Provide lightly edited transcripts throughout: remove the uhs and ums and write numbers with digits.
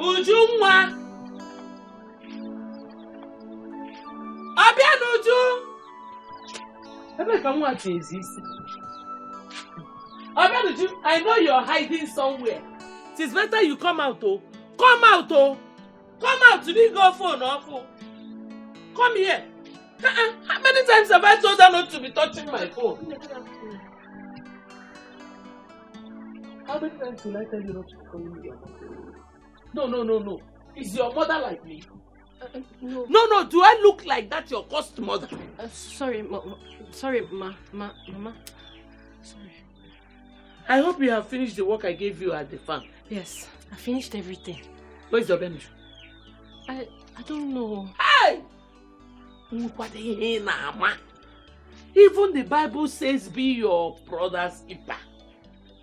Ujunwa. Abianuju. Abianuju, I know you're hiding somewhere. It is better you come out, oh. Come out, oh. Come out, you didn't go phone off. Come here. How many times have I told her not to be touching my phone? How many times will I tell you not to call me? No. Is your mother like me? No. No. Do I look like that your cursed mother? Sorry, Mama. Sorry. I hope you have finished the work I gave you at the farm. Yes, I finished everything. Where's your bench? I don't know. Hey! Even the Bible says be your brother's keeper.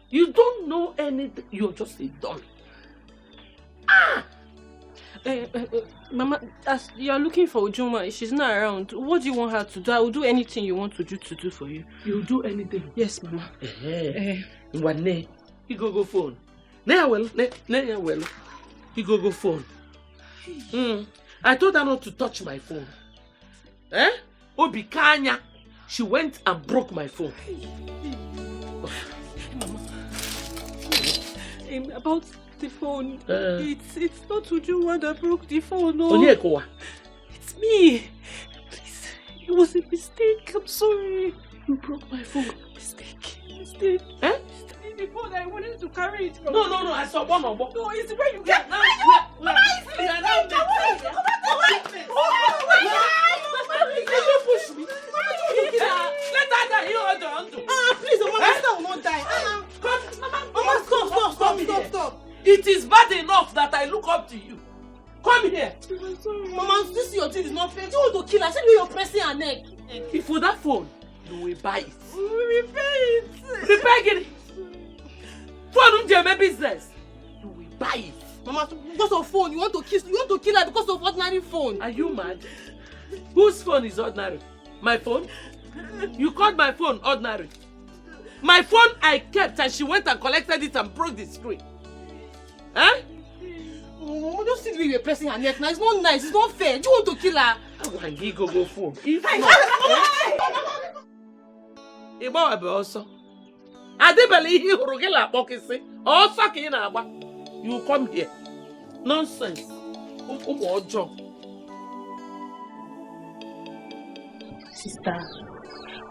You don't know anything. You're just a dummy. Mama, as you're looking for Ujunwa, she's not around. What do you want her to do? I will do anything you want to do for you. You'll do anything? Yes, Mama. What ne? You go phone. Ne well. You go phone. I told her not to touch my phone. Obikanya. She went and broke my phone. Mama. About the phone. It's not Ujunwa that broke the phone. No. It's me. Please. It was a mistake. I'm sorry. You broke my phone. Mistake. The phone, I wanted to carry it from. No. I saw one of them. No, it's where you get. Mama, push me. Let her die. You hold on to. Please, Mama, sister will not die. Mama, stop. It is bad enough that I look up to you. Come here. Mama, this your thing is not fair. You want to kill her? Say you're pressing her neck. If for that phone, you will buy it. Repair it. Repair it. Phone my business. You will buy it. Mama, because of phone, you want to kill her because of ordinary phone. Are you mad? Whose phone is ordinary? My phone? You called my phone ordinary. My phone I kept and she went and collected it and broke the screen. Huh? Mama, just see the way you're pressing her neck now. It's not nice. It's not fair. Do you want to kill her? I can go phone. If not, also. I didn't believe you also you come here. Nonsense. Sister,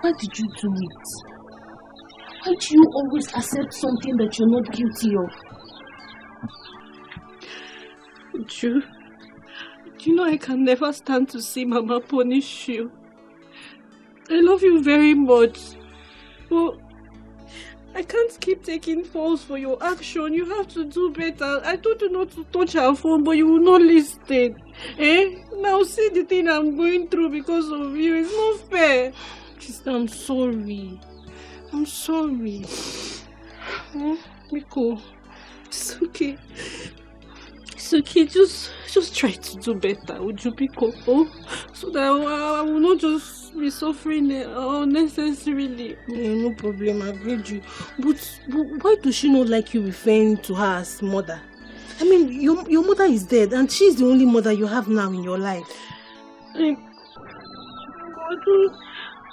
why did you do it? Why do you always accept something that you're not guilty of? Do you know I can never stand to see Mama punish you? I love you very much. But I can't keep taking faults for your action. You have to do better. I told you not to touch her phone, but you will not listen. Now see the thing I'm going through because of you. It's not fair. Sister, I'm sorry. I'm sorry. Miko, it's okay. It's okay. Just try to do better. Would you, Miko? So that I will not just be suffering unnecessarily. No problem, I agreed you. But why does she not like you referring to her as mother? I mean, your mother is dead and she's the only mother you have now in your life.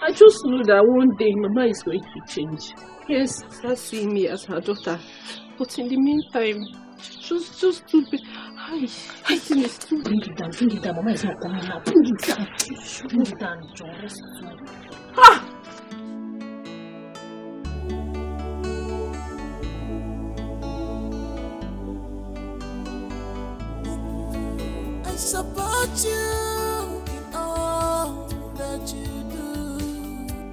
I just know that one day Mama is going to change. Yes, start seeing me as her daughter. But in the meantime, just do it. Bring it down. Mama is not coming now. Bring it down. Bring it down, just I support you in all that you do.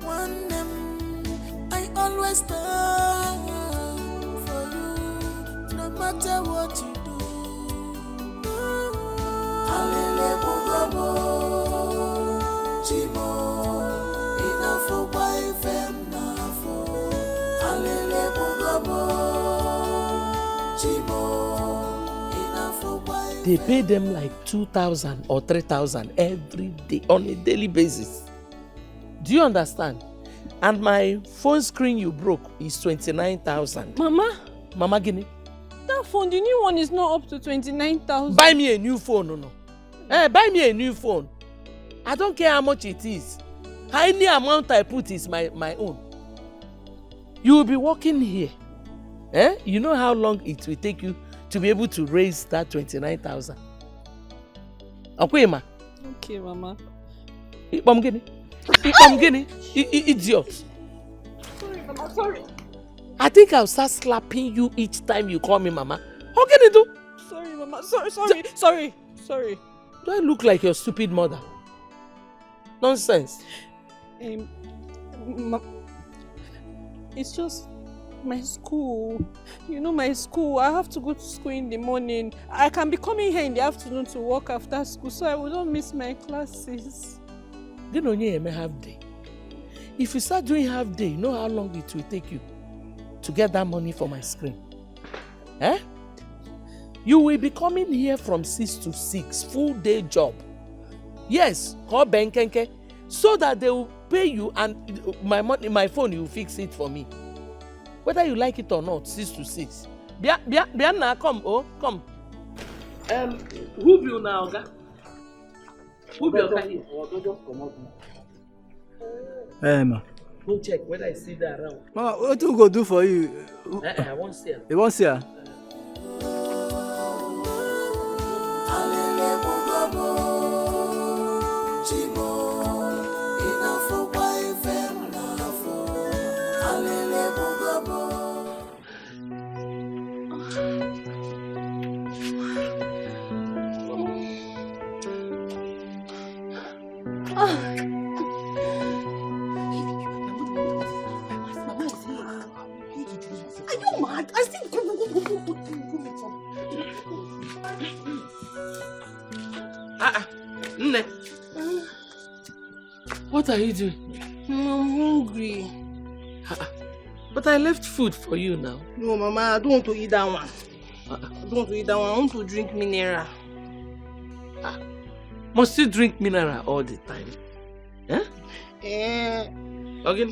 One name, I always stand for you, no matter what you do. Alele Mugabo, Chimo, Inafo Baifem Nafo. Alele Mugabo, Chimo, Inafo Baifem. They pay them like 2,000 or 3,000 every day on a daily basis. Do you understand? And my phone screen you broke is 29,000. Mama? Mama Guinea. that phone, the new one is not up to 29,000. Buy me a new phone, no. Buy me a new phone. I don't care how much it is. Any amount I put is my own. You will be working here. You know how long it will take you to be able to raise that 29,000. Okay, ma. Okay, Mama. Idiot. Sorry, Mama, sorry. I think I'll start slapping you each time you call me Mama. How can you do? Sorry, Mama. Sorry. Do I look like your stupid mother? Nonsense. It's just my school. You know my school. I have to go to school in the morning. I can be coming here in the afternoon to work after school, so I will not miss my classes. Then only a half day. If you start doing half day, you know how long it will take you to get that money for my screen. You will be coming here from 6 to 6, full day job. Yes, call Benkenke, so that they will pay you and my money, my phone, you fix it for me. Whether you like it or not, 6 to 6. Bianna, come. Who will now, Oga? Who will here? Ma. Go check whether I see that around. Mama, what do we go do for you? I won't see her. You won't see her? Nne. What are you doing? I'm hungry. But I left food for you now. No, Mama, I don't want to eat that one. I don't want to eat that one. I want to drink mineral. Must you drink mineral all the time? Okay.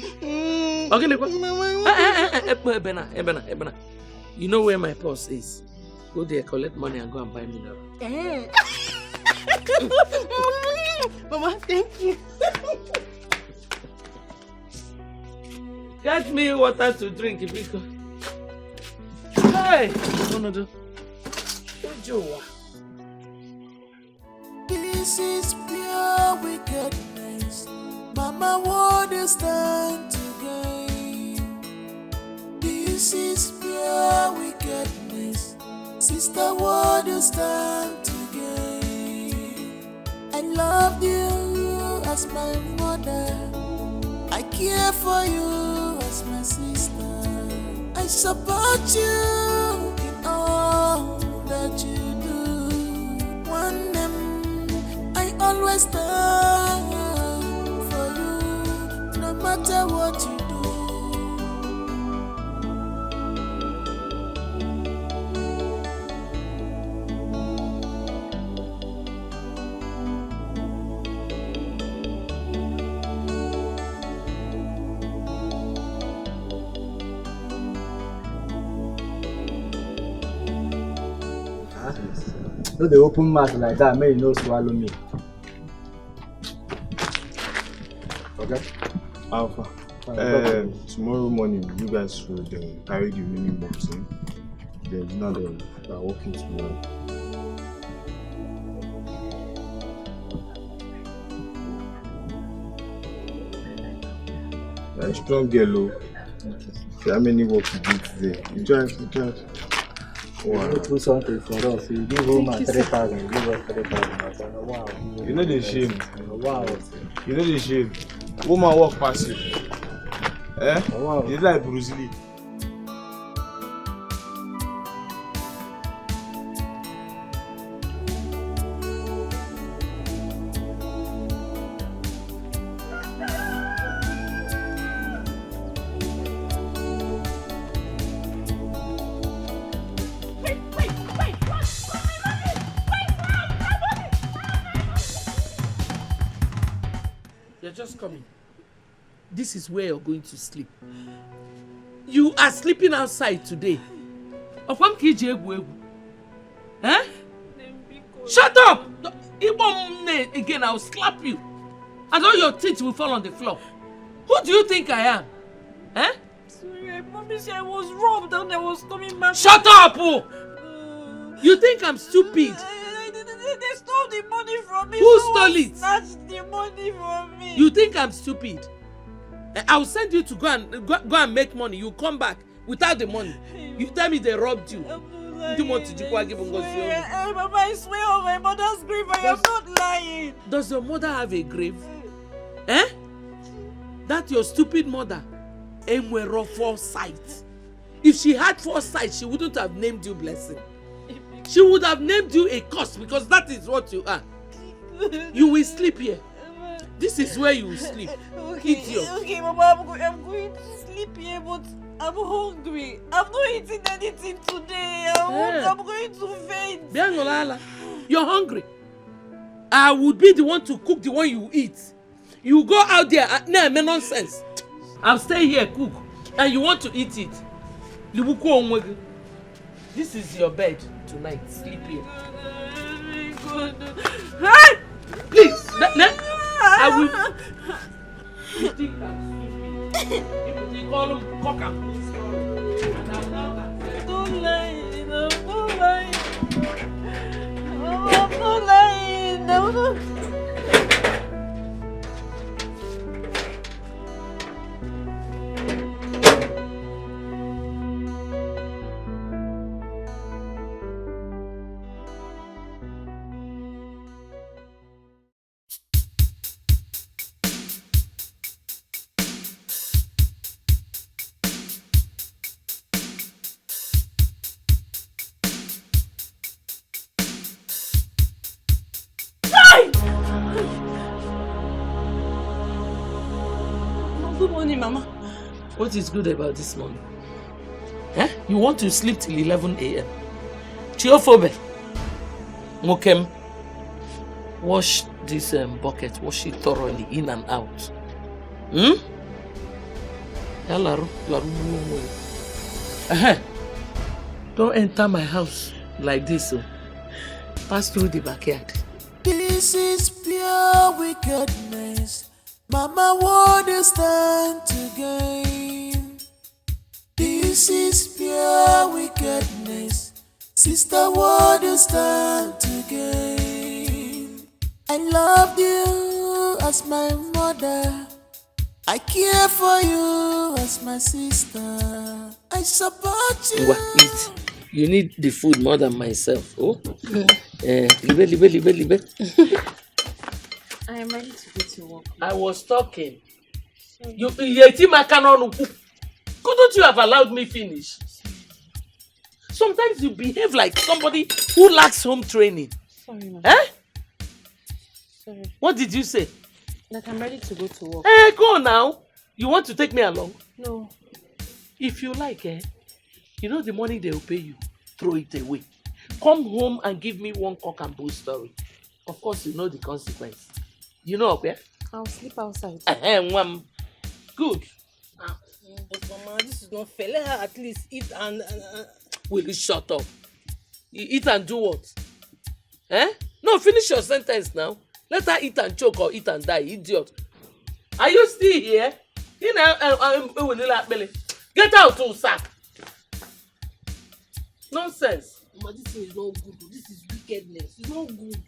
Ebena. You know where my purse is? Go there, collect money and go and buy mineral. Mama, thank you. Get me water to drink, because. Hey! This is pure wickedness. Mama, what is stand to gain? This is pure wickedness. Sister, what is stand to gain? I love you as my mother. I care for you as my sister. I support you in all that you do. One name, I always stand for you, no matter what you do. No, they open mouth like that, may you no swallow me. Okay. Alpha. Tomorrow morning, you guys should carry the remaining box in. Then you know they are working tomorrow. You're a strong girl, okay. How many work you do today? Enjoy it. Wow. You do something for us. You give home 3,000, you give us 3,000. Wow. You know the shame. Wow. You know the shame. Woman walk past you. Wow. You like Bruce Lee. Just coming. This is where you're going to sleep. You are sleeping outside today. Eh? Shut up! Again, I'll slap you. And all your teeth will fall on the floor. Who do you think I am? Eh? Sorry, I promise you I was robbed and I was coming back. Shut up! You think I'm stupid? They stole the money from me. Who stole it? Snatched the money from me. You think I'm stupid? I'll send you to go and make money. You come back without the money. You tell me they robbed you. Mama, I swear on my mother's grave, I am not lying. Does your mother have a grave? Eh? That your stupid mother ain't foresight. If she had foresight, she wouldn't have named you Blessing. She would have named you a curse because that is what you are. You will sleep here. This is where you will sleep. Okay, Mama, I'm going to sleep here, but I'm hungry. I've not eaten anything today. I'm going to faint. You're hungry. I would be the one to cook the one you eat. You go out there and nonsense. I'll stay here, cook, and you want to eat it. This is your bed tonight. Sleep here. Hey! Please, I will. You think I'm stupid? You call him cock and bull story. And I'm not. Don't lie. I'm not lying. I'm not lying. I'm not. Good morning, Mama. What is good about this morning? Eh? You want to sleep till 11 a.m. Chiophobe. Mokem. Wash this bucket. Wash it thoroughly in and out. Don't enter my house like this. Pass through the backyard. This is pure wickedness. Mama, what is stand to gain? This is pure wickedness. Sister, what is stand to gain? I loved you as my mother. I care for you as my sister. I support you. Eat. You need the food more than myself. Oh? Libe. I am ready to go to work. I was talking. Couldn't you have allowed me finish? Sometimes you behave like somebody who lacks home training. Sorry, Mama. Eh? Sorry. What did you say? That I'm ready to go to work. Hey, go now. You want to take me along? No. If you like, you know the money they will pay you. Throw it away. Come home and give me one cock and bull story. Of course, you know the consequence. You know, okay? I'll sleep outside. Good. But Mama, this is not fair. Let her at least eat and... Will you shut up? You eat and do what? Eh? No, finish your sentence now. Let her eat and choke or eat and die, idiot. Are you still here? Get out, sir. Nonsense. Mama, this thing is not good. This is wickedness. It's not good.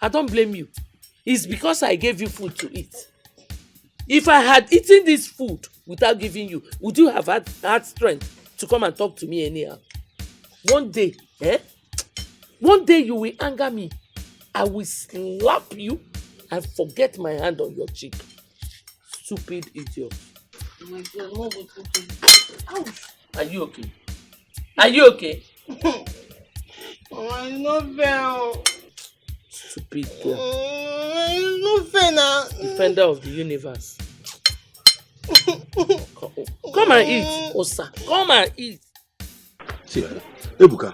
I don't blame you. It's because I gave you food to eat. If I had eaten this food without giving you, would you have had strength to come and talk to me anyhow? One day, one day you will anger me. I will slap you and forget my hand on your cheek. Stupid idiot. Oh my God, Mama, ouch. Are you okay? Are you okay? Mama, it's not fair. Stupid girl. It's not fair now. Defender of the universe. Come and eat, Osa. Come and eat. See, Ebuka,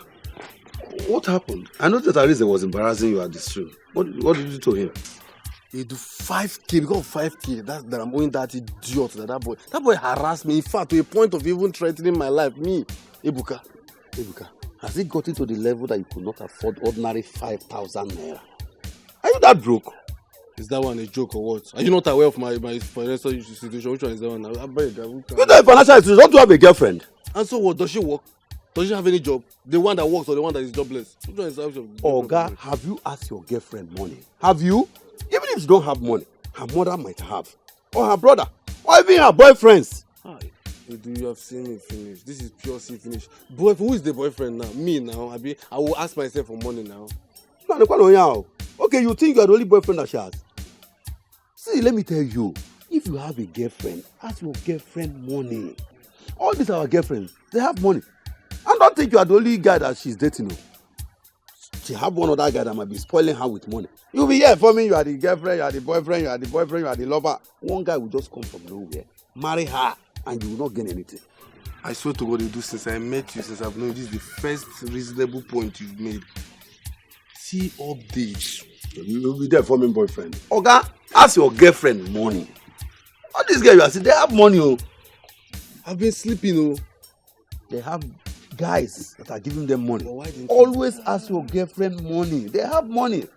what happened? I noticed that Arize was embarrassing you at the stream. What did you do to him? He do 5K because of 5K. That I'm owing that idiot, that boy. That boy harassed me. In fact, to a point of even threatening my life. Me, Ebuka, has it gotten to the level that you could not afford ordinary 5,000 naira? Are you that broke? Is that one a joke or what? Are you not aware of my financial situation? Which one is that one? I beg you. You know, financial institution, don't you have a girlfriend? And so what? Does she work? Does she have any job? The one that works or the one that is jobless? Which one is that? Oga, have you asked your girlfriend money? Have you? Even if you don't have money, her mother might have. Or her brother. Or even her boyfriends. Do you have seen me finish? This is pure see finish. Boy, who is the boyfriend now? Me now? I will ask myself for money now. Okay, you think you are the only boyfriend that she has? See, let me tell you. If you have a girlfriend, ask your girlfriend money. All these our girlfriends, they have money. And don't think you are the only guy that she's dating. She have one other guy that might be spoiling her with money. You'll be here for me, you are the girlfriend, you are the boyfriend, you are the boyfriend, you are the lover. One guy will just come from nowhere, marry her, and you will not gain anything. I swear to God, you do since I met you, since I've known you. This is the first reasonable point you've made. See all this. You will be there for me, boyfriend. Oga, ask your girlfriend money. All these guys you are seeing, they have money. Oh. I've been sleeping. Oh. They have guys that are giving them money. Always ask your girlfriend money. They have money.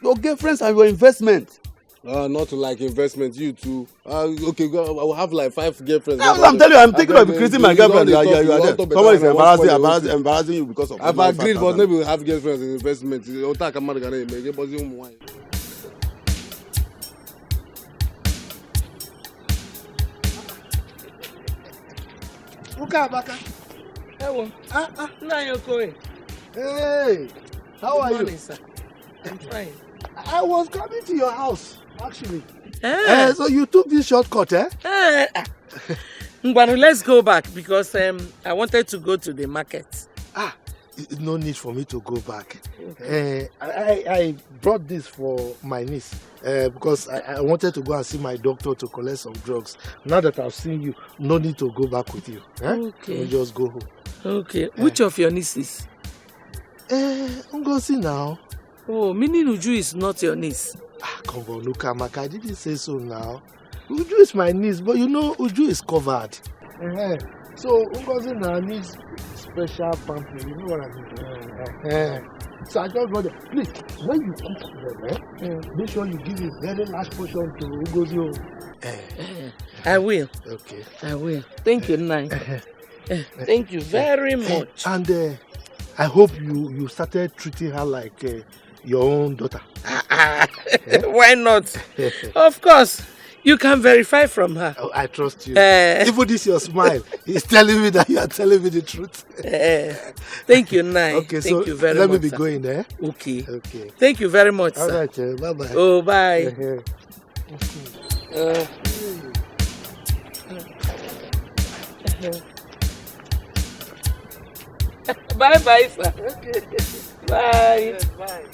Your girlfriends are your investment. Not like investment, you too. Okay, I will have like 5 girlfriends. No, I'm telling you, I'm thinking of increasing my girlfriend. You are there. Someone is embarrassing you because of. I've agreed, but maybe we'll have girlfriends in investment. Hello. Now you're going. Hey, how are you? Sir. I'm fine. I was coming to your house, actually. So you took this shortcut, eh? But let's go back because I wanted to go to the market. No need for me to go back. Okay. I brought this for my niece because I wanted to go and see my doctor to collect some drugs. Now that I've seen you, no need to go back with you. Okay. We'll just go home. Okay. Which of your nieces? Ngozi now. Oh, meaning Uju is not your niece. Come on, look, Amaka, I didn't say so now. Uju is my niece, but you know Uju is covered. So Ngozi now needs special pampering, you know what I mean? So I just brought it. Please, when you cook them, make sure you give a very large portion to Ngozi. I will. Okay. I will. Thank you, Nai. Thank you very much. And I hope you started treating her like your own daughter. Why not? Of course. You can verify from her. Oh, I trust you. Even this your smile is telling me that you are telling me the truth. Thank you, Nai. Okay, thank so you very let much, me be going there. Okay. Okay. Thank you very much, All sir. right, bye-bye. Oh, bye. Bye-bye, sir. Okay. Bye. Yes, bye.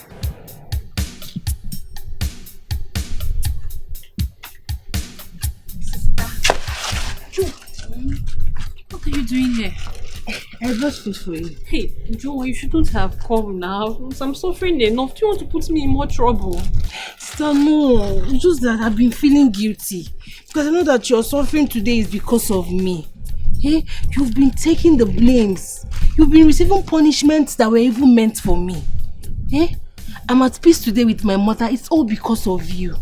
What are you doing here? I brought food for you. Hey, Joe, you shouldn't have come now. I'm suffering enough. Do you want to put me in more trouble? Sister, no. It's just that I've been feeling guilty. Because I know that your suffering today is because of me. Hey, you've been taking the blames. You've been receiving punishments that were even meant for me. Hey, I'm at peace today with my mother. It's all because of you.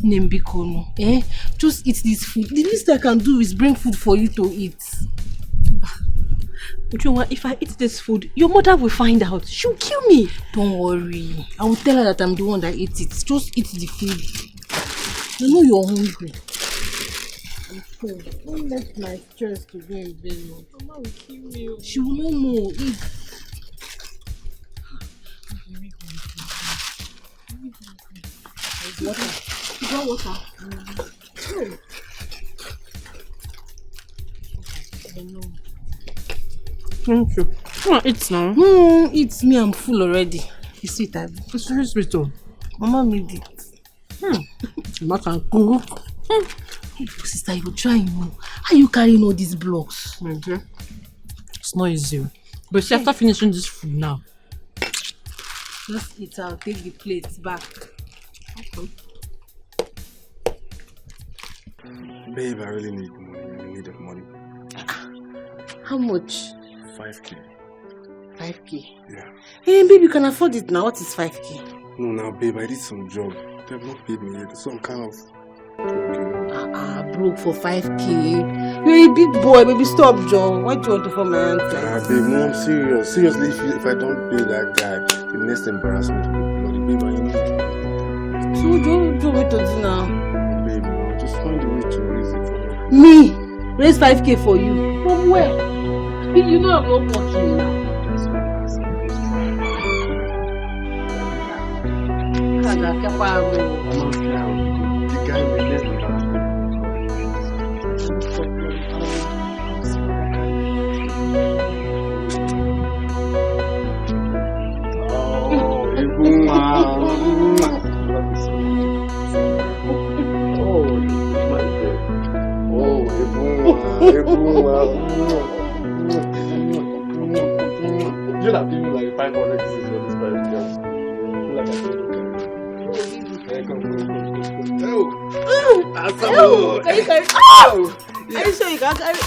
Nembikono. Eh? Just eat this food. The least I can do is bring food for you to eat. Joa, if I eat this food, your mother will find out. She'll kill me. Don't worry. I will tell her that I'm the one that ate it. Just eat the food. I know you're hungry. Don't let my stress to go in vain. Mama will kill me. She will not know. Eat. Water. You got water? I know. Thank you. Come on, eat now. It's me. I'm full already. It's sweet, Abby. It's very sweet, though. Mama made it. Mama can cook. Hey, sister, you try, you know. How are you carrying all these blocks? Okay. It's not easy. But see, after finishing this food now. Just eat. I'll take the plates back. Okay. Babe, I really need money. I really need money. How much? 5K. 5K. Yeah. Hey, babe, you can afford it now. What is 5K? No, now, babe, I did some job. They have not paid me yet. So I'm kind of... broke for 5K. You're a big boy, baby. Stop, John. Why do you want to form my hand? Babe, no, I'm serious. Seriously, if I don't pay that guy, the next embarrassment will be bloody. Babe, I know. So don't do it to do now. Babe, no, just find a way to raise it for me. Me? Raise 5K for you? From where? You know I'm not working now. The guy will next embarrassment. You have given like 500 pieces for this private girl. Are you sure you can carry?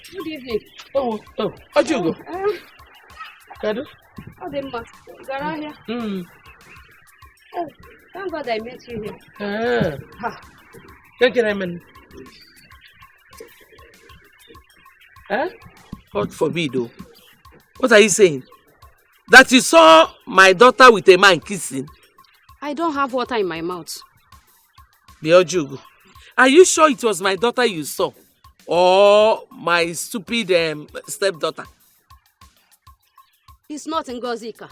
Good evening. Oh, how'd you go? Kadu? Oh, the mask. Garahia. Oh, thank God I met you here. Can't get him in. God forbid, though. What are you saying? That you saw my daughter with a man kissing? I don't have water in my mouth. Biojugo, are you sure it was my daughter you saw? Or my stupid stepdaughter? It's not Ngozika.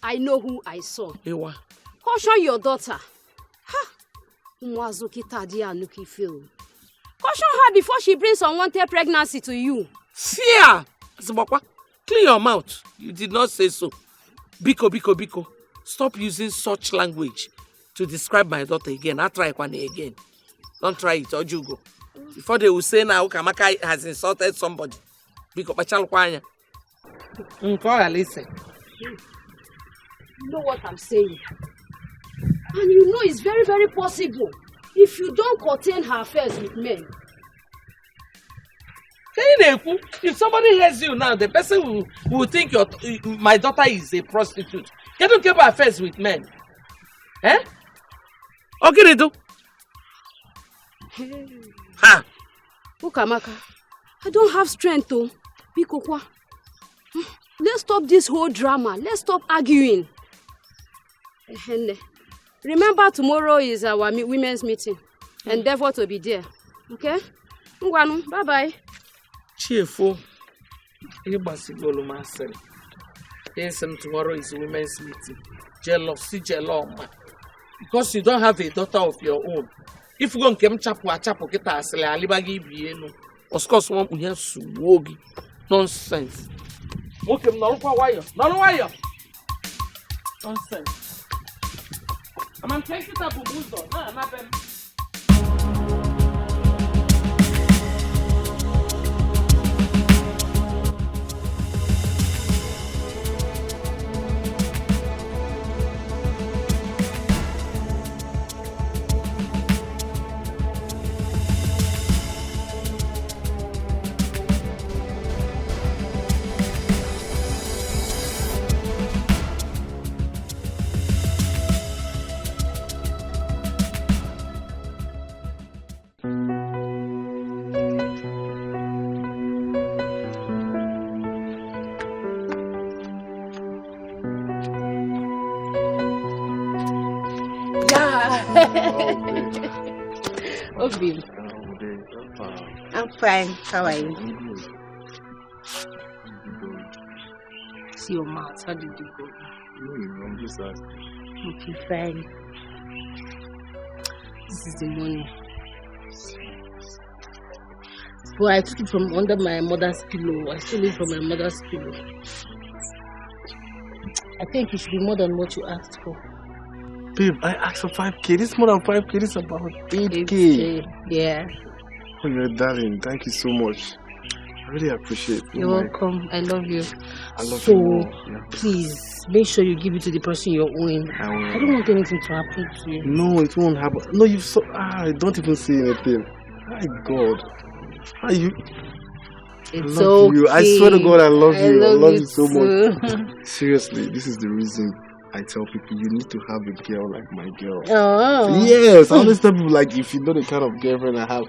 I know who I saw. Ewa. Caution your daughter. Caution her before she brings unwanted pregnancy to you. Fear! Clean your mouth. You did not say so. Biko. Stop using such language to describe my daughter again. I'll try one again. Don't try it, or you go. Before they will say now Kamaka has insulted somebody. Biko Bachal Kwanya. Listen. You know what I'm saying? And you know it's very, very possible if you don't contain her affairs with men. If somebody hears you now, the person will think my daughter is a prostitute. You don't keep her affairs with men. Okay, do. Ukamaka, I don't have strength to. Bikokwa. Let's stop this whole drama. Let's stop arguing. Remember, tomorrow is our women's meeting. Endeavor to be there. Okay? Bye-bye. Cheerful. Yes, tomorrow is women's meeting. Jealousy. Because you don't have a daughter of your own. If you go and chapo get us alibagi bieno. Of course, one will suwogi. Nonsense. Okay, no wire. Nonsense. I'm taking it up with Obi. I'm fine. How are you? See your mouth. How did you go? I'm just asking. Okay, fine. This is the money. But I took it from under my mother's pillow. I stole it from my mother's pillow. I think it should be more than what you asked for. Babe, I asked for 5K. This is more than 5K. This is about 8K. 8K. Yeah. Oh, you're a darling. Thank you so much. I really appreciate it. You're welcome. I love you. I love so, you more. Yeah. Please, make sure you give it to the person you're owing. I will. I don't want anything to happen to you. No, it won't happen. No, you so. Don't even say anything. My God. Are you? It's I love okay. you. I swear to God, I love you. I love you so too. much. Seriously, this is the reason I tell people you need to have a girl like my girl. Oh. Yes, I always tell people like if you know the kind of girlfriend I have,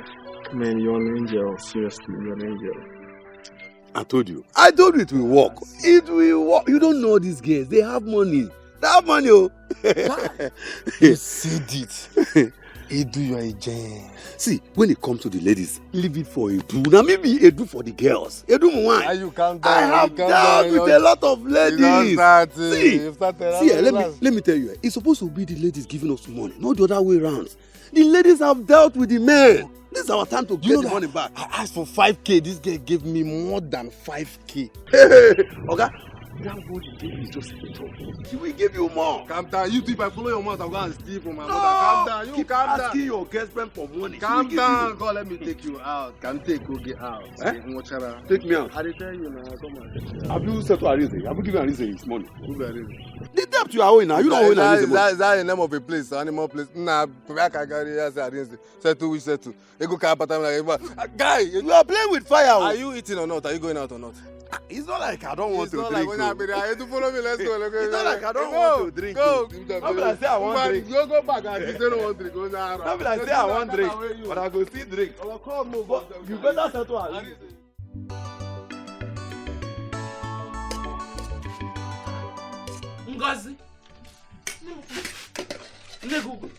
man, you're an angel. Seriously, you're an angel. I told you it will work. It will work. You don't know these girls. They have money. They have money, oh. You said it. Edu, you are a gem. See, when it comes to the ladies, leave it for Edu. Now maybe Edu for the girls. Edu, why? You calm down. I have dealt with a lot of ladies. Let me tell you, it's supposed to be the ladies giving us money, not the other way around. The ladies have dealt with the men. This is our time to get the money back. I asked for 5K. This girl gave me more than 5K. Okay? That what you gave is just a little. She will give you more. Calm down. You think if I follow your mouth, I'm going to steal from my mother. Calm down. You keep calm down. asking your girlfriend for money. Calm down. God, let me take you out. Can take you get out. Take me out. I didn't tell you now. Come on. Have you settled Arize? Have you given Arize his money? Who got it? The debt you are owing now. You don't owe Arize money. Is that the name of a place? Animal place? Nah, I can carry Arize. Settle, we settle. You go carry guy, you are playing with fire. Are you eating or not? Are you going out or not? It's not like I don't want to drink. It's not like when I be there. You to follow me. Let's go. It's not like I don't want to drink. Go. How will I say I want drink? Go back. I just don't want to drink. How will I say I want drink? But I go still drink. You better settle Arize. Ngozi. Negugu.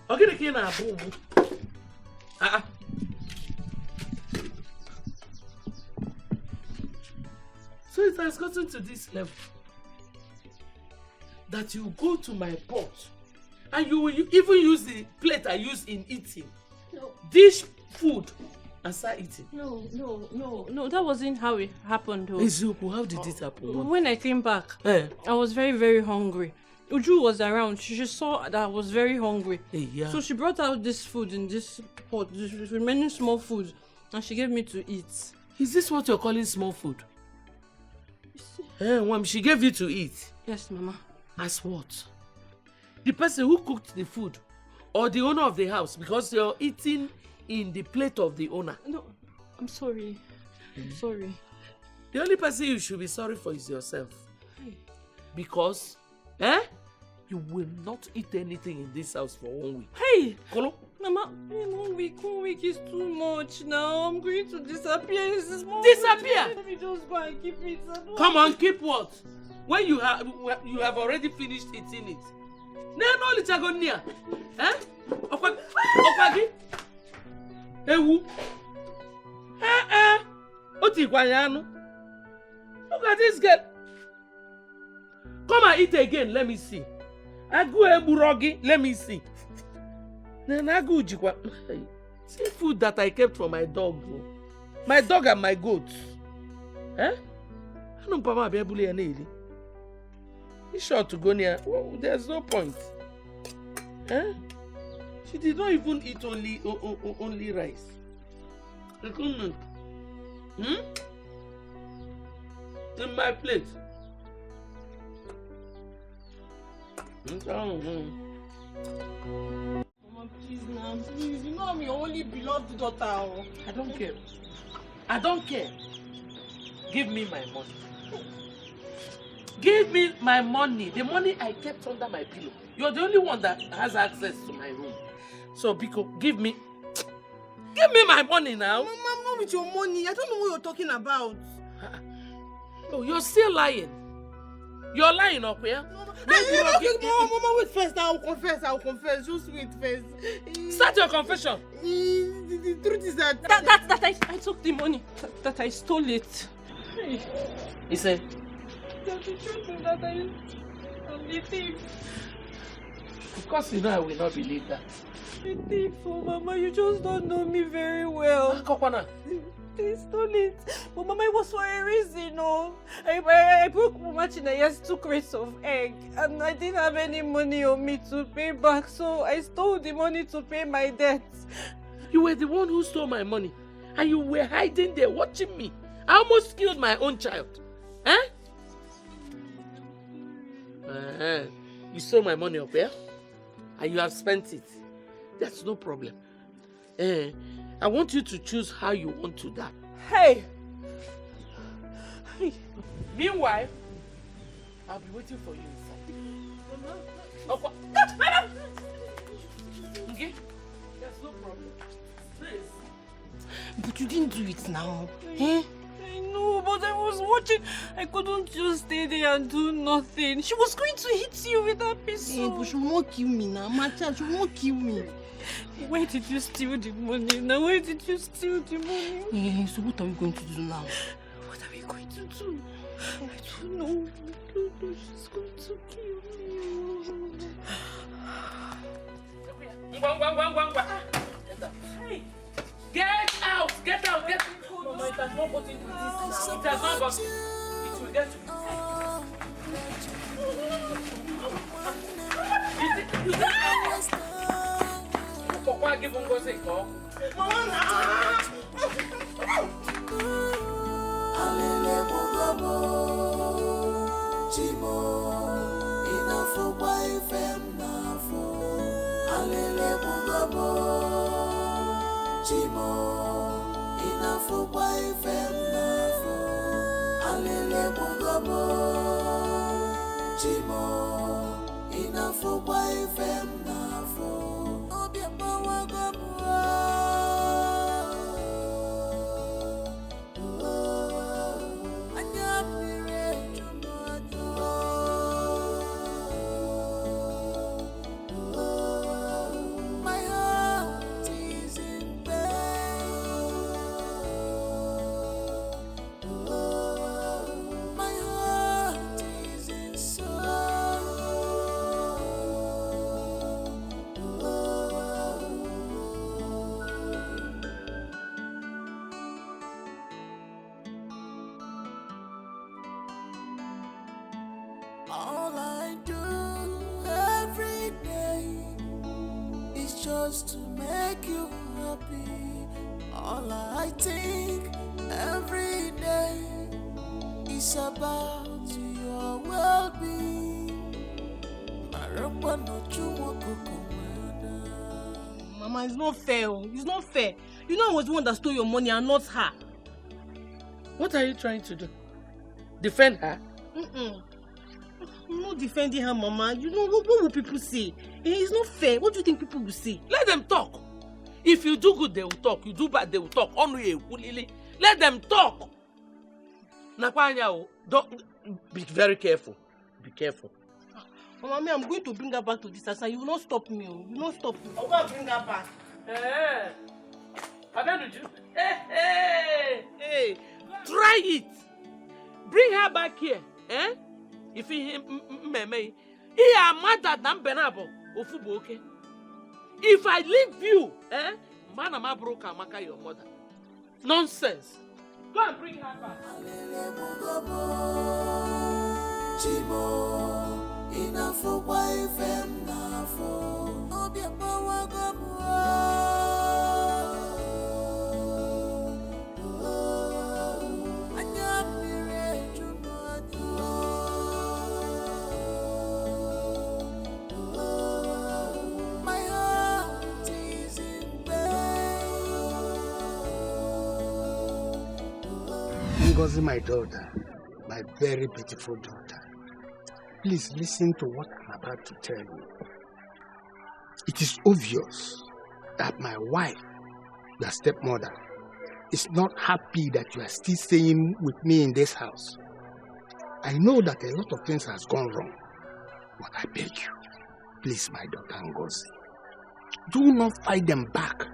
Ogini ki na abu mu. So it has gotten to this level that you go to my pot and you will even use the plate I use in eating. No. Dish food and start eating. No, that wasn't how it happened though. Ezuku, how did it happen? When I came back, I was very, very hungry. Uju was around. She saw that I was very hungry. Yeah. So she brought out this food in this pot, this remaining small food, and she gave me to eat. Is this what you're calling small food? She gave you to eat? Yes, Mama. As what? The person who cooked the food or the owner of the house, because you're eating in the plate of the owner? No, I'm sorry. I'm sorry. The only person you should be sorry for is yourself. Because, you will not eat anything in this house for 1 week. Hey! Kolo? Mama, 1 week is too much now. I'm going to disappear. Disappear? Let me just go and keep it. Come on, keep what? When you have already finished eating it. No, Lichagonia. Okwagi? Ewu? Oti kwanyano? Look at this girl. Come and eat again, let me see. Agu eburogi, let me see. See food that I kept for my dog. My dog and my goats. He's sure to go near. Oh, there's no point. She did not even eat only rice. In my plate. Mama, please now, please. You know I'm your only beloved daughter. I don't care. I don't care. Give me my money. Give me my money. The money I kept under my pillow. You're the only one that has access to my room. So, Biko, give me my money now. Mama, not with your money. I don't know what you're talking about. Oh, you're still lying. You're lying up here. Mama, wait first. I'll confess. Just wait first. Start your confession. The truth is that I took the money. That I stole it. He said, The truth is that I'm the thief. Of course, you know I will not believe that. Oh, Mama, you just don't know me very well. Kokwana. They stole it. But Mama, it was for a reason, no? I broke Mama Chinaya's 2 crates of egg, and I didn't have any money on me to pay back, so I stole the money to pay my debts. You were the one who stole my money, and you were hiding there watching me. I almost killed my own child. You stole my money up here, and you have spent it. That's no problem. I want you to choose how you want to die. Hey! Meanwhile, I'll be waiting for you inside. Okay? That's no problem. Please. But you didn't do it now. I know, but I was watching. I couldn't just stay there and do nothing. She was going to hit you with that pistol. But she won't kill me now. My child, she won't kill me. Where did you steal the money? Now, where did you steal the money? So what are we going to do now? What are we going to do? I don't know. I don't know. She's going to kill me. Hey! Get out! Get out! Get out! Mama, it has not gotten to this now. It has not gotten. It will get to me. Papa, give him a call. All I do every day is just to make you happy. All I think every day is about your well-being. Mama, it's not fair. It's not fair. You know I was the one that stole your money and not her. What are you trying to do? Defend her? I'm not defending her, Mama. You know, what will people say? It's not fair. What do you think people will say? Let them talk. If you do good, they will talk. You do bad, they will talk. Let them talk. Nakwanya, don't be very careful. Be careful. Mama, I'm going to bring her back to this house and you will not stop me. You will not stop me. I'm going to bring her back. Hey. Try it. Bring her back here. If he mad than Benabo, Ofubo, okay? If I leave you, Manama broke Amaka, your mother. Nonsense. Go and bring her back. My daughter, my very beautiful daughter, please listen to what I'm about to tell you. It is obvious that my wife, your stepmother, is not happy that you are still staying with me in this house. I know that a lot of things has gone wrong, but I beg you, please, my daughter Ngozi, do not fight them back.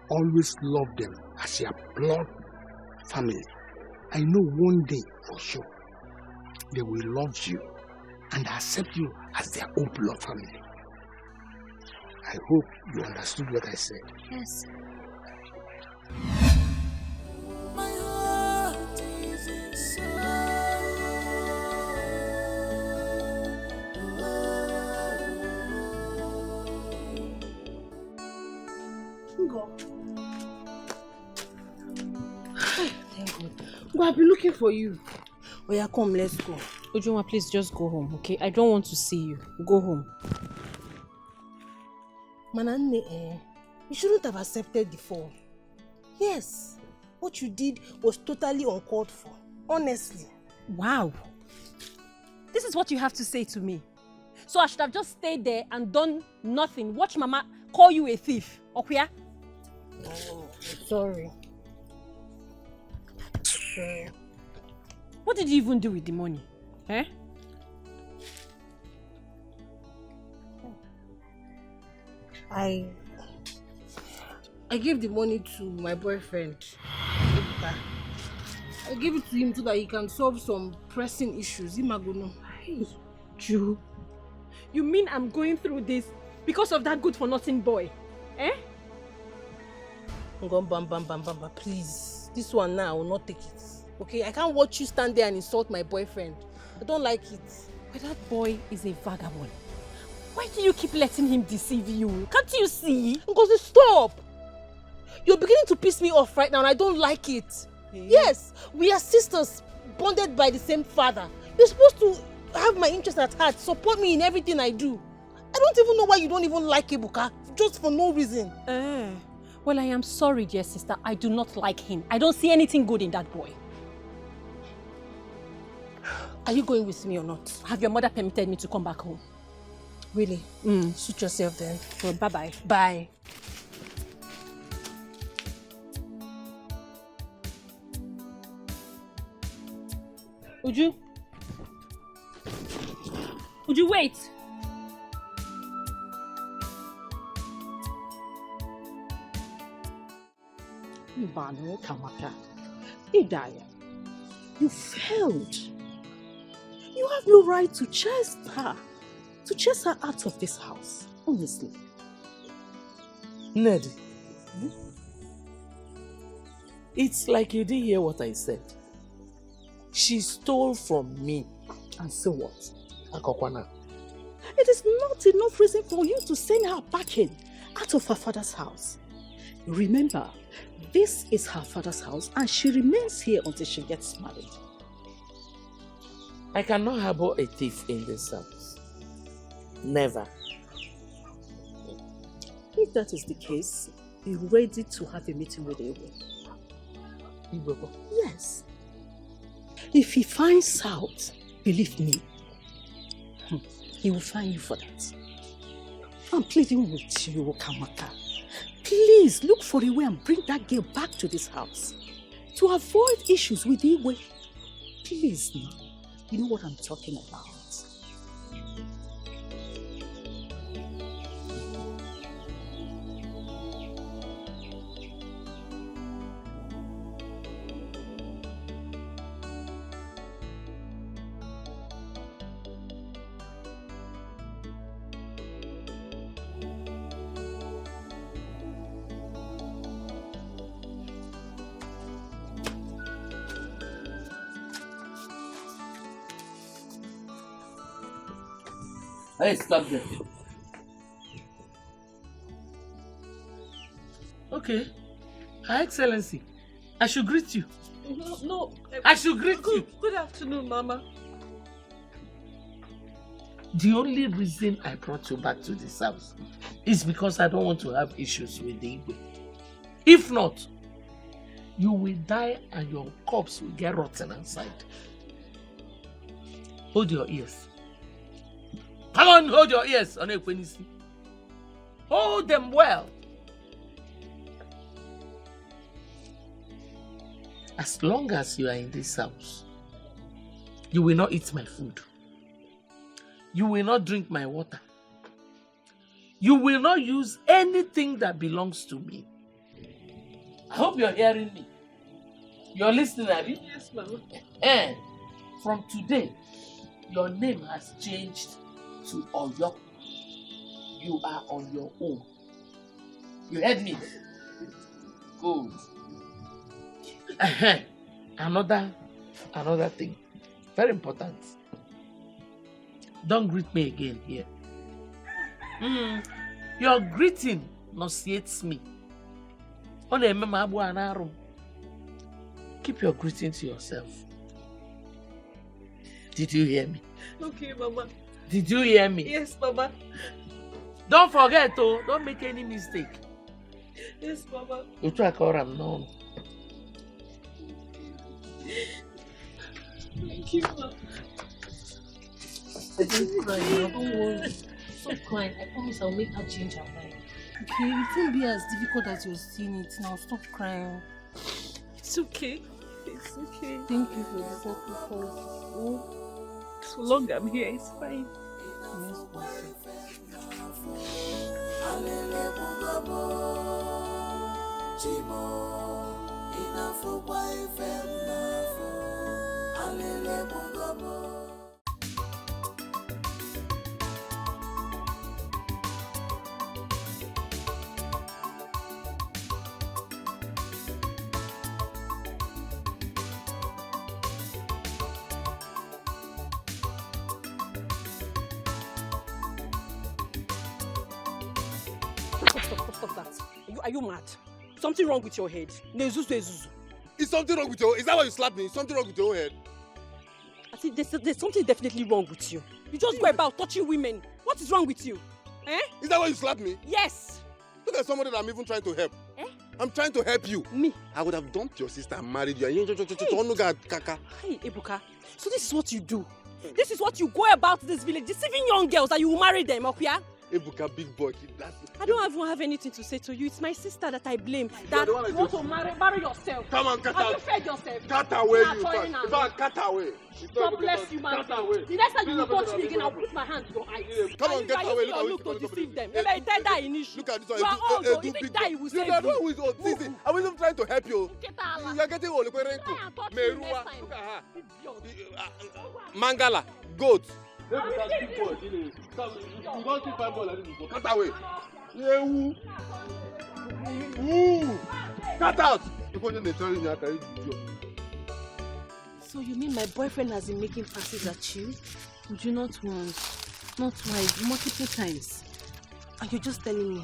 Always love them as your blood family. I know one day for sure they will love you and accept you as their own blood family. I hope you understood what I said. Yes. My heart is in Go. Thank God. Well, I've been looking for you. Oh yeah, come, let's go. Ujunwa, please just go home, okay? I don't want to see you. Go home. Manane, you shouldn't have accepted the fall. Yes, what you did was totally uncalled for. Honestly. Wow. This is what you have to say to me. So I should have just stayed there and done nothing. Watch Mama call you a thief. Okay? Oh, sorry. Sorry. What did you even do with the money? Eh? I gave the money to my boyfriend. I gave it to him so that he can solve some pressing issues. Hey, Ju, you mean I'm going through this because of that good-for-nothing boy? Eh? Please, this one now, I will not take it. Okay, I can't watch you stand there and insult my boyfriend. I don't like it. But that boy is a vagabond. Why do you keep letting him deceive you? Can't you see? Because stop! You're beginning to piss me off right now and I don't like it. Hey. Yes, we are sisters, bonded by the same father. You're supposed to have my interest at heart, support me in everything I do. I don't even know why you don't even like Ebuka, just for no reason. Well, I am sorry, dear sister. I do not like him. I don't see anything good in that boy. Are you going with me or not? Have your mother permitted me to come back home? Really? Suit yourself then. Well, bye-bye. Bye. Uju? Uju, wait! Mbano Kamaka, Idaya, you failed. You have no right to chase her out of this house, honestly. Ned, it's like you didn't hear what I said. She stole from me. And so what? Akokwana. It is not enough reason for you to send her packing out of her father's house. Remember, this is her father's house and she remains here until she gets married. I cannot harbor a thief in this house. Never. If that is the case, be ready to have a meeting with Ewe. Ibobo? Yes. If he finds out, believe me, he will find you for that. I'm pleading with you, Kamaka. Please look for a way and bring that girl back to this house. To avoid issues with Iwe. Please now. You know what I'm talking about. Hey, stop there. Okay. Her Excellency, I should greet you. No. I should greet you. Good afternoon, Mama. The only reason I brought you back to this house is because I don't want to have issues with the Igwe. If not, you will die and your corpse will get rotten inside. Hold your ears. Come on, hold your ears, Onekwenisi. Hold them well. As long as you are in this house, you will not eat my food. You will not drink my water. You will not use anything that belongs to me. I hope you're hearing me. You're listening, Abby? Yes, Mama. And from today, your name has changed to Oyo. you are on your own. You heard me? Good. Another thing. Very important. Don't greet me again here. Your greeting nauseates me. Keep your greeting to yourself. Did you hear me? Okay, Mama. Did you hear me? Yes, Mama. Don't forget, oh, don't make any mistake. Yes, Mama. You try to call him now. Thank you, Mama. I didn't cry now, don't worry. Stop crying. I promise I'll make her change her mind. Okay, it won't be as difficult as you're seeing it now. Stop crying. It's okay. It's okay. Thank you for the sacrifice. Oh, so long I'm here, it's fine. yes, Pastor. Stop that. Are you mad? Something wrong with your head? Is something wrong with your head? Is that why you slapped me? Is something wrong with your head? I think there's something definitely wrong with you. You just go about touching women. What is wrong with you? Eh? Is that why you slapped me? Yes. Look at somebody that I'm even trying to help. Eh? I'm trying to help you. Me? I would have dumped your sister and married you. Hey, Ebuka. So this is what you do. This is what you go about this village, deceiving young girls that you will marry them, okay? Ebuka, big boy. I don't even have anything to say to you. It's my sister that I blame. That you want to marry yourself. Come on, cut Have out. you fed yourself? Cut away, Nah, you sorry, man. Cut away. God bless you, man. Cut away. The next time you touch me again, I'll put my hand to your eyes. Come on, get away. Look to deceive them. Maybe I tell that in issue. Look at this one. You are old, though. If they die, you will save You are you. the one who is old. See, I'm even trying to help you. You are getting old. Try and touch me next time. Look at her. Idiot. Mangala, goat. Cut away. Cut out. So you mean my boyfriend has been making passes at you? Would you not once, not twice, multiple times? And you're just telling me?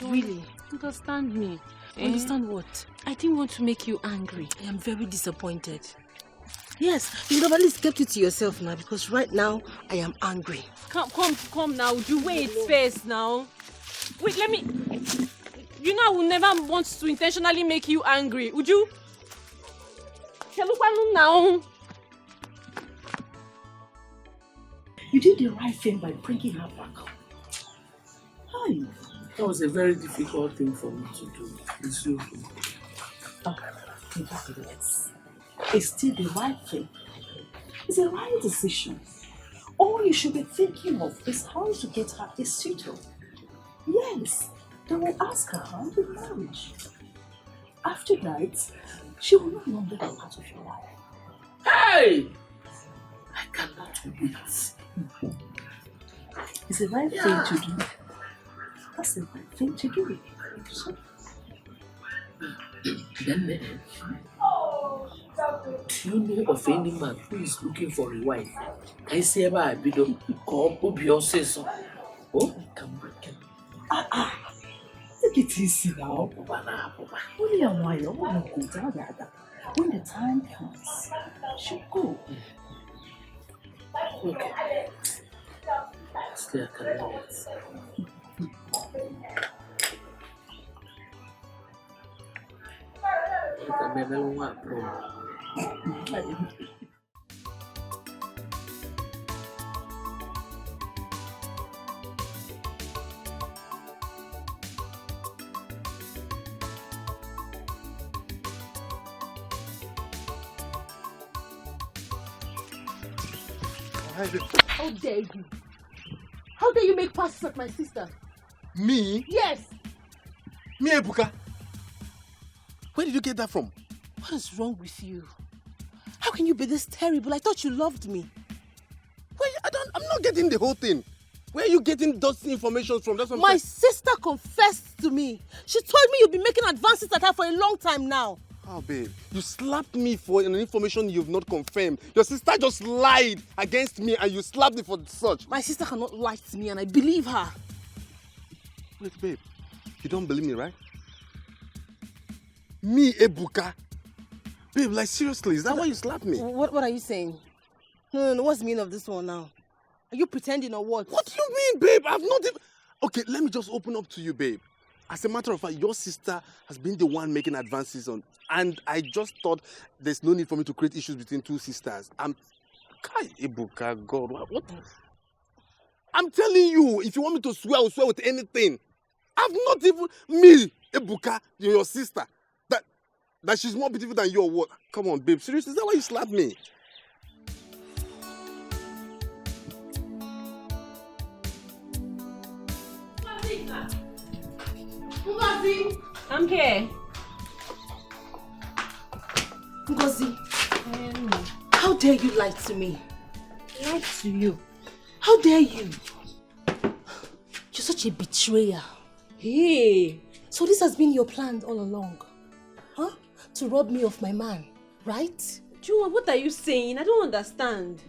Really? Understand me. Understand what? I didn't want to make you angry. I am very disappointed. Yes, you should have at least kept it to yourself now, because right now I am angry. Come now. You wait first now. Wait, let me. You know I will never want to intentionally make you angry. Would you? Now. You did the right thing by bringing her back. Hi. That was a very difficult thing for me to do. It's you. Yes. It's still the right thing. It's the right decision. All you should be thinking of is how to get her a suitor. Yes, they will ask her how to marriage. After that, she will no longer be part of your life. Hey! I cannot wait. It's the right thing to do. That's the right thing to do. So, then, do you know of any man who is looking for a wife? I say about a bit of so. Oh, come on. Take it easy now. Only a while. When the time comes, she'll go. Okay. Stay a couple minutes. How dare you? How dare you make passes at my sister? Me? Yes. Me, Ebuka? Where did you get that from? What is wrong with you? How can you be this terrible? I thought you loved me. Wait, I'm not getting the whole thing. Where are you getting those information from? That's what I'm My saying. sister confessed to me. She told me you've been making advances at her for a long time now. Oh, babe, you slapped me for an information you've not confirmed. Your sister just lied against me and you slapped me for such. My sister cannot lie to me and I believe her. Wait, babe, you don't believe me, right? Me, Ebuka? Babe, like seriously, is that why you slapped me? What are you saying? No, what's the meaning of this one now? Are you pretending or what? What do you mean, babe? I've not even... Okay, let me just open up to you, babe. As a matter of fact, your sister has been the one making advances on... And I just thought there's no need for me to create issues between two sisters. Kai, Ebuka, God, what? I'm telling you, if you want me to swear, I'll swear with anything. I've not even... Me, Ebuka, your sister. That she's more beautiful than you or what? Come on, babe. Seriously, is that why you slapped me? Ngozi! I'm here. Ngozi, how dare you lie to me? Lie to you? How dare you? You're such a betrayer. Hey! So this has been your plan all along? Huh? To rob me of my man, right? Juma, what are you saying? I don't understand.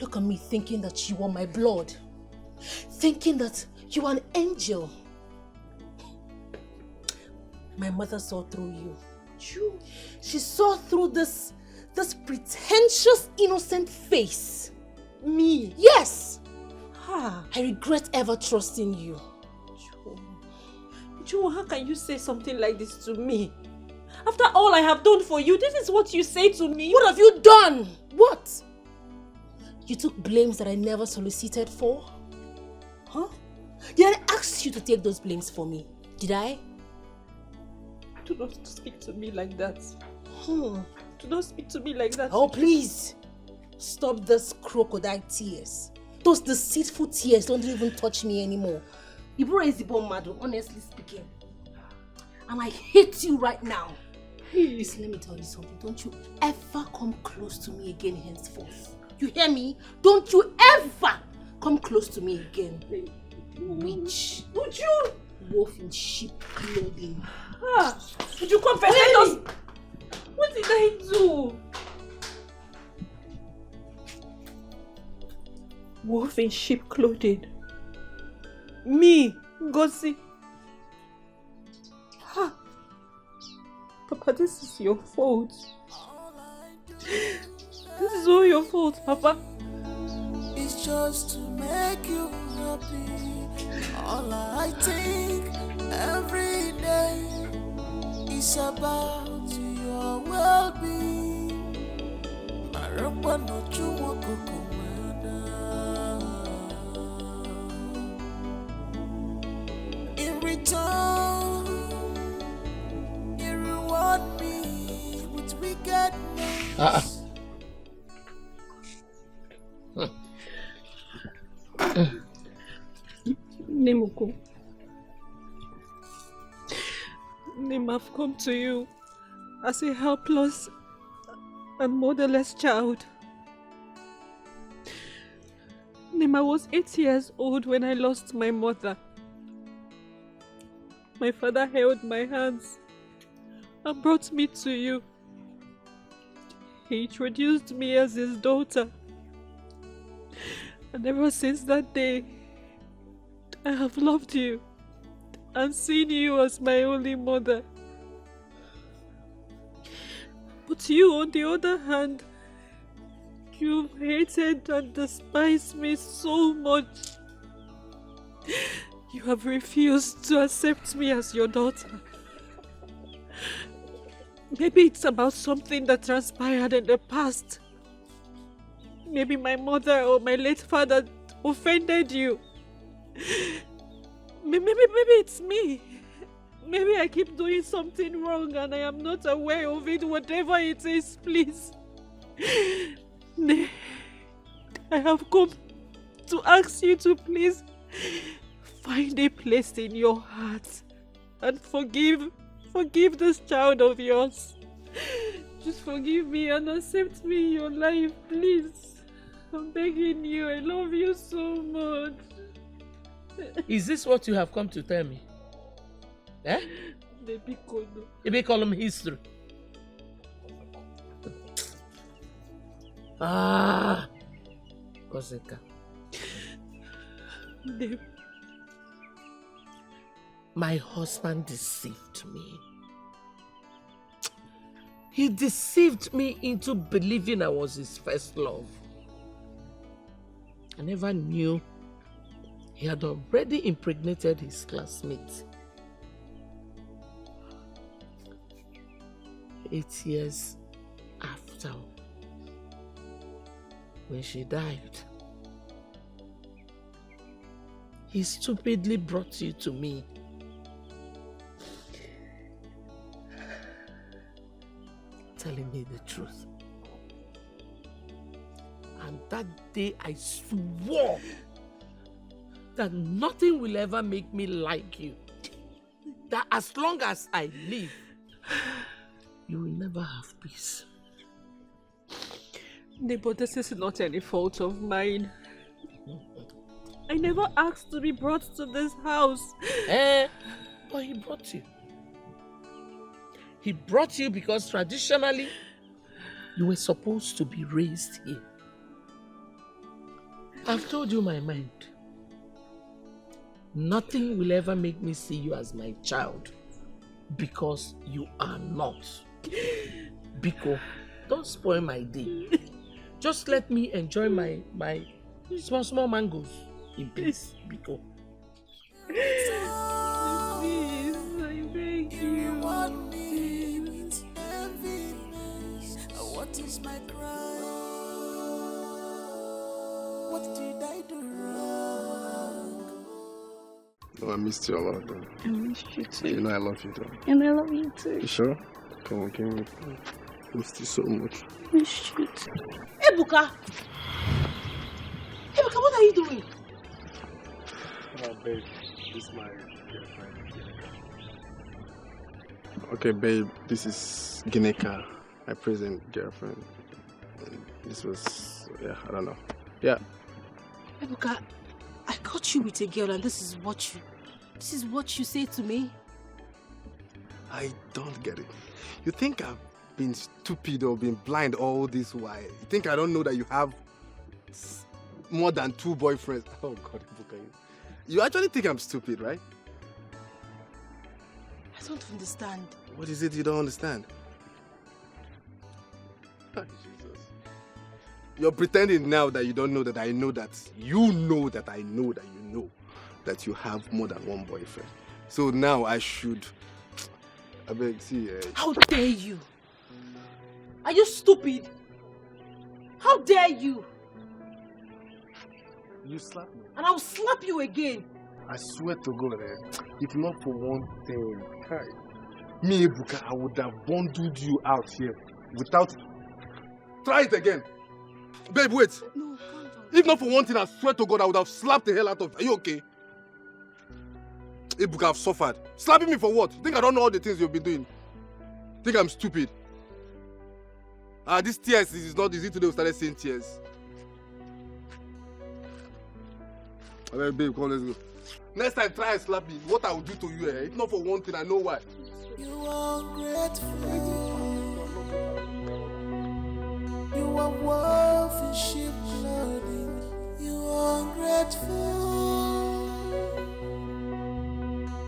Look at me thinking that you are my blood. Thinking that you are an angel. My mother saw through you. She saw through this pretentious, innocent face. Me? Yes! Ah. I regret ever trusting you. Juma, how can you say something like this to me? After all I have done for you, this is what you say to me? What have you done? What? You took blames that I never solicited for? Huh? Did I ask you to take those blames for me? Did I? Do not speak to me like that. Do not speak to me like that. Oh, please. Stop those crocodile tears. Those deceitful tears don't even touch me anymore. Ibura is the bomb, madam, honestly speaking. And I hate you right now. Listen, let me tell you something. Don't you ever come close to me again henceforth. You hear me? Don't you ever come close to me again. Witch. Would you? Wolf in sheep clothing. Would you compensate us? What did I do? Wolf in sheep clothing. Me, Ngozi. Papa, this is your fault. This is all your fault, Papa. It's just to make you happy. All I think every day is about your well-being. Marapa no chuwa kukumana. In return, you reward me with wickedness. Nemuko. Nim, I've come to you as a helpless and motherless child. Nim, I was 8 years old when I lost my mother. My father held my hands and brought me to you. He introduced me as his daughter. And ever since that day, I have loved you and seen you as my only mother. But you, on the other hand, you've hated and despised me so much. You have refused to accept me as your daughter. Maybe it's about something that transpired in the past. Maybe my mother or my late father offended you. Maybe it's me. Maybe I keep doing something wrong and I am not aware of it. Whatever it is, please. I have come to ask you to please find a place in your heart and forgive this child of yours. Just forgive me and accept me in your life, please. I'm begging you. I love you so much. Is this what you have come to tell me? Eh? Baby Kono. You call him history. Ah, Koseka. My husband deceived me. He deceived me into believing I was his first love. I never knew he had already impregnated his classmate. 8 years after, when she died, he stupidly brought you to me. Telling me the truth. And that day I swore that nothing will ever make me like you. That as long as I live, you will never have peace. But this is not any fault of mine. I never asked to be brought to this house. But he brought you. He brought you because traditionally, you were supposed to be raised here. I've told you my mind. Nothing will ever make me see you as my child because you are not. Biko, don't spoil my day. Just let me enjoy my small mangoes in peace, Biko. Please, I beg you. What is my crime? What did I do wrong? No, I missed you a lot, though. I missed you too. You know I love you, though. And I love you too. You sure? Come on, give me. I missed you so much. I missed you too. Ebuka! Ebuka, what are you doing? Oh, babe, this is my girlfriend. Okay, babe, this is Gineka, my present girlfriend. And this was, yeah, I don't know. Yeah. Ebuka, I caught you with a girl and this is what you say to me? I don't get it. You think I've been stupid or been blind all this while? You think I don't know that you have more than 2 boyfriends? Oh God, Ebuka, you actually think I'm stupid, right? I don't understand. What is it you don't understand? Oh, Jesus. You're pretending now that you don't know that I know that you know that I know that you know that you have more than 1 boyfriend. So now I should... I beg, see... How dare you? Are you stupid? How dare you? You slapped me. And I'll slap you again. I swear to God, if not for one thing, me, Ebuka, I would have bundled you out here without... Try it again. Babe, wait. No, calm down. If not for one thing, I swear to God, I would have slapped the hell out of you. Are you okay? Ebuka, I've suffered. Slapping me for what? Think I don't know all the things you've been doing? Think I'm stupid? This tears is not easy today. We started saying tears. Alright, babe, come on, let's go. Next time, try and slap me. What I will do to you, if not for one thing, I know why. You are grateful. You are worth in sheep clothing. You are ungrateful.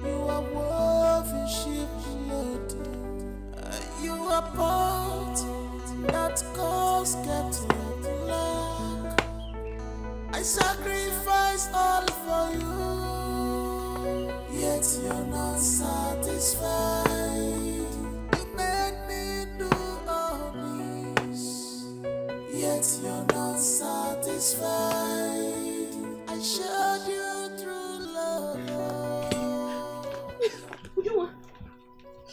You are worth in sheep clothing. You are part that cause getting black. I sacrifice all for you, yet you're not satisfied. You made me do all this, yet you're not satisfied. I showed you through love.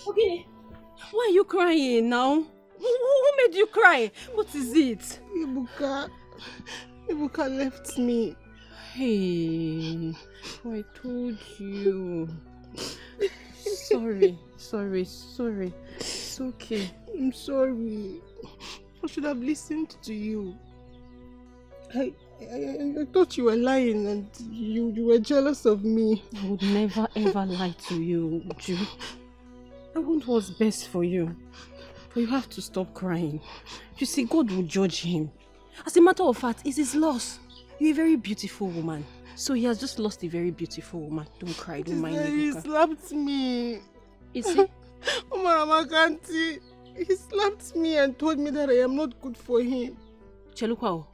Okay, why are you crying now? Who made you cry? What is it? Ebuka left me. Hey, I told you. Sorry. It's okay. I'm sorry. I should have listened to you. I thought you were lying and you were jealous of me. I would never ever lie to you, Uju. I want what's best for you. But you have to stop crying. You see, God will judge him. As a matter of fact, it's his loss. You're a very beautiful woman. So he has just lost a very beautiful woman. Don't cry, don't mind me. He slapped me. Is he? Omarakanti, he slapped me and told me that I am not good for him. Chelukwao,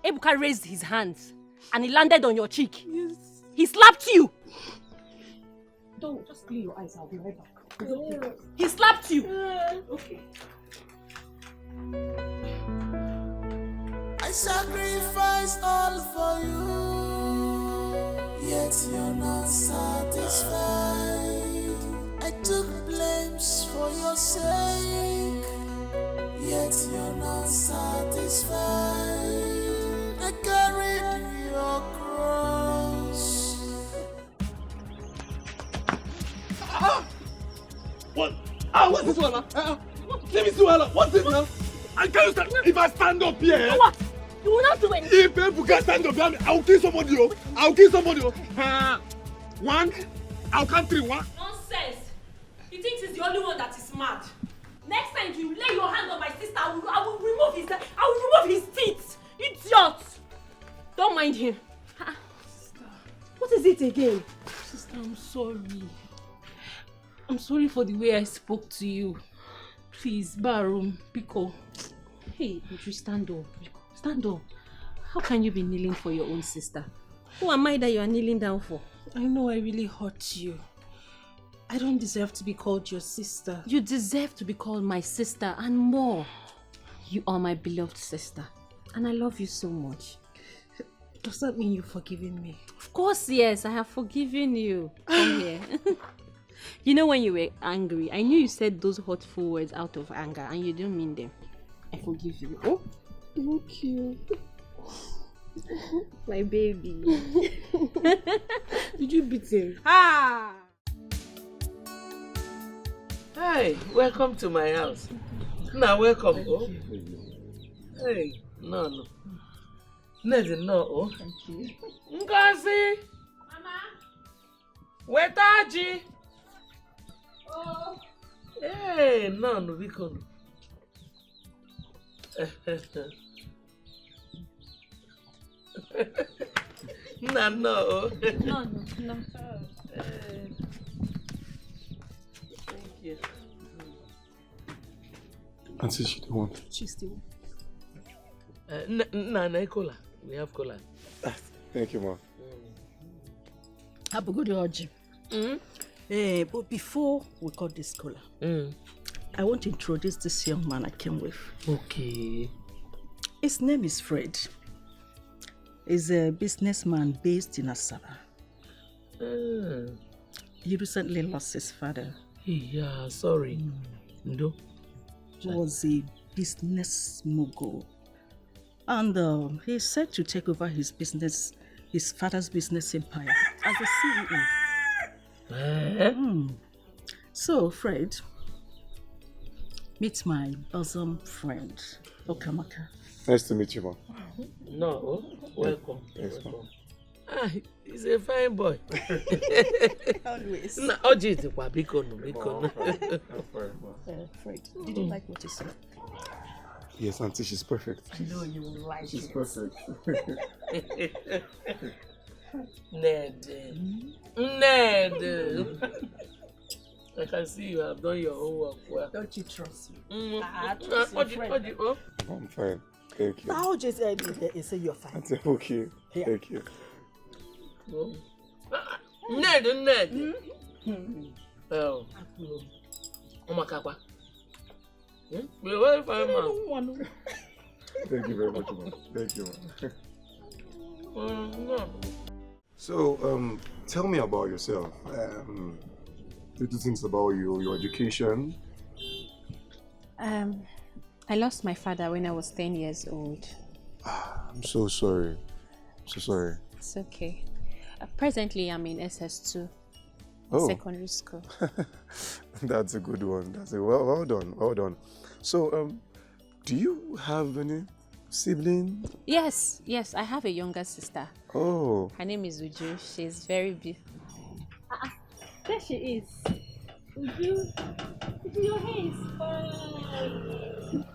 Ebuka raised his hands and he landed on your cheek. Yes. He slapped you. Don't, just clear your eyes. I'll be right back. Okay. He slapped you. Okay. I sacrificed all for you, yet you're not satisfied. I took blames for your sake, yet you're not satisfied. I carried your cross. What? What's this one? Let me see what's this now? I can't stand. If I stand up here, What? You will not do anything. if people can stand up here, I'll kill somebody. I'll kill somebody. One, I'll count 3. 1. Nonsense. He thinks he's the only one that is mad. Next time you lay your hand on my sister, I will remove his teeth. Idiot. Don't mind him. Sister. What is it again? Sister, I'm sorry. I'm sorry for the way I spoke to you. Please, Barum, Pico. Hey, would you stand up? Stand up. How can you be kneeling for your own sister? Who am I that you are kneeling down for? I know I really hurt you. I don't deserve to be called your sister. You deserve to be called my sister and more. You are my beloved sister. And I love you so much. Does that mean you've forgiven me? Of course, yes. I have forgiven you. Come here. You know when you were angry, I knew you said those hurtful words out of anger and you didn't mean them. I forgive you. Oh, thank you. My baby. Did you beat him? Ah! Hi, welcome to my house. Now, welcome. Oh. Hey, no. Ned, no. Oh. Thank you. Ngozi! Mama! Wetaji! Oh! Hey, no, biko. No. No. Thank you. Auntie, she don't want. She's still. No, cola. We have cola. Thank you, ma. Have a good orgy. But before we cut this cola, I want to introduce this young man I came with. Okay. His name is Fred. He's a businessman based in Asaba. He recently lost his father. Yeah, sorry. No. He was a business mogul. And he's set to take over his father's business empire as a CEO. So, Fred, meet my bosom friend, Okamaka. Nice to meet you, ma. No, welcome. Yes, welcome. He's a fine boy. Always. No, Oji is biko. Fred, did you like what you said? Yes, Auntie, she's perfect. I know you will like She's it. perfect. Ned. I can see you have done your homework well. Don't you trust me? Trust your friend. I'm fine. Thank you. How just say you're fine? Auntie, okay. Here. Thank you. Ned. Oh. Omakakwa. We're very fine, man. Thank you very much, ma. Thank you, ma. No. So, tell me about yourself. Little things about you, your education. I lost my father when I was 10 years old. I'm so sorry. So sorry. It's okay. Presently, I'm in SS2, secondary school. That's a good one. That's well done. Well done. So, do you have any sibling? Yes, I have a younger sister. Oh. Her name is Uju. She's very beautiful. There she is. Uju, your hair is fine.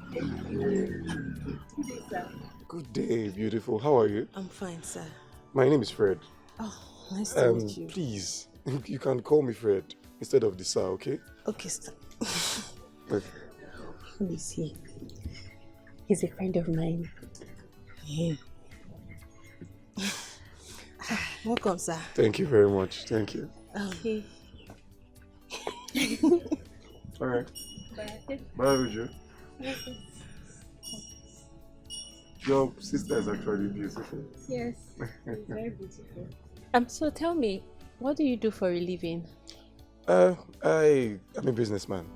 Good day, beautiful. How are you? I'm fine, sir. My name is Fred. Oh, nice to meet you. Please, you can call me Fred instead of the sir, okay? Okay, sir. Okay. Who is he? He's a friend of mine. Yeah. Welcome, sir. Thank you very much. Thank you. Okay. All right. Bye. Bye, Uju. Your sister is actually beautiful. Yes, she's very beautiful. So tell me, what do you do for a living? I'm a businessman.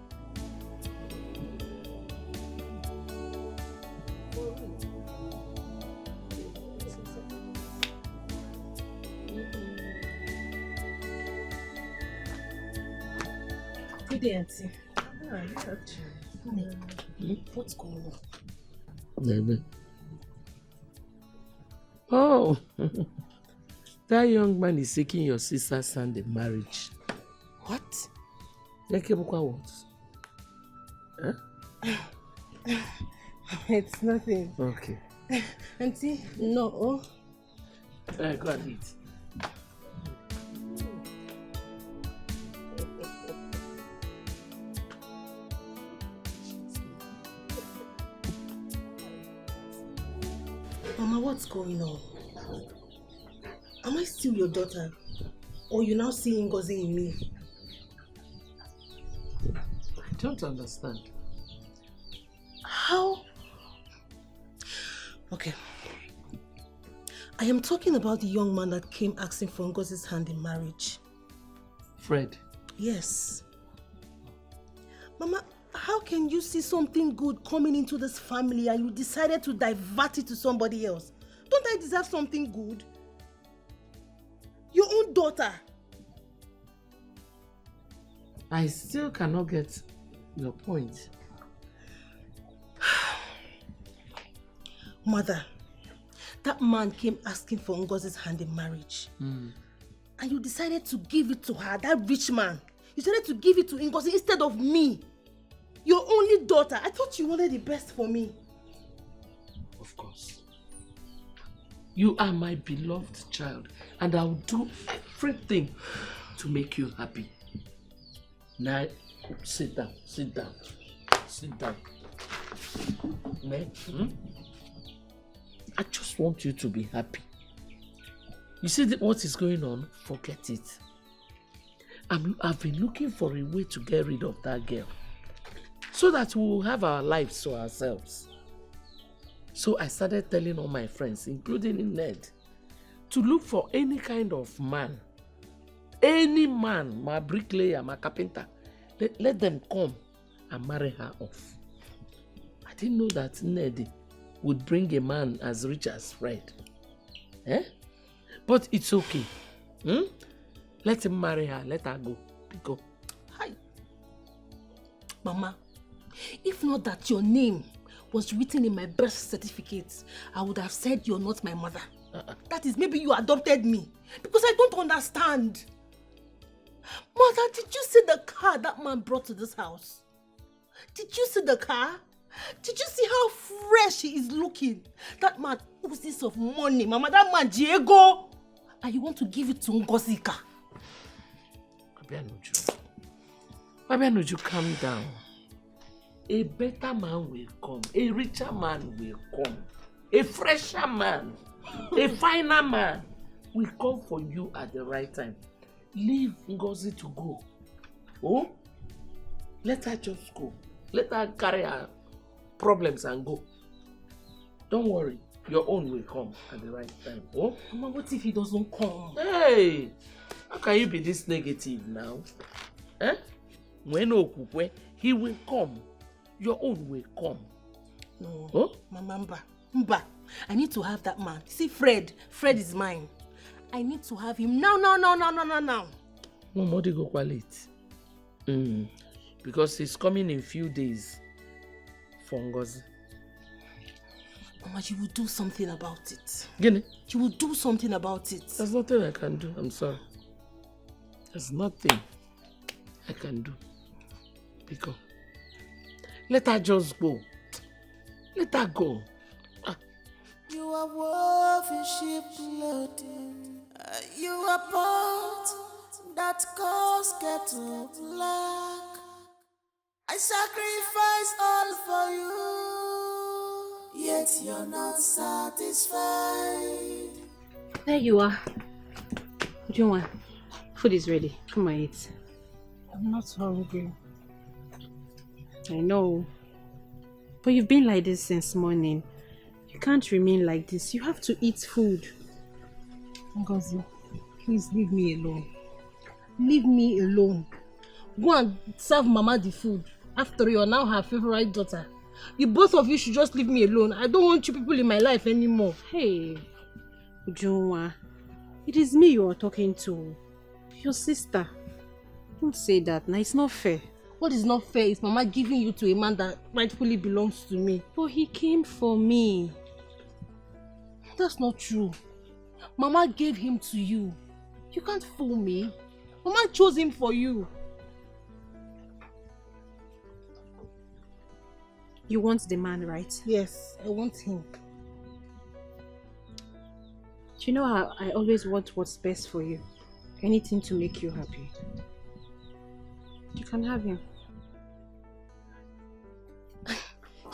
Good day, Auntie. What's going on? Baby. Oh, that young man is seeking your sister's hand in marriage. What? Lekebukwa what? Huh? It's nothing. Okay. Auntie, no. Go and eat. Mama, what's going on? Am I still your daughter? Or you now see Ngozi in me? I don't understand. How? Okay. I am talking about the young man that came asking for Ngozi's hand in marriage. Fred. Yes. Mama, how can you see something good coming into this family and you decided to divert it to somebody else? Don't I deserve something good? Your own daughter. I still cannot get your point. Mother, that man came asking for Ngozi's hand in marriage. And you decided to give it to her, that rich man. You decided to give it to Ngozi instead of me. Your only daughter. I thought you wanted the best for me. Of course. You are my beloved child, and I'll do everything to make you happy. Now, sit down. I just want you to be happy. You see what is going on? Forget it. I've been looking for a way to get rid of that girl, so that we will have our lives to ourselves. So I started telling all my friends, including Ned, to look for any kind of man. Any man, my bricklayer, my carpenter, let them come and marry her off. I didn't know that Ned would bring a man as rich as Fred. But it's okay. Let him marry her, let her go. Hi. Mama, if not that your name was written in my birth certificate, I would have said you're not my mother. That is, maybe you adopted me. Because I don't understand. Mother, did you see the car that man brought to this house? Did you see the car? Did you see how fresh he is looking? That man oozes of money, Mama. That man, Diego. And you want to give it to Ngozika? Abianuju, calm down. A better man will come. A richer man will come. A fresher man. A finer man will come for you at the right time. Leave Ngozi to go. Oh? Let her just go. Let her carry her problems and go. Don't worry. Your own will come at the right time. Oh? Mama, what if he doesn't come? Hey! How can you be this negative now? When Okukwe, he will come. Your own will come. No. Oh? Mama, Mba. I need to have that man. See, Fred is mine. I need to have him now. Modi go quality. Because he's coming in few days for Ngozi. Mama, you will do something about it. Gini? You will do something about it. There's nothing I can do. I'm sorry. There's nothing I can do. Because let her just go. Let her go. You are woven ship loading. You are pot that cause kettle black. I sacrifice all for you, yet you're not satisfied. There you are. Ujunwa, food is ready. Come and eat. I'm not hungry. I know. But you've been like this since morning. You can't remain like this. You have to eat food. Ngozi, please leave me alone. Leave me alone. Go and serve Mama the food. After you're now her favorite daughter. You both of you should just leave me alone. I don't want you people in my life anymore. Hey, Ujunwa, it is me you are talking to. Your sister. Don't say that. Now it's not fair. What is not fair is Mama giving you to a man that rightfully belongs to me. But he came for me. That's not true. Mama gave him to you. You can't fool me. Mama chose him for you. You want the man, right? Yes, I want him. You know how I always want what's best for you. Anything to make you happy. You can have him.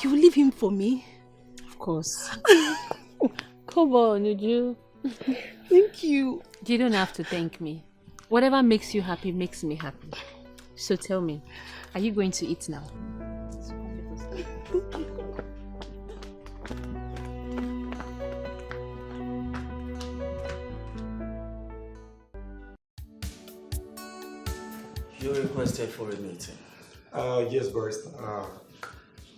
You will leave him for me? Of course. Come on, Uju. Thank you. You don't have to thank me. Whatever makes you happy makes me happy. So tell me, are you going to eat now? You requested for a meeting. Yes, Barrister.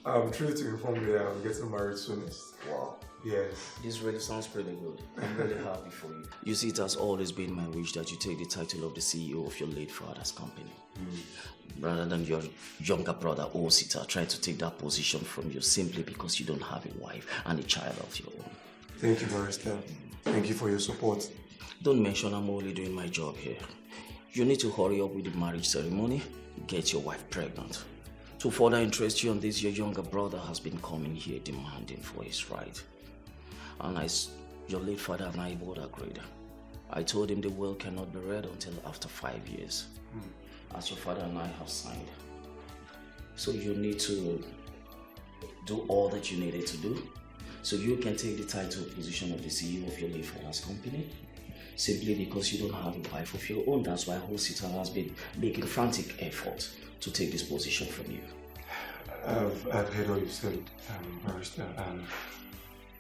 I'm thrilled to inform you that I'm getting married soonest. Wow. Yes. This really sounds pretty good. I'm really happy for you. You see, it has always been my wish that you take the title of the CEO of your late father's company. Rather than your younger brother, Osita, trying to take that position from you simply because you don't have a wife and a child of your own. Thank you, Barrister. Thank you for your support. Don't mention I'm only doing my job here. You need to hurry up with the marriage ceremony, get your wife pregnant. To further interest you on this, your younger brother has been coming here demanding for his right. And your late father and I both agreed. I told him the will cannot be read until after 5 years, as your father and I have signed. So you need to do all that you needed to do, so you can take the title position of the CEO of your late father's company, simply because you don't have a wife of your own. That's why Osita has been making frantic effort to take this position from you. I've heard what you said, Barrister, and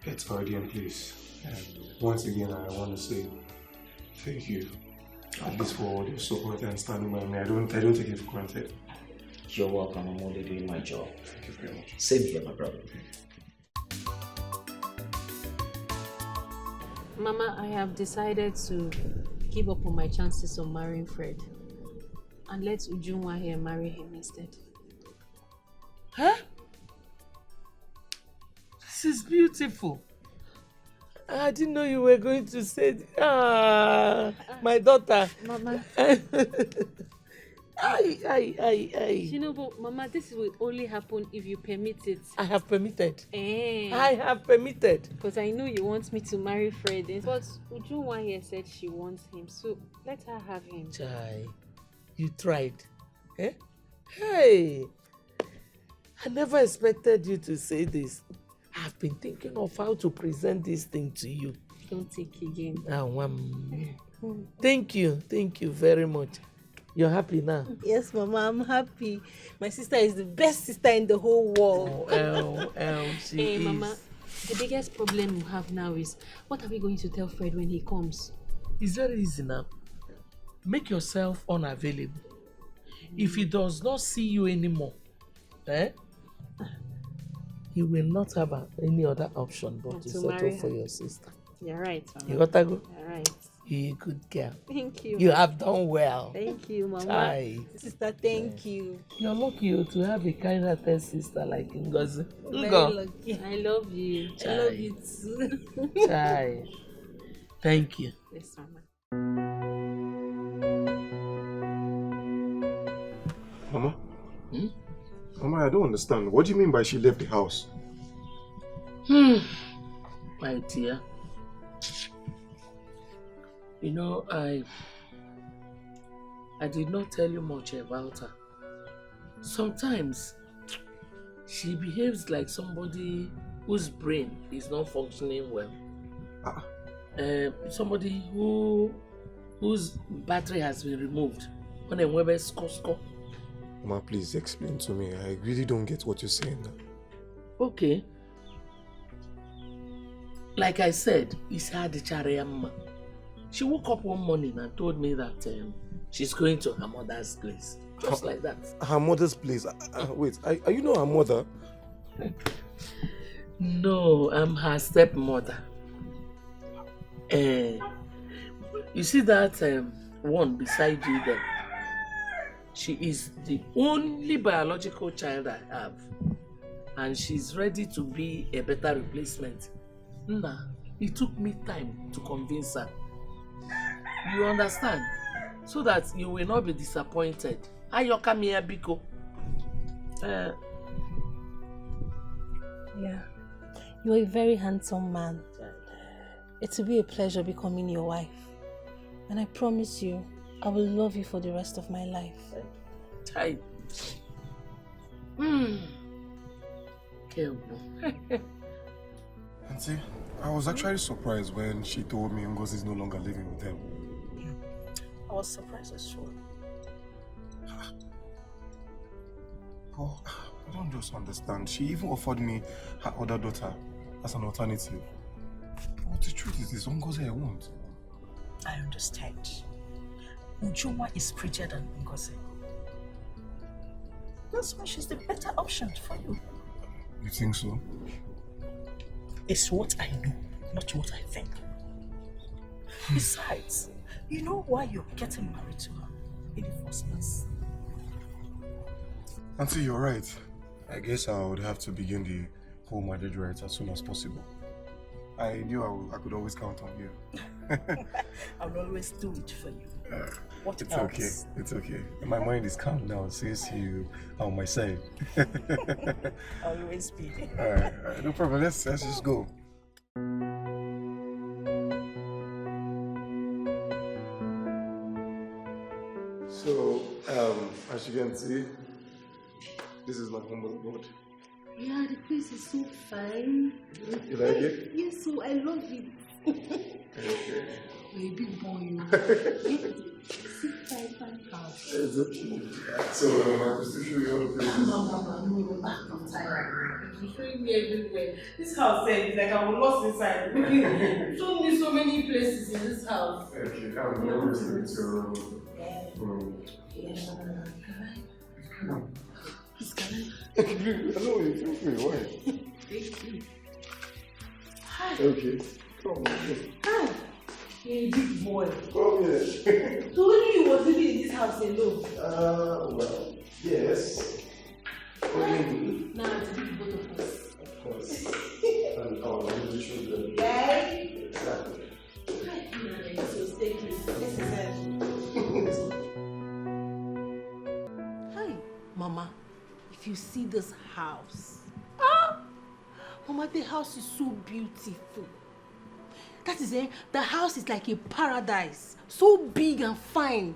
it's already in place. And once again, I want to say thank you, at least for all your support and standing by me. I don't take it for granted. You're welcome. I'm only doing my job. Thank you very much. Same here, my brother. Mama, I have decided to give up on my chances of marrying Fred and let Ujunwa here marry him instead. Huh? This is beautiful. I didn't know you were going to say, my daughter. Mama. You know, but Mama, this will only happen if you permit it. I have permitted. I have permitted. Because I know you want me to marry Fred. But Ujunwa here said she wants him, so let her have him. Chai, you tried. Eh? Hey, I never expected you to say this. I've been thinking of how to present this thing to you. Don't take again. Thank you very much. You're happy now? Yes, Mama, I'm happy. My sister is the best sister in the whole world. She is. Mama, the biggest problem we have now is, what are we going to tell Fred when he comes? It's very easy now. Make yourself unavailable. If he does not see you anymore, he will not have any other option but to settle for your sister. You're right, Mama. You got to go? You're right. You're a good girl. Thank you. You have done well. Thank you, Mama. Chai. Sister, thank you. You're lucky to have a kind-hearted sister like Ngozi. Very lucky. I love you. Chai. I love you too. Chai. Thank you. Yes, Mama. Mama? Mama, I don't understand. What do you mean by she left the house? My dear. You know, I did not tell you much about her. Sometimes she behaves like somebody whose brain is not functioning well. Somebody whose battery has been removed. When a Weber score. Mama, please explain to me. I really don't get what you're saying now. Okay. Like I said, it's her the Charayamma. She woke up one morning and told me that she's going to her mother's place. Just like that. Her mother's place? Wait, are you not her mother? No, I'm her stepmother. You see that one beside you there? She is the only biological child I have. And she's ready to be a better replacement. Nah, it took me time to convince her. You understand? So that you will not be disappointed. Ayoka Mia Biko. Yeah. You're a very handsome man. It will be a pleasure becoming your wife. And I promise you, I will love you for the rest of my life. Type. Auntie, I was actually surprised when she told me Ngozi is no longer living with them. I was surprised as well. Oh, I don't just understand. She even offered me her other daughter as an alternative. But the truth is, it's Ngozi I want. I understand. Ujoma is prettier than Ngozi. That's why she's the better option for you. You think so? It's what I know, not what I think. Besides, you know why you're getting married to her in the first place. Auntie, you're right. I guess I would have to begin the whole marriage rites as soon as possible. I knew I could always count on you. I'll always do it for you. What it's else? Okay. It's okay. My mind is calm now since you are on my side. Always be. Alright, no problem. Let's just go. So, as you can see, this is my home board. Yeah, the place is so fine. You like it? Yes, so I love it. Okay. You're a big boy. Sit fine house. It's okay. So, I have to show you all the places. I'm tired. You're showing me everywhere. This house is like I was lost inside. Show me so many places in this house. Okay, I'm always going to your room. Come on. I know you feel free. Why? Thank you. Hi. Okay. Come on. Hi. You're a big boy. Come here. So when you was living in this house alone? Well, yes. Only Now it's a big both of us. of course. And our children. Right? Exactly. So stay close. Hi, Mama. If you see this house, Mama, the house is so beautiful. That is it. The house is like a paradise, so big and fine.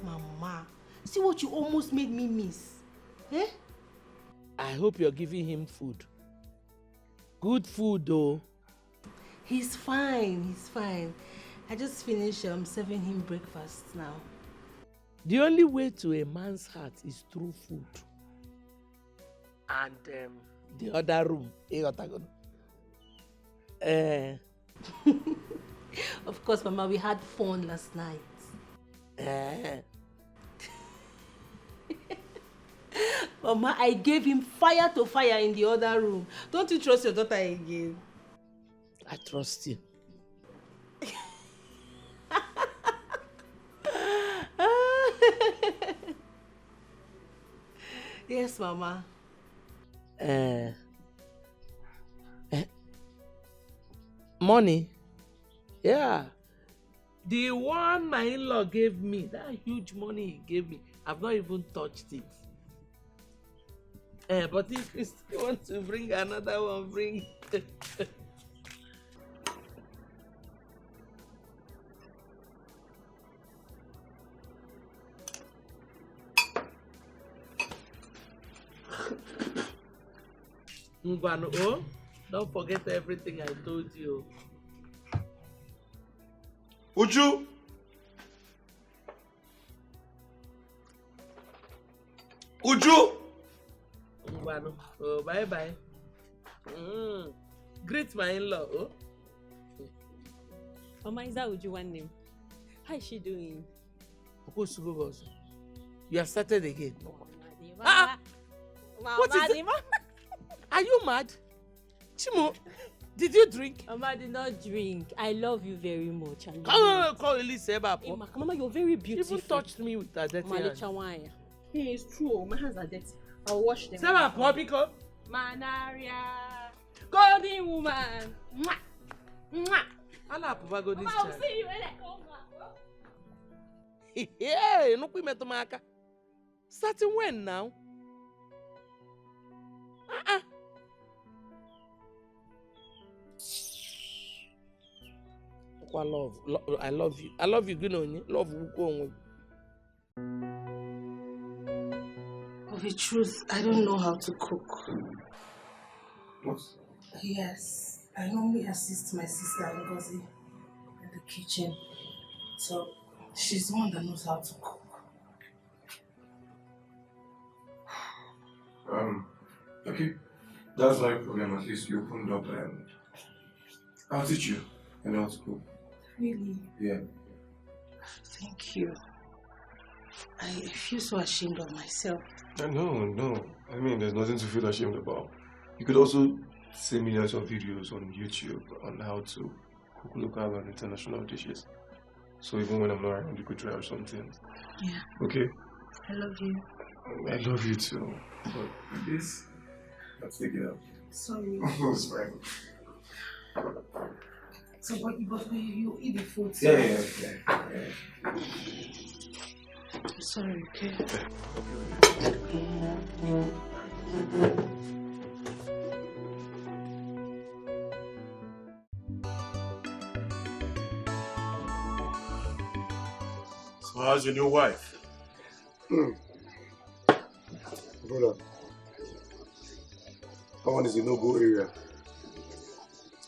Mama, see what you almost made me miss. Eh? I hope you're giving him food. Good food, though. He's fine. He's fine. I just finished serving him breakfast now. The only way to a man's heart is through food. And the other room. Of course, Mama, we had fun last night. Mama, I gave him fire to fire in the other room. Don't you trust your daughter again? I trust you. Yes, Mama. Money? Yeah. The one my in-law gave me, that huge money he gave me, I've not even touched it. But if you still want to bring another one, bring. Ngwano, oh, don't forget everything I told you. Uju! Uju! Ngwano, oh, bye-bye. Greet my in-law, oh. Mama, is that Uju one name? How is she doing? You have started again. What is it? Are you mad? Chimo, did you drink? Mama, I did not drink. I love you very much. Call Elise Bapo. Mama, you're very beautiful. She even touched me with her dirty hand. Hey, it's true. My hands are dirty. I'll wash them. Seba Popiko. Manaria. Golden woman. Mwah. Mwah. Allah Papa go this Mama, I'll child. see you when I come back. Yeah, no kui metomaka. Starting when now? Love. I love you. I love you, Gunoni. Love you. Of the truth, I don't know how to cook. What? Yes, I normally assist my sister Ngozi in the kitchen. So, she's the one that knows how to cook. Okay. That's not a problem. At least you opened up and I'll teach you. I know how to cook. Really? Yeah. Thank you. I feel so ashamed of myself. No. I mean, there's nothing to feel ashamed about. You could also see millions of videos on YouTube on how to cook local and international dishes. So even when I'm not around, you could try out something. Yeah. Okay? I love you. I love you too. But this, let's take it out. Sorry. It's fine. So, but you eat the food. Yeah. I'm sorry, okay? So how's your new wife? Brother, that one is a no-go area.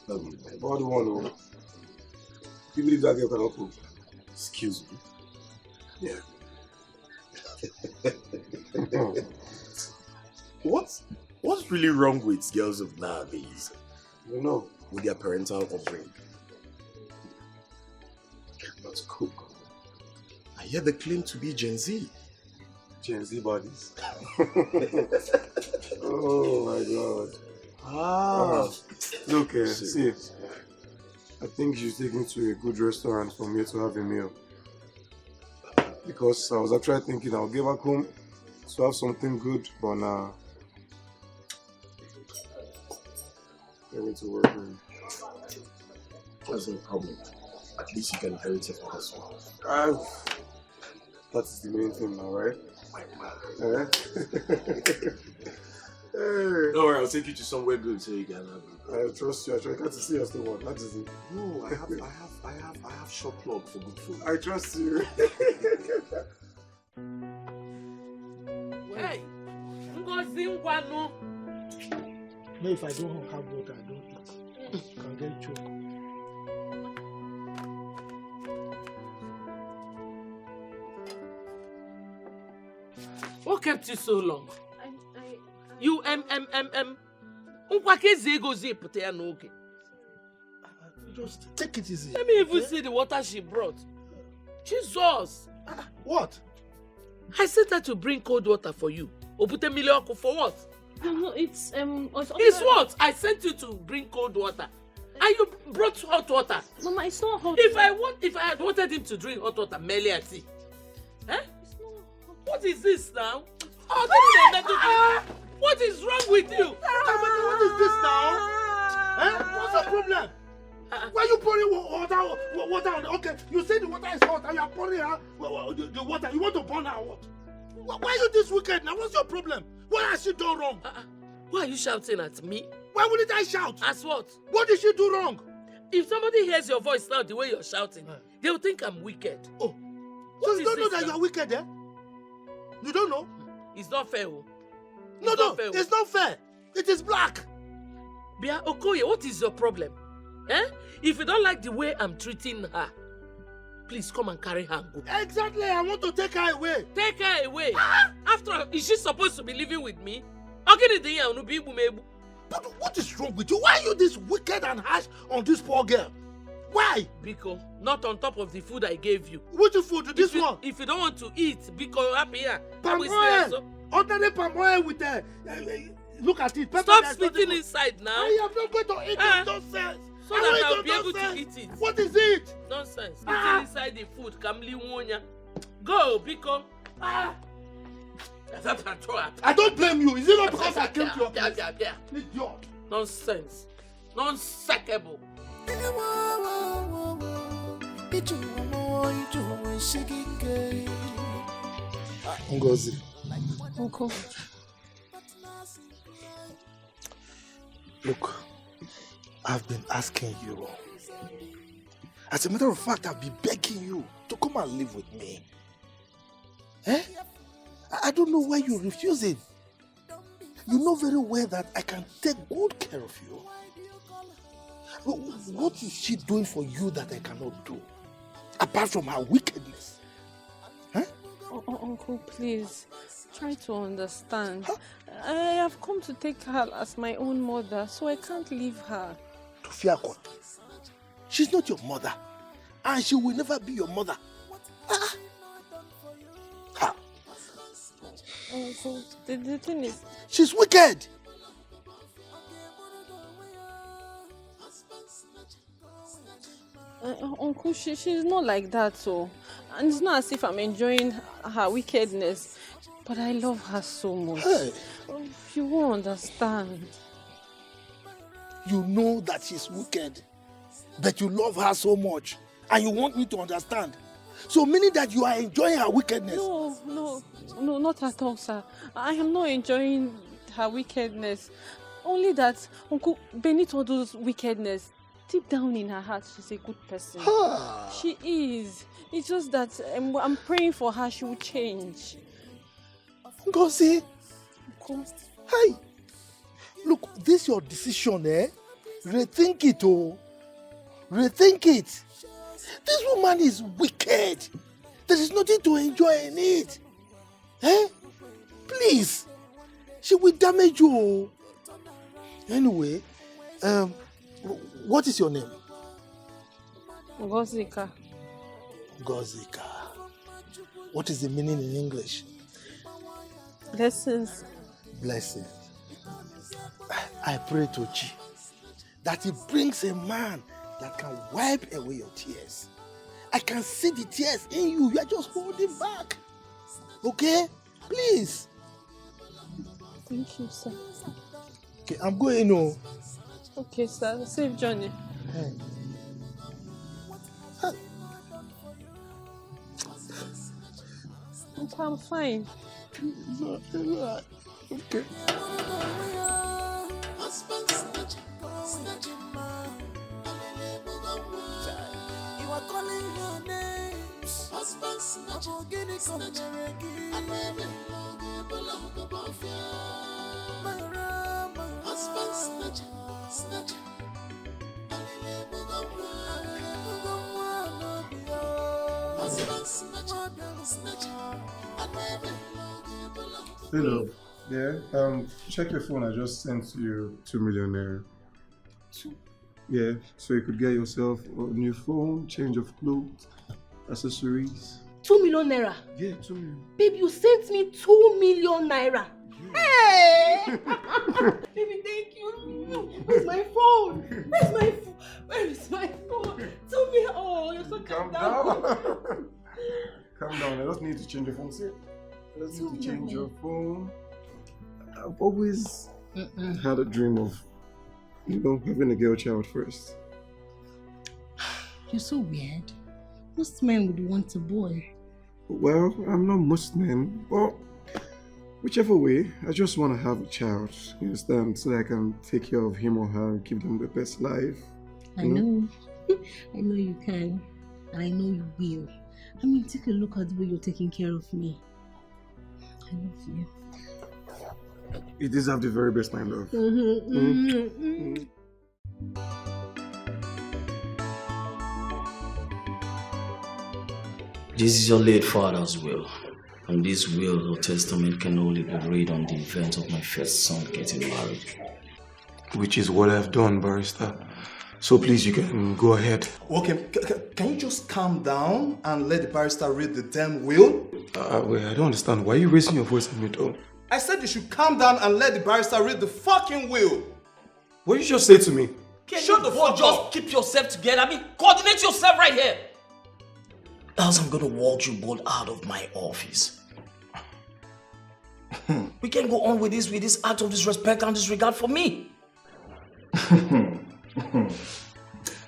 About the one who you believe that girl cannot cook. Excuse me. Yeah. What's really wrong with girls of nowadays? You know. With their parental upbringing. Cannot cook. I hear they claim to be Gen Z. Gen Z bodies. Oh my God. Look, see, I think you should take me to a good restaurant for me to have a meal. Because I was actually thinking I'll get back home to have something good, but now I need to work. That's no problem. At least you can inherit it from us. That is the main thing now, right? Don't worry, I'll take you to somewhere good so you can have it. I trust you. I try to see you still one. That is it. No, I have shop plug for good food. I trust you. Hey, Ngozi Ngwano. No, if I don't have water, I don't eat. I can get choked. What kept you so long? You Nkwakezi Egozi put ya n'oge. Just take it easy. Let me even see the water she brought. Jesus! What? I sent her to bring cold water for you. Obute milioku for what? No, it's It's what? I sent you to bring cold water. And you brought hot water. Mama, it's not hot. If I had wanted him to drink hot water, merely at tea. Eh? What is this now? What is wrong with you? What is this now? What's the problem? Why are you pouring water on? Okay, you say the water is hot and you are pouring the water. You want to burn her what? Why are you this wicked now? What's your problem? What has she done wrong? Why are you shouting at me? Why wouldn't I shout? As what? What did she do wrong? If somebody hears your voice now the way you're shouting, they'll think I'm wicked. Oh, so you don't know that you're wicked, eh? You don't know? It's not fair. No, it's not fair. It is black. Bia Okoye, what is your problem? Eh? If you don't like the way I'm treating her, please come and carry her and go. Exactly, I want to take her away. Take her away? After all, is she supposed to be living with me? But what is wrong with you? Why are you this wicked and harsh on this poor girl? Why? Biko, not on top of the food I gave you. Which food? This one? If you don't want to eat, Biko, happy here. Palm oil. Ordinary palm oil with the... look at it. Stop spitting inside now. I am not going to eat it. Nonsense. So that I'll be able to eat it. What is it? Nonsense. Spitting inside the food. Kamli Wonya. Go, Biko. I don't blame you. Is it not because I came to your place? Idiot. Nonsense. Non-sackable. Ngozi. Uncle. Look, I've been asking you. As a matter of fact, I've been begging you to come and live with me. Eh? I don't know why you're refusing. You know very well that I can take good care of you. What is she doing for you that I cannot do? Apart from her wickedness. Huh? Uncle, please. Try to understand. Huh? I have come to take her as my own mother, so I can't leave her. Tofiakot, she's not your mother. And she will never be your mother. Uncle, the thing is... She's wicked! Uncle, she's not like that, so... And it's not as if I'm enjoying her wickedness. But I love her so much. Hey. You won't understand. You know that she's wicked. But you love her so much. And you want me to understand. So meaning that you are enjoying her wickedness. No, not at all, sir. I am not enjoying her wickedness. Only that Uncle, beneath all those wickedness, deep down in her heart, she's a good person. She is. It's just that I'm praying for her, she will change. Go see. Hey, look, this is your decision, eh? Rethink it, oh. Rethink it. This woman is wicked. There is nothing to enjoy in it. Eh? Please. She will damage you. Anyway, what is your name? Gozika. Gozika. What is the meaning in English? Blessings. Blessings. I pray to Chi that he brings a man that can wipe away your tears. I can see the tears in you. You are just holding back. Okay? Please. Thank you, sir. Okay, I'm going home. Okay, sir. Safe journey. Hey. Uncle, I'm fine. Okay. You are calling your names. Husband snatch. Hello. Yeah. Check your phone. I just sent you 2 million naira. Yeah. So you could get yourself a new phone, change of clothes, accessories. 2 million naira? Yeah, 2 million. Babe, you sent me 2 million naira. Hey! Baby, thank you. Where's my phone? Where's my phone? Where is my phone? 2 million. Oh, you're so calm down. Calm down. I just need to change your phone. See? I just need to change your phone. I've always had a dream of, having a girl child first. You're so weird. Most men would want a boy. Well, I'm not most men. Well, whichever way, I just want to have a child, you understand? So that I can take care of him or her and give them the best life. I know. I know you can. And I know you will. I mean, take a look at the way you're taking care of me. I love you. You deserve the very best, my love. This is your late father's will. And this will or testament can only be read on the event of my first son getting married. Which is what I've done, barrister. So please, you can go ahead. Okay, can you just calm down and let the barrister read the damn will? Wait, I don't understand. Why are you raising your voice in the middle? I said you should calm down and let the barrister read the fucking will. What did you just say to me? Shut the fuck up. Just keep yourself together. I mean, coordinate yourself right here. Else I'm gonna walk you both out of my office. We can't go on with this act of disrespect and disregard for me.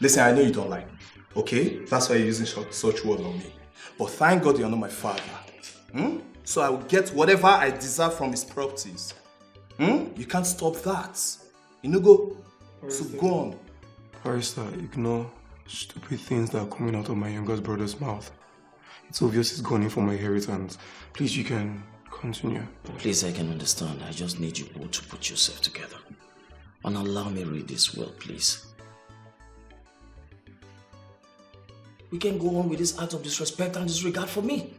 Listen, I know you don't like me, okay? That's why you're using such words on me. But thank God you're not my father. So I will get whatever I deserve from his properties. You can't stop that. Go. So go on. Barrister, ignore stupid things that are coming out of my youngest brother's mouth. It's obvious he's gone in for my inheritance. Please, you can continue. Please, I can understand. I just need you both to put yourself together. And allow me read this will, please. We can go on with this act of disrespect and disregard for me.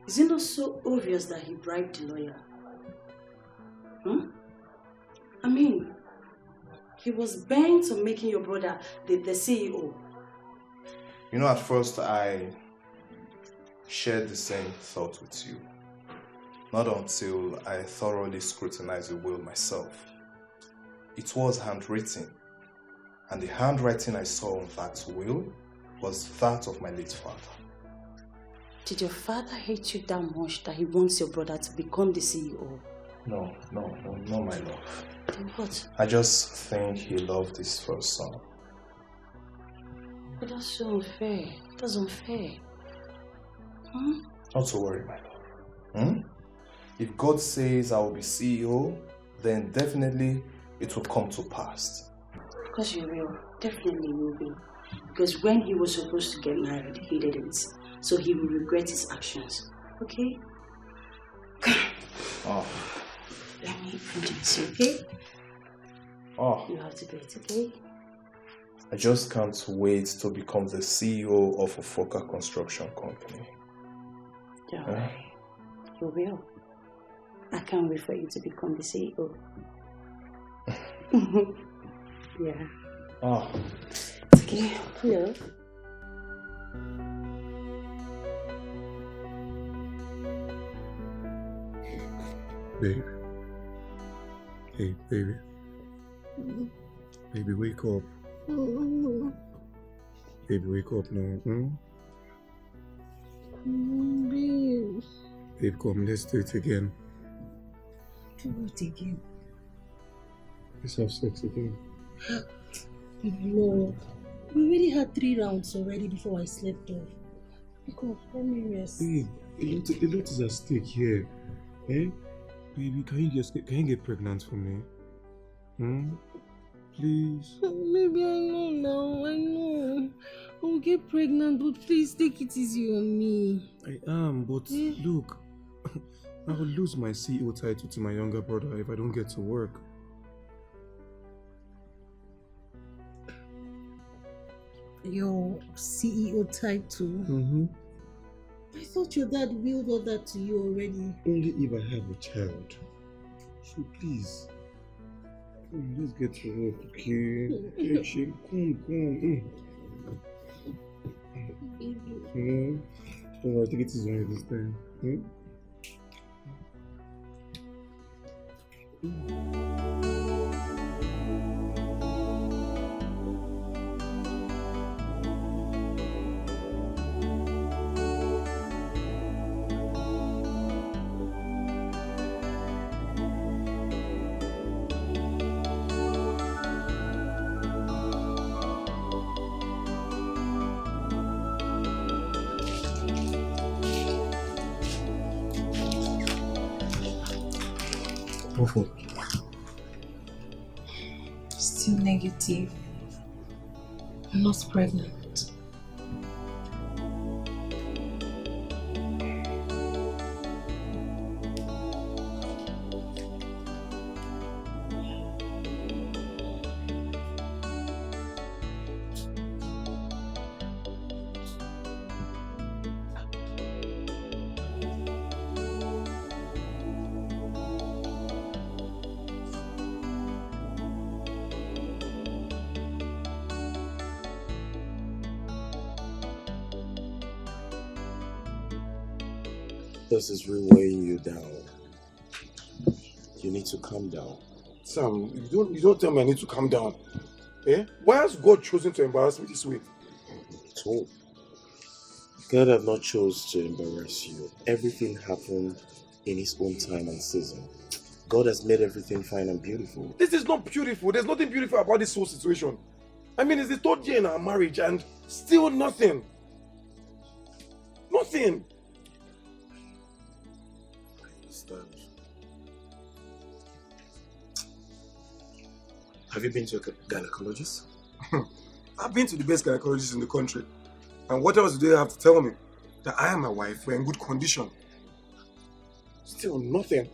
Is it not so obvious that he bribed the lawyer? I mean, he was bent on making your brother the CEO. At first I shared the same thought with you. Not until I thoroughly scrutinized the will myself. It was handwritten, and the handwriting I saw on that will was that of my late father. Did your father hate you that much that he wants your brother to become the CEO? No, my love. Then what? I just think he loved his first son. But that's so unfair. That's unfair. Not to worry, my love. If God says I will be CEO, then definitely it will come to pass. Because you will. Definitely will be. Because when he was supposed to get married, he didn't. So he will regret his actions. Okay? Let me introduce you, okay? You have to do it, okay? I just can't wait to become the CEO of a Fokker construction company. Don't worry. You will. I can't wait for you to become the CEO. Yeah. Okay. Hello. Babe. Hey, baby. Baby, wake up. Baby, wake up now. Babe. Babe, come, let's do it again. Do it again. Let's have sex again. No. We already had 3 rounds already before I slept off. Because let me rest. Babe, a lot is at stake here. Eh? Baby, can you get pregnant for me? Please? Baby, I know now. I know. I'll get pregnant, but please take it easy on me. I am, but look, I will lose my CEO title to my younger brother if I don't get to work. Your CEO title? I thought your dad willed all that to you already. Only if I have a child. So please, come, let's get to work, okay? Come. Oh, I think it is only this time. Still negative. I'm not pregnant. This is really weighing you down. You need to calm down. Sam, you don't tell me I need to calm down. Eh? Why has God chosen to embarrass me this way? So, God have not chose to embarrass you. Everything happened in His own time and season. God has made everything fine and beautiful. This is not beautiful. There's nothing beautiful about this whole situation. I mean, it's the 3rd year in our marriage and still nothing. Nothing. Have you been to a gynecologist? I've been to the best gynecologist in the country. And what else do they have to tell me? That I and my wife were in good condition. Still nothing.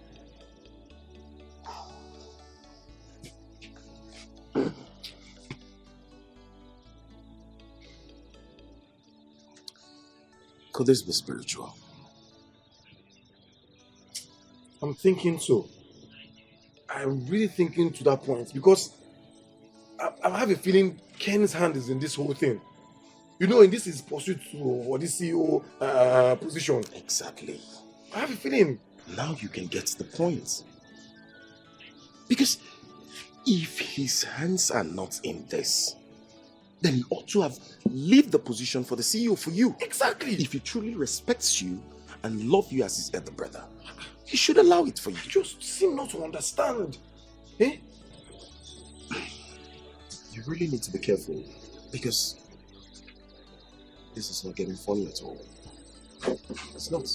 Could this be spiritual? I'm thinking so. I'm really thinking to that point because I have a feeling Ken's hand is in this whole thing. You know, in this is pursuit for this CEO position. Exactly. I have a feeling. Now you can get the point. Because if his hands are not in this, then he ought to have left the position for the CEO for you. Exactly. If he truly respects you and loves you as his elder brother, he should allow it for you. You just seem not to understand. Eh? You really need to be careful because this is not getting funny at all. It's not.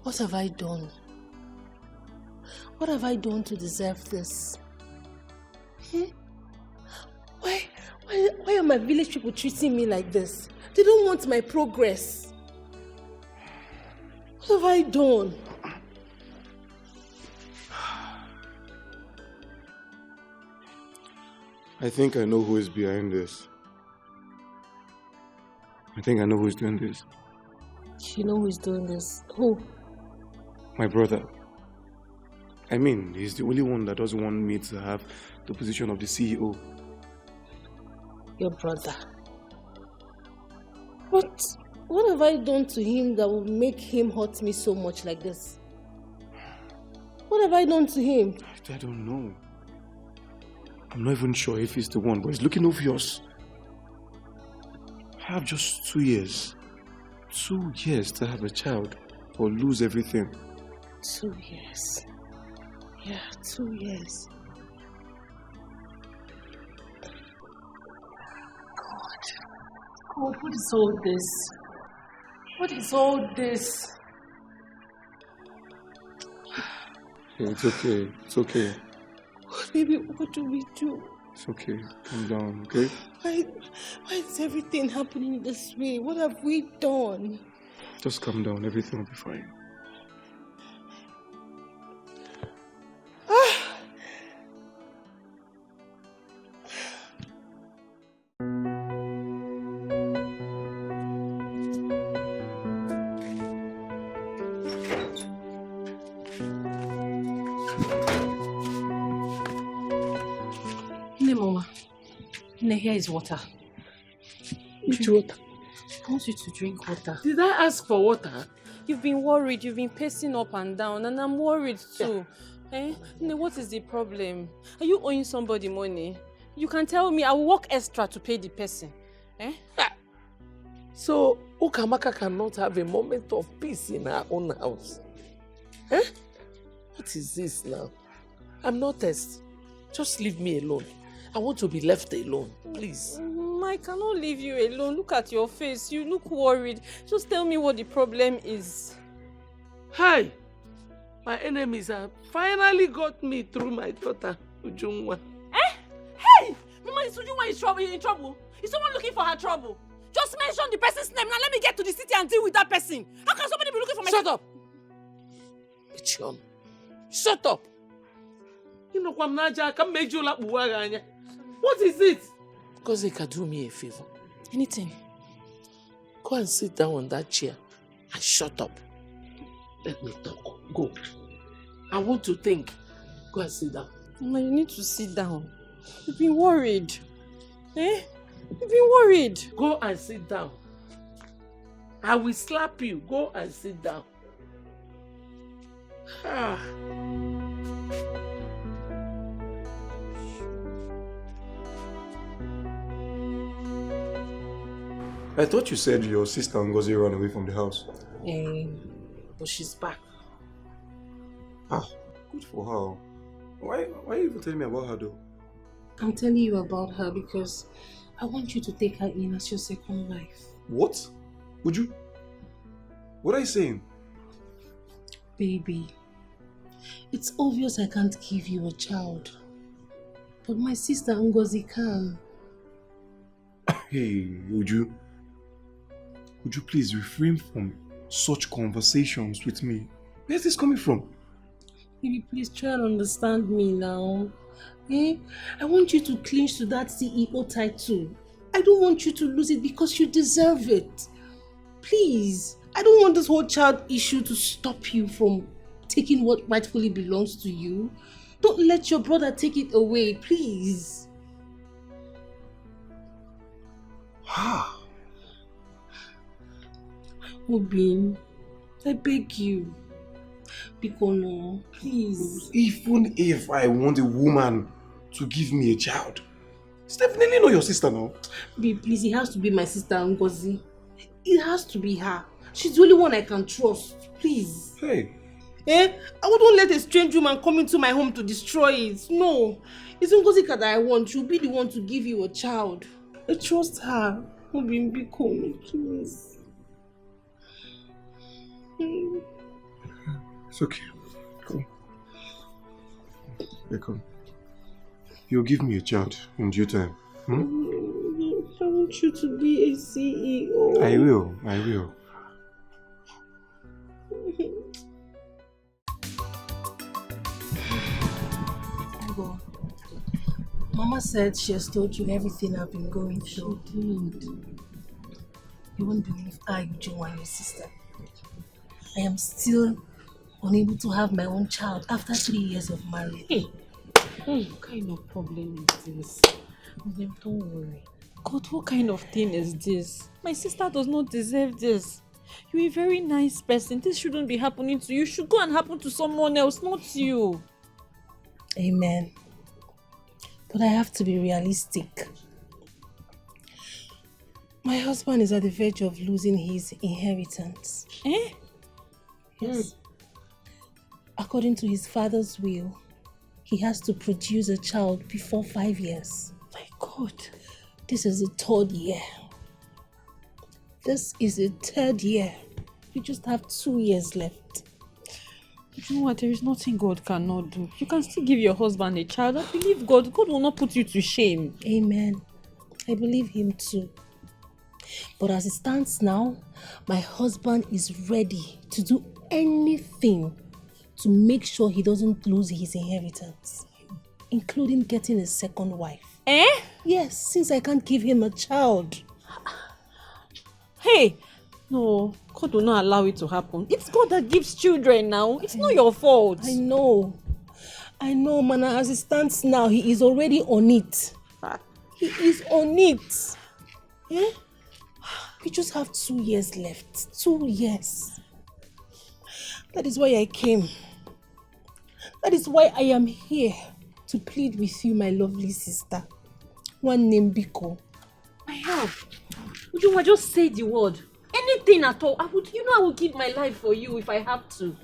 What have I done? What have I done to deserve this? Why are my village people treating me like this? They don't want my progress. What have I done? I think I know who is behind this. I think I know who is doing this. You know who is doing this? Who? My brother. I mean, he's the only one that doesn't want me to have the position of the CEO. Your brother? What have I done to him that will make him hurt me so much like this? What have I done to him? I don't know. I'm not even sure if he's the one, but it's looking obvious. I have just 2 years. 2 years to have a child or lose everything. 2 years. Yeah, 2 years. God, what is all this? What is all this? It's okay. It's okay. Baby, what do we do? It's okay. Calm down, okay? Why is everything happening this way? What have we done? Just calm down. Everything will be fine. Here is water. Which water? I want you to drink water. Did I ask for water? You've been worried, you've been pacing up and down, and I'm worried too. What is the problem? Are you owing somebody money? You can tell me, I will work extra to pay the person. So, Ukamaka cannot have a moment of peace in her own house. What is this now? I'm not test. Just leave me alone. I want to be left alone, please. I cannot leave you alone. Look at your face. You look worried. Just tell me what the problem is. Hi! My enemies have finally got me through my daughter, Ujungwa. Hey! Mama, is Ujungwa in trouble? Is someone looking for her trouble? Just mention the person's name. Now let me get to the city and deal with that person. How can somebody be looking for my... Shut up! Ichion. Shut up! What is it? Kozeka, do me a favor. Anything. Go and sit down on that chair and shut up. Let me talk. Go. I want to think. Go and sit down. Mama, you need to sit down. You've been worried. You've been worried. Go and sit down. I will slap you. Go and sit down. I thought you said your sister Ngozi ran away from the house. But she's back. Good for her. Why are you even telling me about her though? I'm telling you about her because I want you to take her in as your second wife. What? Would you? What are you saying? Baby, it's obvious I can't give you a child. But my sister Ngozi can. Hey, would you please refrain from such conversations with me? Where's this coming from? Baby, please try and understand me now. I want you to clinch to that CEO title. I don't want you to lose it because you deserve it. Please, I don't want this whole child issue to stop you from taking what rightfully belongs to you. Don't let your brother take it away, please. Obin, I beg you. Bikono, please. Even if I want a woman to give me a child, it's definitely not your sister now. Babe, please, it has to be my sister Ngozi. It has to be her. She's the only one I can trust. Please. Hey. I wouldn't let a strange woman come into my home to destroy it. No. It's Ngozi that I want. She'll be the one to give you a child. I trust her. Obin, Bikono, please. It's okay. Come. Here, come. You'll give me a child in due time. I want you to be a CEO. I will. Mama said she has told you everything I've been going through. She did. You won't believe I, Ujungwa, and your sister. I am still unable to have my own child after 3 years of marriage. What kind of problem is this? Don't worry. God, what kind of thing is this? My sister does not deserve this. You're a very nice person. This shouldn't be happening to you. It should go and happen to someone else, not you. Amen. But I have to be realistic. My husband is at the verge of losing his inheritance. Eh? Yes. According to his father's will, he has to produce a child before 5 years. My God. This is the 3rd year. This is the 3rd year. You just have 2 years left. You know what? There is nothing God cannot do. You can still give your husband a child. I believe God. God will not put you to shame. Amen. I believe him too. But as it stands now, my husband is ready to do anything to make sure he doesn't lose his inheritance, including getting a 2nd wife. Eh? Yes, since I can't give him a child. Hey! No, God will not allow it to happen. It's God that gives children now. It's not your fault. I know, Mana. As it stands now, he is already on it. He is on it. Yeah? We just have 2 years left. 2 years. That is why I came. That is why I am here to plead with you, my lovely sister. One name Biko. My help. Ujunwa, just say the word. Anything at all. I would give my life for you if I have to.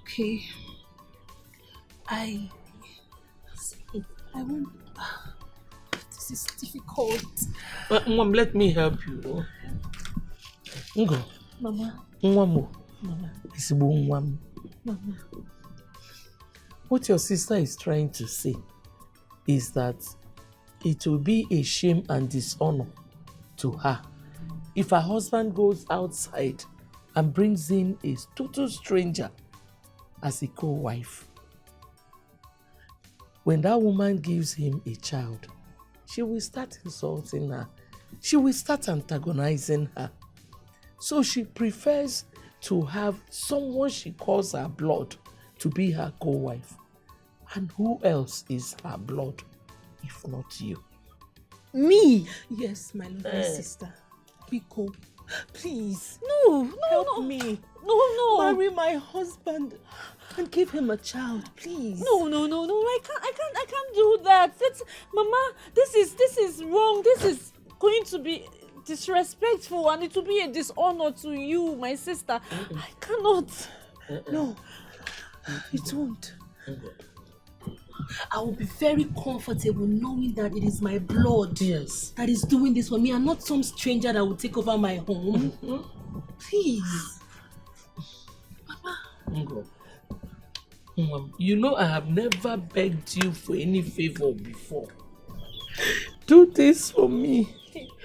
Okay. I won't. This is difficult. Mom, let me help you. Ngo. Mama. Mwamo. Mama. Mama. What your sister is trying to say is that it will be a shame and dishonor to her if her husband goes outside and brings in a total stranger as a co-wife. When that woman gives him a child, she will start insulting her. She will start antagonizing her. So she prefers to have someone she calls her blood to be her co-wife. And who else is her blood if not you? Me? Yes, my lovely sister. Biko, please. No, help me. No. Marry my husband and give him a child, please. No. I can't do that. Mama, this is wrong. This is going to be disrespectful and it will be a dishonor to you, my sister. I cannot. No, it won't. I will be very comfortable knowing that it is my blood that is doing this for me and not some stranger that will take over my home. Please. Mama. You know I have never begged you for any favor before. Do this for me.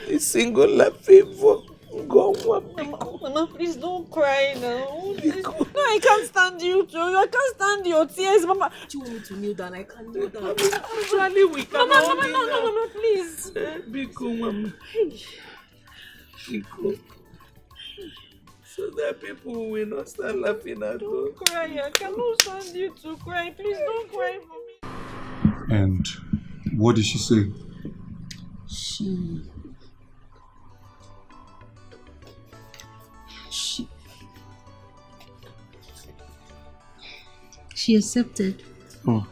A singular favor. Go on, Mama, please don't cry now. No, I can't stand you too. I can't stand your tears, Mama. Do you want me to kneel down? I can't kneel down. Actually, we can. Mama, no, please. Biko, Mama. Biko. So that people will not start laughing at us. Don't cry. I cannot stand you to cry. Please don't cry for me. And what did she say? She accepted. Oh.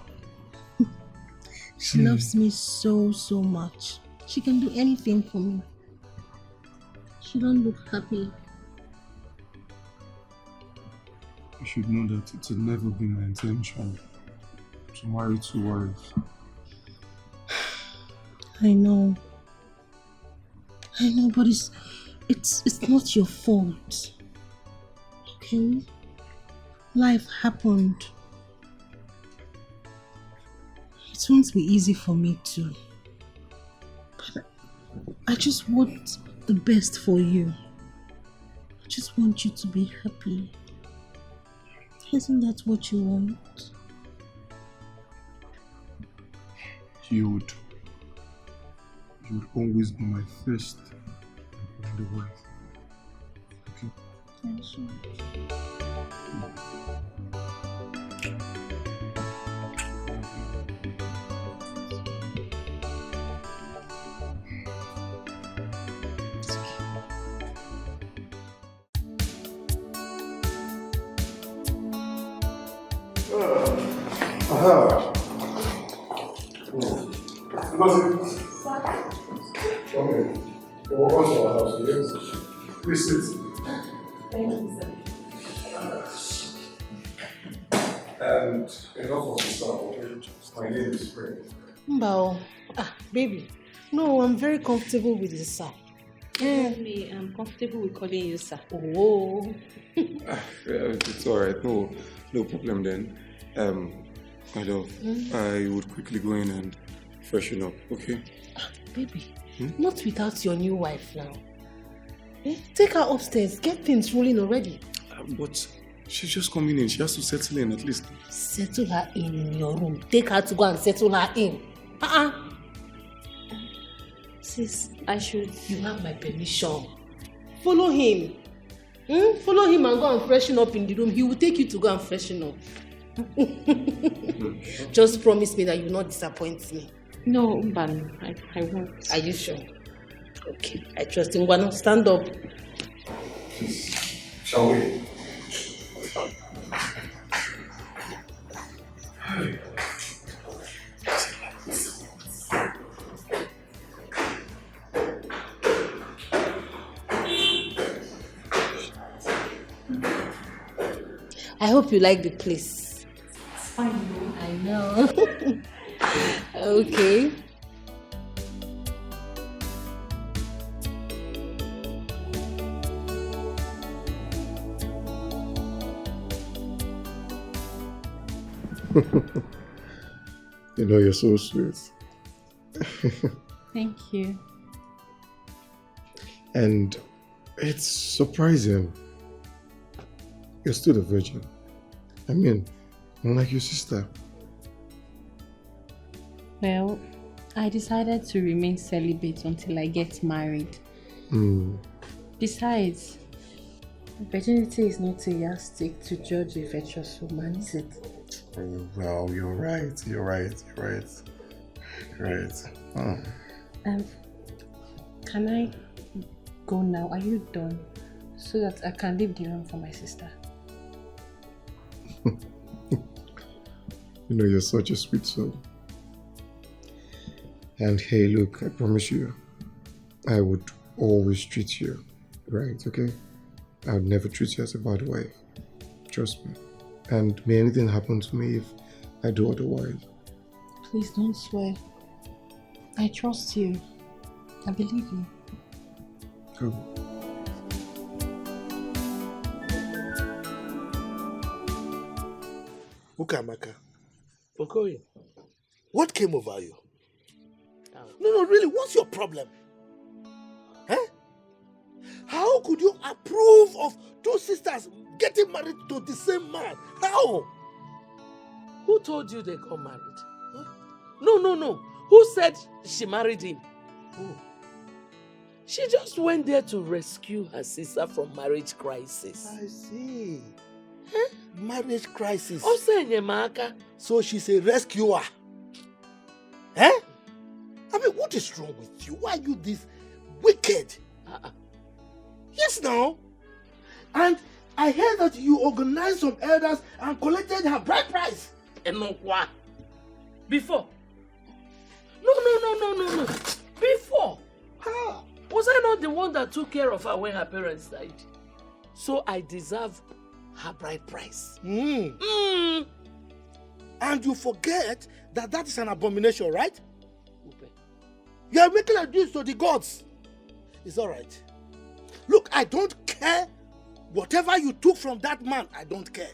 She loves me so much. She can do anything for me. She don't look happy. You should know that it will never be my intention to marry 2 wives. I know, but it's not your fault. Okay? Life happened. It won't be easy for me too. But I just want the best for you. I just want you to be happy. Isn't that what you want? You would always be my first and only wife. Okay? Yeah, sure. Okay. yes. Please sit. Thank you, sir. And enough of the stuff, okay? My name is Fred. Mbao. Baby. No, I'm very comfortable with this, sir. Me, I'm comfortable with calling you sir. Oh. It's alright. No problem then. My love, I would quickly go in and freshen up, okay? Baby, not without your new wife now. Take her upstairs. Get things rolling already. But she's just coming in. She has to settle in at least. Settle her in your room. Take her to go and settle her in. Sis, you have my permission. Follow him. Follow him and go and freshen up in the room. He will take you to go and freshen up. Just promise me that you will not disappoint me. No, Mbano, I won't. Are you sure? Okay, I trust him. Mbano, stand up. Shall we? I hope you like the place. I know. Okay. You know, you're so sweet. Thank you. And it's surprising. You're still a virgin. I mean, unlike your sister. Well, I decided to remain celibate until I get married. Besides, virginity is not a yardstick to judge a virtuous woman, is it? Oh, well, you're right. Can I go now? Are you done? So that I can leave the room for my sister. You know, you're such a sweet soul. And hey, look, I promise you, I would always treat you right, okay? I would never treat you as a bad wife. Trust me. And may anything happen to me if I do otherwise. Please don't swear. I trust you. I believe you. Good. Ukamaka, Okoye. what came over you? No, really, what's your problem? How could you approve of two sisters getting married to the same man? How? Who told you they got married? Huh? No. Who said she married him? Who? She just went there to rescue her sister from marriage crisis. I see. Marriage crisis. So she's a rescuer. I mean, what is wrong with you? Why are you this wicked? Yes, now. And I heard that you organized some elders and collected her bride price. And no what? Before? No. Before? How? Was I not the one that took care of her when her parents died? So I deserve her bride price. And you forget that is an abomination, right? You are making a deal to the gods. It's all right. Look, I don't care. Whatever you took from that man, I don't care.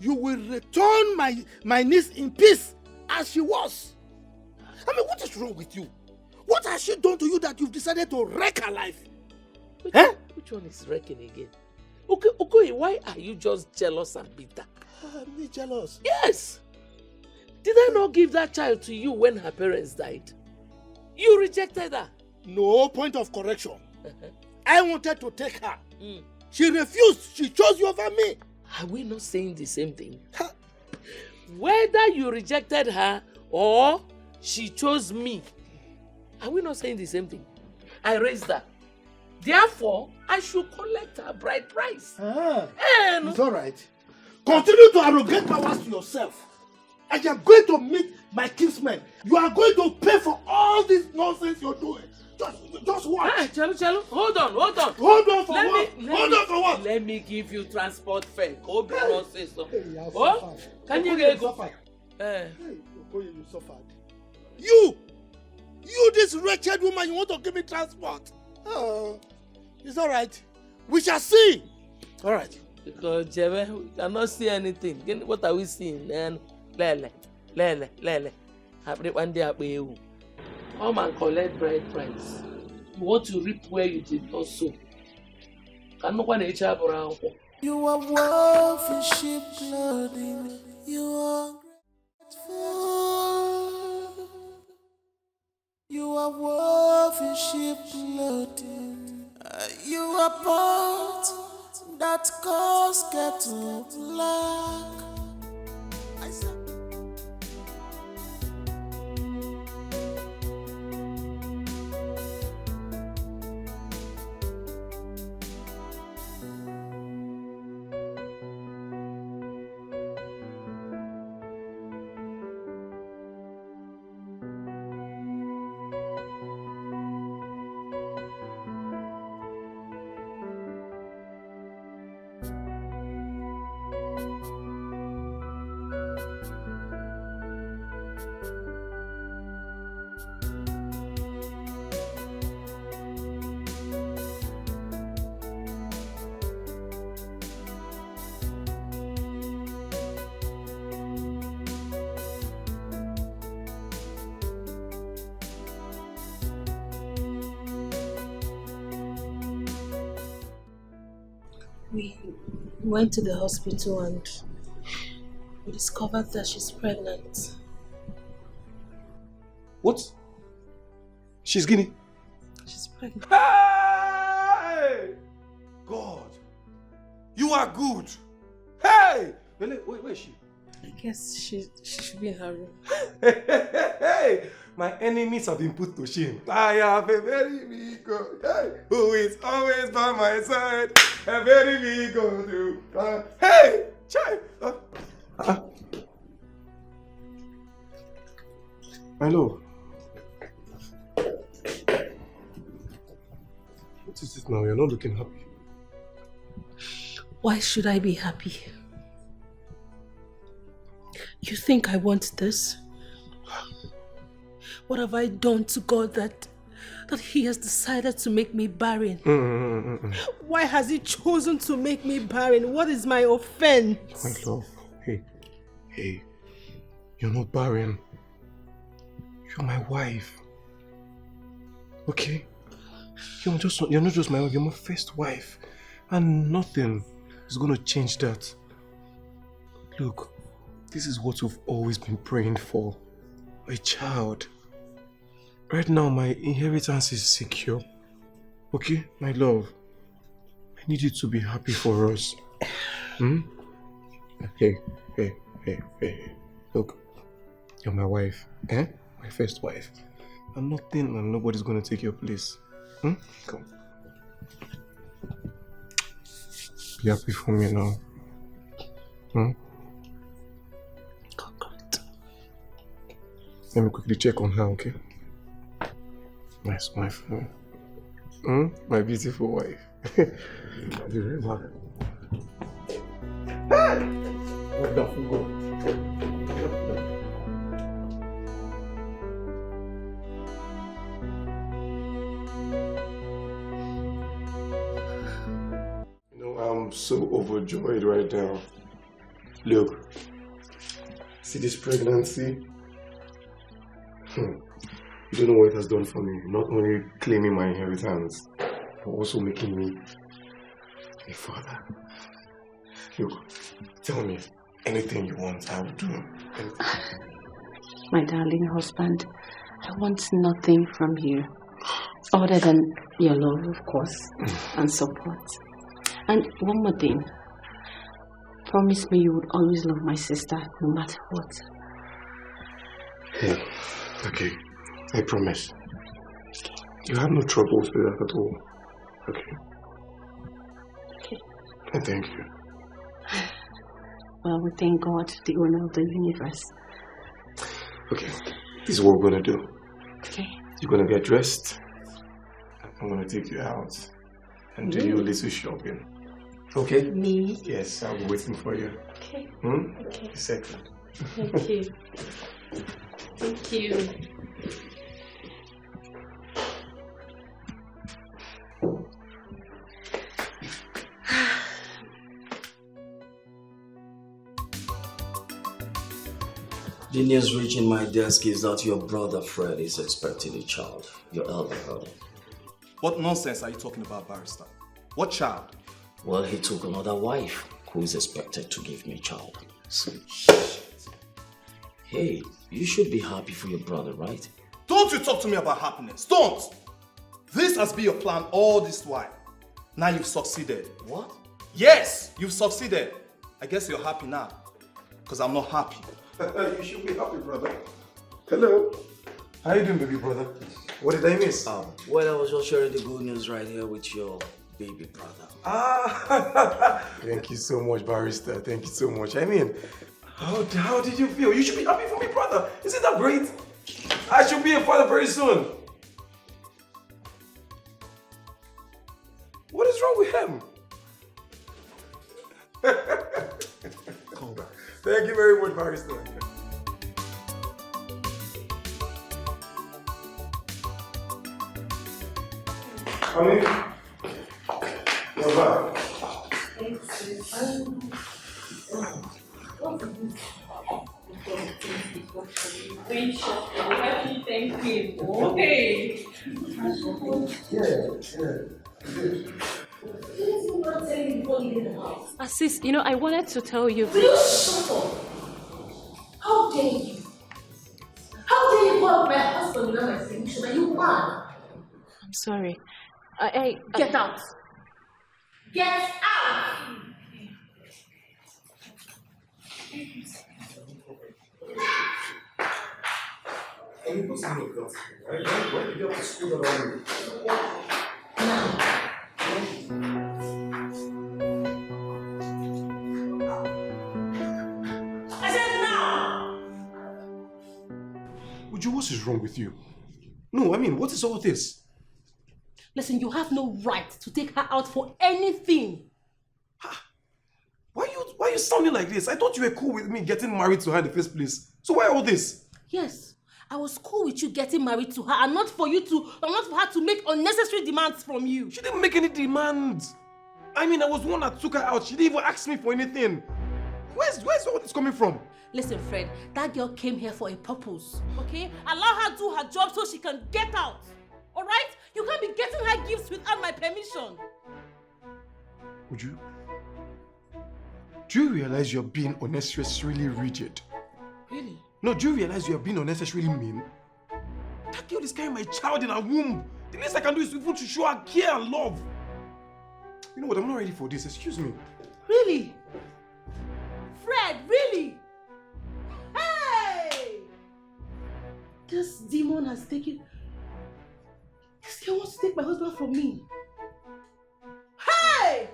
You will return my niece in peace as she was. I mean, what is wrong with you? What has she done to you that you've decided to wreck her life? Which one is wrecking again? Okay, why are you just jealous and bitter? Me jealous? Yes. Did I not give that child to you when her parents died? You rejected her. No point of correction. I wanted to take her. She refused. She chose you over me. Are we not saying the same thing? Whether you rejected her or she chose me, are we not saying the same thing? I raised her. Therefore, I should collect her bride price. It's all right. Continue to arrogate powers to yourself. I am going to meet my kinsmen. You are going to pay for all this nonsense you're doing. Just what? Chelu, hold on. Hold on for what? Hold on for what? Let me give you transport fare. Go be nonsense. Oh, can you get go? You suffered. You, this wretched woman, you want to give me transport? Oh, it's all right. We shall see. All right. Because Jebe, we cannot see anything. What are we seeing? Lele. One day, come and collect bride price. You want to reap where you did not sow. Can no one each other around? You are worth in sheep clothing. You are grateful. You are worth in sheep clothing. You are part that cause get to black. We went to the hospital and we discovered that she's pregnant. What? She's guinea? She's pregnant. Hey! God! You are good! Hey! Where is she? I guess she should be in her room. Hey! My enemies have been put to shame. I have a very big God, hey, who is always by my side. A very big God. Hey! Child! Hello. What is it now? You're not looking happy. Why should I be happy? You think I want this? What have I done to God that he has decided to make me barren? Why has he chosen to make me barren? What is my offense? My love, hey, you're not barren. You're my wife. Okay? You're not just my wife, you're my first wife. And nothing is going to change that. Look, this is what we've always been praying for. A child. Right now, my inheritance is secure. Okay, my love? I need you to be happy for us. Hey. Look, you're my wife, eh? My first wife. And nothing and nobody's gonna take your place. Come. Be happy for me now. Let me quickly check on her, okay? Nice wife. My beautiful wife. I'll be right back. Wonderful God. I'm so overjoyed right now. Look, see this pregnancy? You don't know what it has done for me. Not only claiming my inheritance, but also making me a father. Look, tell me anything you want, I will do. Anything. My darling husband, I want nothing from you other than your love, of course, and support. And one more thing. Promise me you would always love my sister, no matter what. Yeah, okay. I promise. You have no troubles with that at all. Okay? Okay. I thank you. Well, we thank God, the owner of the universe. Okay, this is what we're gonna do. Okay. You're gonna get dressed. I'm gonna take you out and do your little shopping. Okay? Me? Yes, I'll be waiting for you. Okay. Okay. Second. Thank you. Thank you. The news reaching my desk is that your brother Fred is expecting a child, your elder brother. What nonsense are you talking about, Barrister? What child? Well, he took another wife who is expected to give me a child. Hey, you should be happy for your brother, right? Don't you talk to me about happiness. Don't! This has been your plan all this while. Now you've succeeded. What? Yes, you've succeeded. I guess you're happy now. Because I'm not happy. You should be happy, brother. Hello. How you doing, baby brother? What did I miss? Well, I was just sharing the good news right here with your baby brother. Thank you so much, Barrister. Thank you so much. I mean, how did you feel? You should be happy for me, brother. Isn't that great? I should be a father very soon. What is wrong with him? Congrats. Thank you very much, Barrister. Come in. You're back. Thank you. Okay. Sis, you know, I wanted to tell you. Will you shut up? How dare you? How dare you call my husband without my permission? Are you mad? I'm sorry. Get out! Get out! Can you put some of that? Why did you have to school around I said now! Uju, what is wrong with you? No, I mean, what is all this? Listen, you have no right to take her out for anything. Why are you sounding like this? I thought you were cool with me getting married to her in the first place. So why all this? Yes, I was cool with you getting married to her and not for her to make unnecessary demands from you. She didn't make any demands. I mean, I was the one that took her out. She didn't even ask me for anything. Where's all this coming from? Listen, Fred, that girl came here for a purpose, okay? Allow her to do her job so she can get out, all right? You can't be getting her gifts without my permission. Uju, do you realize you're being unnecessarily rigid? Really? No, do you realize you're being unnecessarily mean? That girl is carrying my child in her womb. The least I can do is even to show her care and love. You know what? I'm not ready for this. Excuse me. Really? Fred, really? Hey! This demon has taken... This girl wants to take my husband from me. Hey!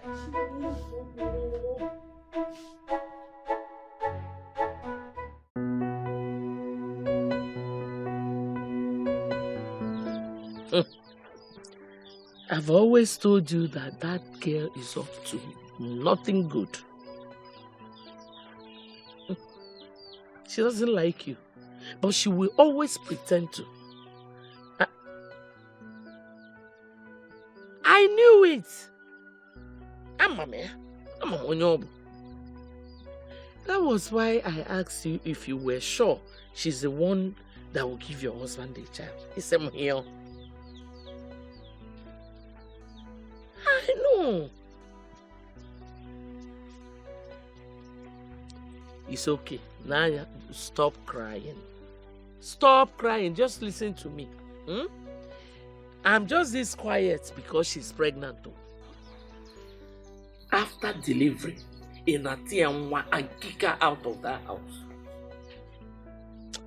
I've always told you that that girl is up to nothing good. She doesn't like you, but she will always pretend to. I knew it. That was why I asked you if you were sure she's the one that will give your husband a child. He said, here. I know. It's okay. Now stop crying. Stop crying. Just listen to me. I'm just this quiet because she's pregnant too. After delivery, Inatianwa and kick her out of that house.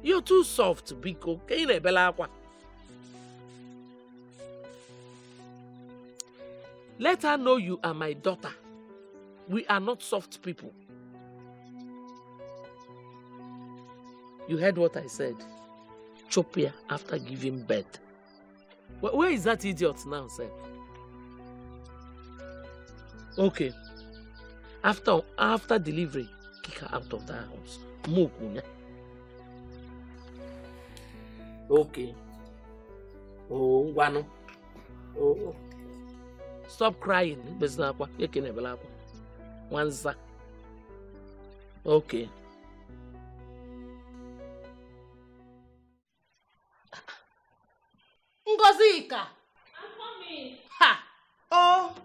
You're too soft, Biko. Let her know you are my daughter. We are not soft people. You heard what I said. Chop her after giving birth. Where is that idiot now, sir? Okay. After delivery, kick her out of that house. Move, Munya. Okay. Oh, Wano. Oh. Stop crying. Wanza. Okay. Ngozika. I'm coming. Ha. Oh.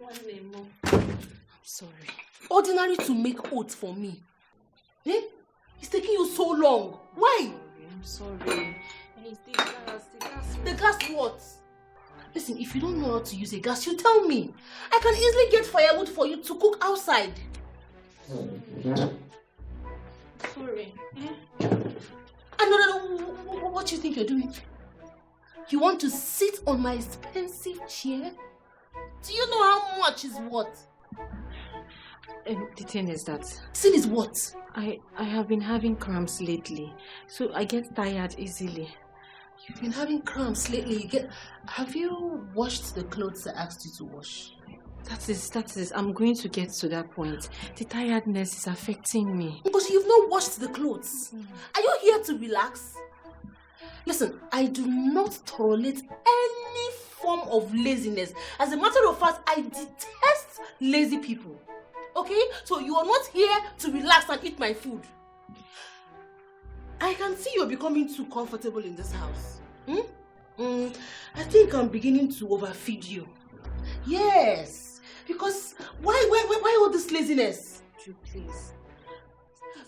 I'm sorry. Ordinary to make oath for me. Eh? It's taking you so long. Why? I'm sorry. It's the gas. The gas what? Listen, if you don't know how to use a gas, you tell me. I can easily get firewood for you to cook outside. Sorry. No. What do you think you're doing? You want to sit on my expensive chair? Do you know how much is what? The thing is that... Sin is what? I have been having cramps lately, so I get tired easily. You've been having cramps lately. Have you washed the clothes I asked you to wash? That is. I'm going to get to that point. The tiredness is affecting me. Because you've not washed the clothes. Are you here to relax? Listen, I do not tolerate any form of laziness. As a matter of fact, I detest lazy people. Okay? So you are not here to relax and eat my food. I can see you're becoming too comfortable in this house. I think I'm beginning to overfeed you. Yes. Because why all this laziness? You please.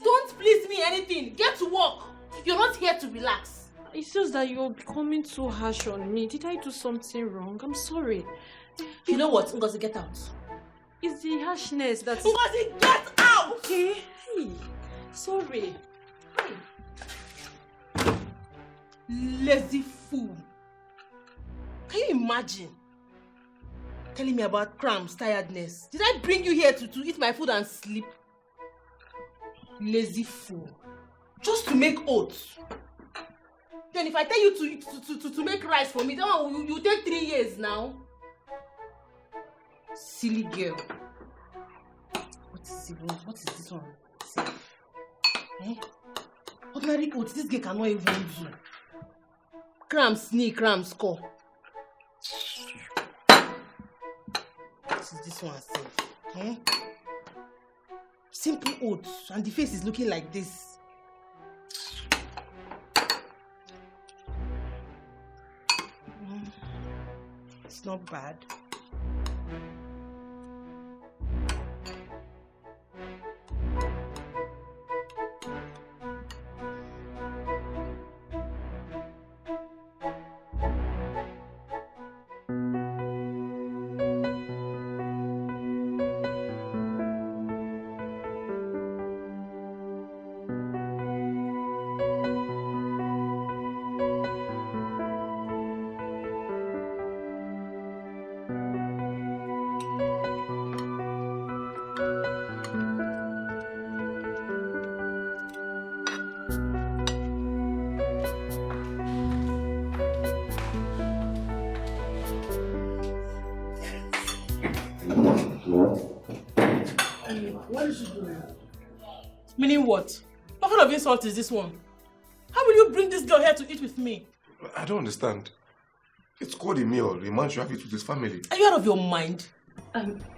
Don't please me anything. Get to work. You're not here to relax. It's just that you're becoming too harsh on me. Did I do something wrong? I'm sorry. You know what? Ngozi, get out. It's the harshness that's... Ngozi, get out! Okay. Hey. Sorry. Hey. Lazy fool. Can you imagine? Telling me about cramps, tiredness. Did I bring you here to eat my food and sleep? Lazy fool. Just to make oats. Then if I tell you to make rice for me, then you take 3 years now. Silly girl. What is this one? Eh? Ordinary oats, this girl cannot even do. Cramps, knee, cramps, score. What is this one safe? Eh? Simple oats, and the face is looking like this. It's not bad. What is she doing? Meaning what? What kind of insult is this one? How will you bring this girl here to eat with me? I don't understand. It's called a meal. A man should have it with his family. Are you out of your mind?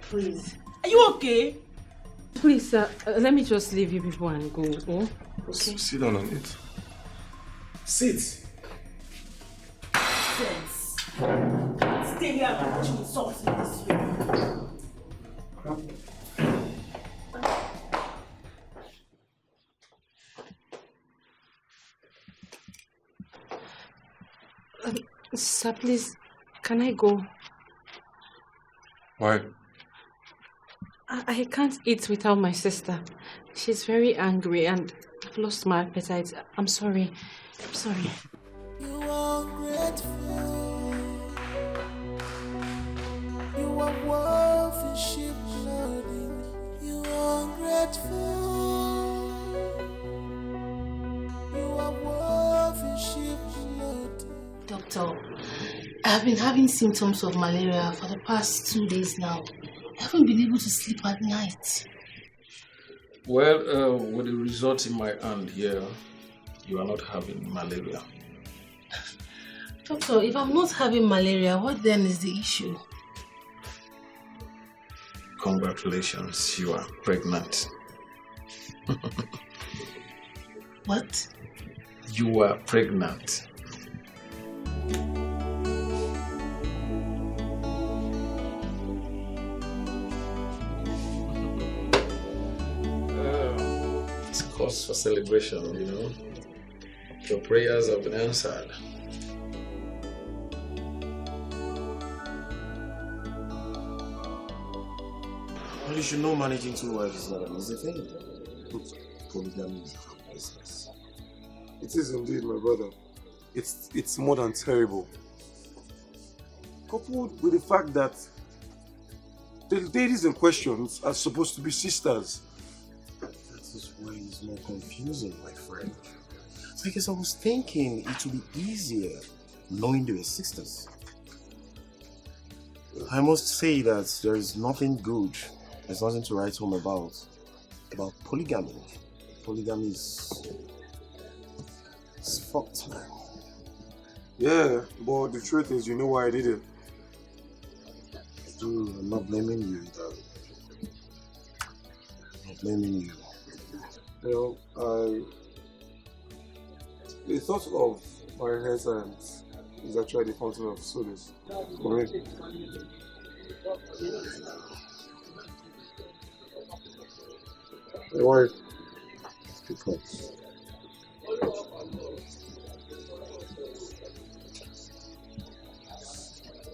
Please. Are you okay? Please, let me just leave you before and go. Oh? Okay. Sit down on it. Sit. Sense. Stay here and watch me insult me this way. Sir, please, can I go? Why? I can't eat without my sister. She's very angry and I've lost my appetite. I'm sorry. I'm sorry. You are grateful. You are worth sheep loading. You are grateful. You are worth sheep loading. Double I've been having symptoms of malaria for the past 2 days now. I haven't been able to sleep at night. Well, with the results in my hand here, you are not having malaria. Doctor, if I'm not having malaria, what then is the issue? Congratulations, you are pregnant. What? You are pregnant. It's cause for celebration, you know. Your prayers have been answered. Well, you should know managing 2 wives is not an easy thing. Polygamy is a business. It is indeed, my brother. It's more than terrible. Coupled with the fact that the ladies in question are supposed to be sisters. That is why it's more confusing, my friend. Because I was thinking it would be easier knowing they were sisters. I must say that there is nothing good, there's nothing to write home about polygamy. Polygamy is fucked, man. Yeah, but the truth is, you know why I did it. Dude, I'm not blaming you, darling. I'm not blaming you. You know, the thought of my hair science is actually the fountain of solace for me. My wife. Because.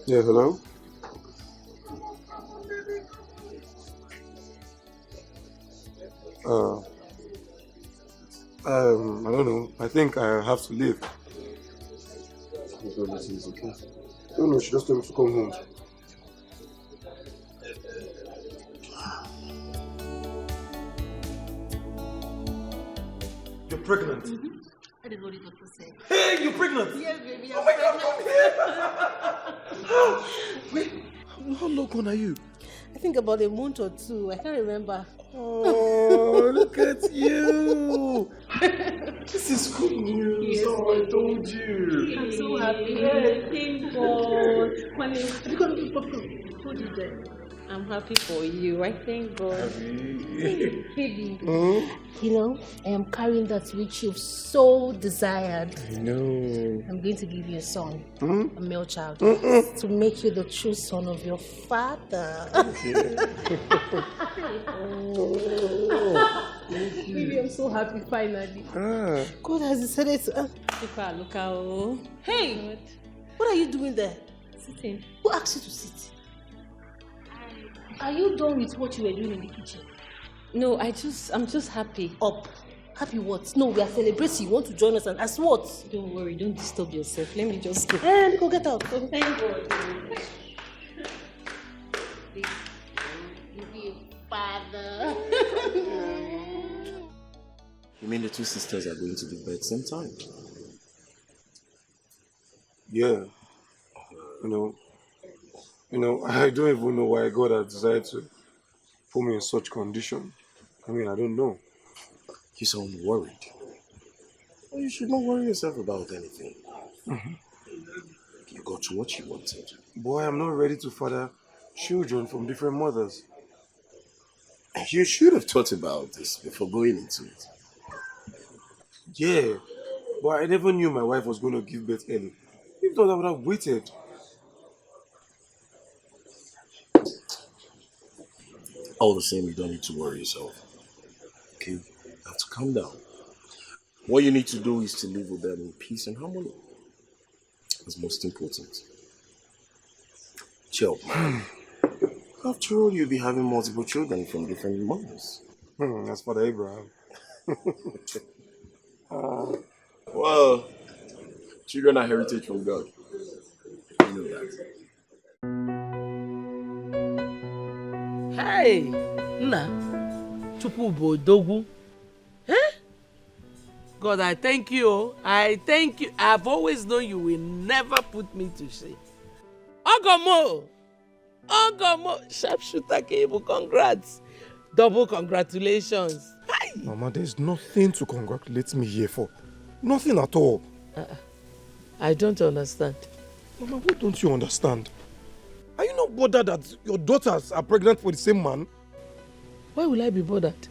Yeah, hello? I don't know. I think I have to leave. Everything is okay. No, she just told me to come home. You're pregnant. Mm-hmm. That is what the doctor said. Hey, you're pregnant. Yes, baby. Oh my God, come here. Wait, how long are you? I think about a month or 2. I can't remember. Oh, look at you. This is good news. Yes, oh, I told you. I'm so happy. Thank God. Hold it there. I'm happy for you. I thank God. Baby, you know, I am carrying that which you've so desired. I know. I'm going to give you a son, a male child, Mm-mm. to make you the true son of your father. Baby, I'm so happy finally. God has decided to. Hey, what are you doing there? Sitting. Who asked you to sit? Are you done with what you were doing in the kitchen? No, I'm just happy. Up. Happy what? No, we are celebrating. You want to join us and as what? Don't worry, don't disturb yourself. Let me just go. Go get out. Go. Thank God. Father. You mean the 2 sisters are going to give birth same time? Yeah. You know, I don't even know why God has decided to put me in such condition. I mean, I don't know. You sound worried. Well, you should not worry yourself about anything. You got what you wanted. Boy, I'm not ready to father children from different mothers. You should have thought about this before going into it. Yeah, but I never knew my wife was going to give birth early. If not, I would have waited. All the same, you don't need to worry yourself. Okay? You have to calm down. What you need to do is to live with them in peace and harmony. That's most important. Chill. After all, you'll be having multiple children from different mothers. That's Father Abraham. Well, children are heritage from God. You know that. Hey, Nna, Chukwu bụ odogwu. God, I thank you. I thank you. I've always known you will never put me to shame. Ogomo! Ogomo! Sharpshooter cable, congrats. Double congratulations. Hi. Mama, there's nothing to congratulate me here for. Nothing at all. I don't understand. Mama, what don't you understand? Are you not bothered that your daughters are pregnant for the same man? Why will I be bothered?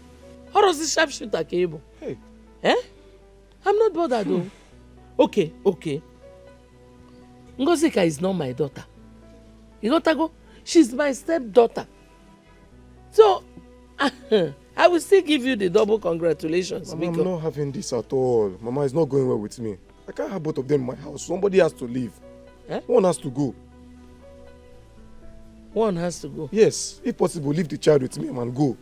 How does this sharpshooter cable? Hey. Eh? I'm not bothered though. Okay. Ngozika is not my daughter. You got to go? She's my stepdaughter. So, I will still give you the double congratulations. Mama, I'm not having this at all. Mama, it's not going well with me. I can't have both of them in my house. Somebody has to leave. Eh? One has to go. One has to go? Yes. If possible, leave the child with me and go.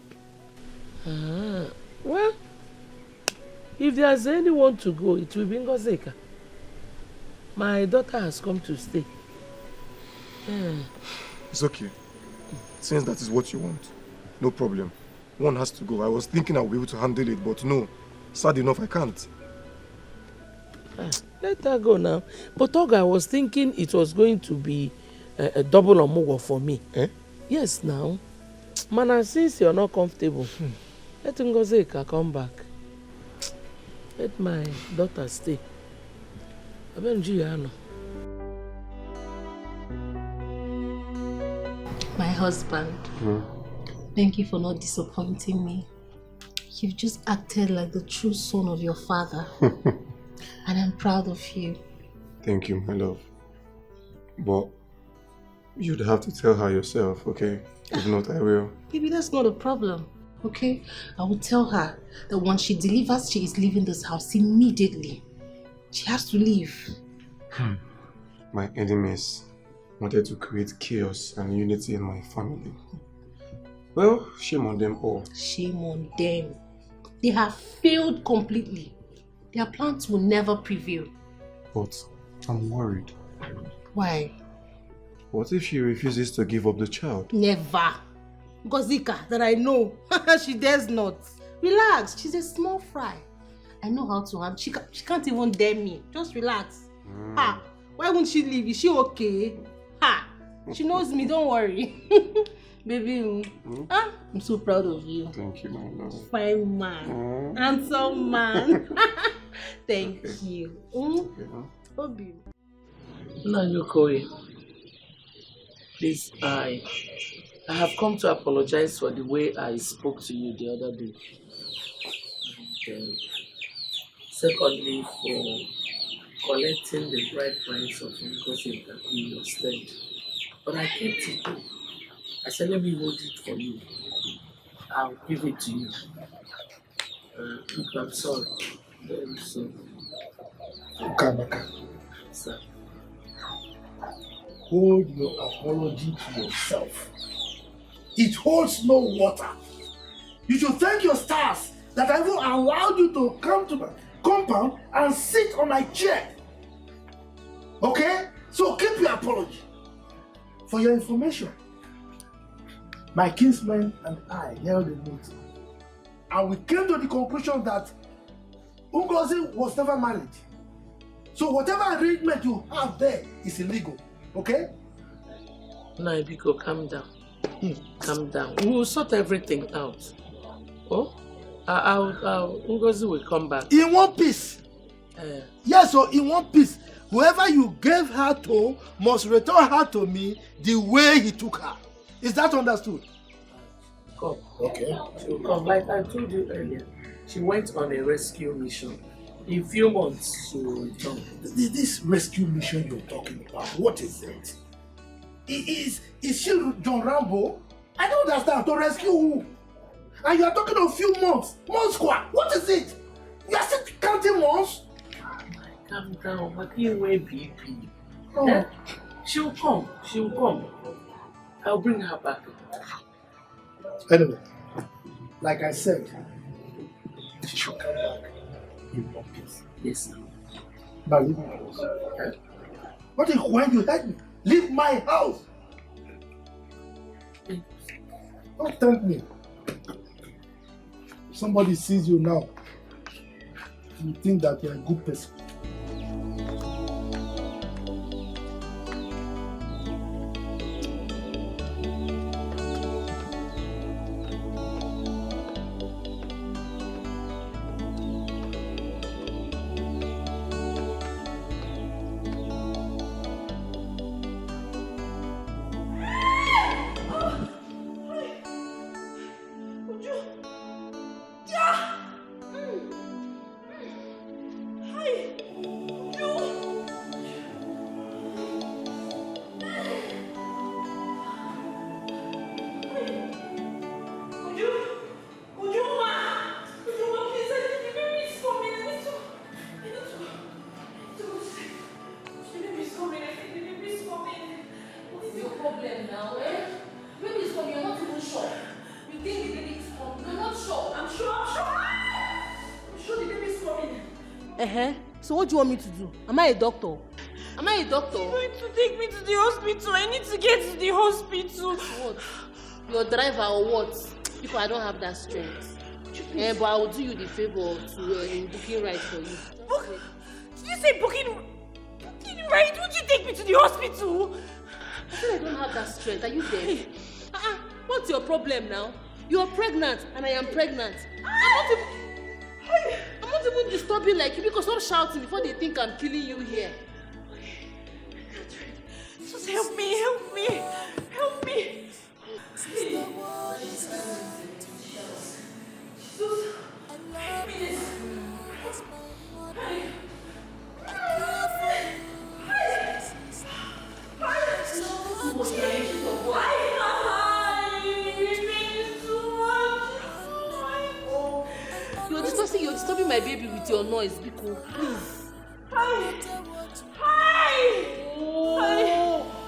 Well, if there's anyone to go, it will be Ngozika. My daughter has come to stay. It's okay. Since that is what you want, no problem. One has to go. I was thinking I'll be able to handle it, but no. Sad enough, I can't. Let her go now. But Oga, I was thinking it was going to be a double omugo for me. Eh? Yes, now. Mana, since you're not comfortable, let Ngozika come back. Let my daughter stay. My husband, thank you for not disappointing me. You've just acted like the true son of your father. And I'm proud of you. Thank you, my love. But you'd have to tell her yourself, okay? If not, I will. Baby, that's not a problem, okay? I will tell her that once she delivers, she is leaving this house immediately. She has to leave. My enemies wanted to create chaos and unity in my family. Well, shame on them all. Shame on them. They have failed completely. Their plans will never prevail. But I'm worried. Why? What if she refuses to give up the child? Never. Ngozika, that I know. She dares not. Relax, she's a small fry. I know how to handle. She can't even dare me. Just relax. Why won't she leave? Is she okay? She knows me, don't worry. Baby, I'm so proud of you. Thank you, my love. Fine man. Handsome man. Thank you. Obi. Nanyokoi, please, I have come to apologize for the way I spoke to you the other day. And, secondly, for collecting the bride price of Ngozika in your stead. But I kept it. I said, let me hold it for you. I'll give it to you. Look, I'm sorry. Very sorry. Ukamaka, Sir. hold your apology to yourself. It holds no water. You should thank your stars that I even allowed you to come to my compound and sit on my chair. Okay? So keep your apology. For your information, my kinsmen and I held a meeting, and we came to the conclusion that Ngozi was never married. So whatever arrangement you have there is illegal. Okay? Naibiko, calm down. Calm down. We will sort everything out. Oh? Ngozi will come back. In one piece. Yes, so in one piece. Whoever you gave her to must return her to me the way he took her. Is that understood? Come. Okay. She will come. Like I told you earlier, she went on a rescue mission. In a few months, she will return. This rescue mission you're talking about, what is it? Is she John Rambo? I don't understand. To rescue who? And you are talking of few months. Months squad. What is it? You are still counting months? Calm down. But you wear BP. Oh. Eh? She will come. She will come. I'll bring her back. Anyway, like I said, she should come back in one piece. Yes, sir. Now leave my house. What if when you heard me? Leave my house! Don't thank me. If somebody sees you now, you think that you're a good person. So what do you want me to do? Am I a doctor? Am I a doctor? You're going to take me to the hospital. I need to get to the hospital. What? Your driver or what? Because I don't have that strength. But I will do you the favor to booking right for you. Did you say booking right? Would you take me to the hospital? I said I don't have that strength. Are you dead? What's your problem now? You're pregnant and I am pregnant. I'm not even disturbing like you because I'm shouting before they think I'm killing you here. Just help me. You're disturbing my baby with your noise, Biko. Please.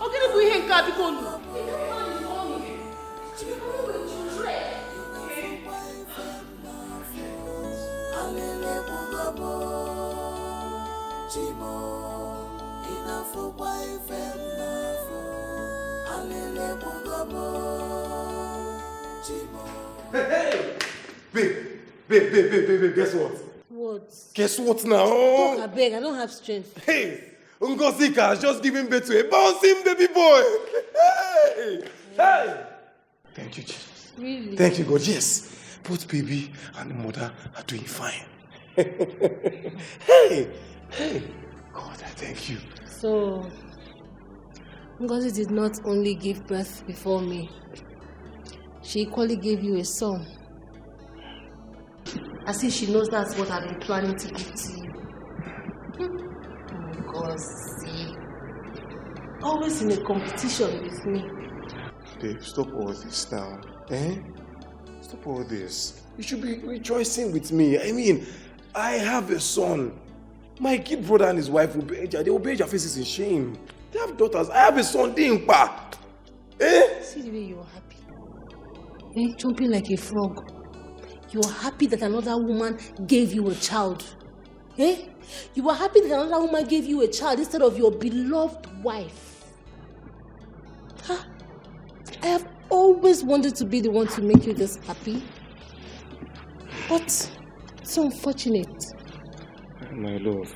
Okay, let's go here and car, Biko. Hey! Babe, guess what? What? Guess what now? Talk, I beg, I don't have strength. Hey! Ngosika has just given birth to a bouncing baby boy! Hey! Thank you, Jesus. Really? Thank you, God. Yes. Both baby and the mother are doing fine. Hey! God, I thank you. So, Ngozi did not only give birth before me, she equally gave you a son. As if she knows that's what I've been planning to give to you. Ngozi. Always in a competition with me. Babe, stop all this now. Stop all this. You should be rejoicing with me. I mean, I have a son. My kid brother and his wife will bear they will bear their faces in shame. They have daughters. I have a son, Dimpa. See the way you're happy. Jumping like a frog. You're happy that another woman gave you a child. You are happy that another woman gave you a child instead of your beloved wife. I have always wanted to be the one to make you this happy. But it's unfortunate. My love,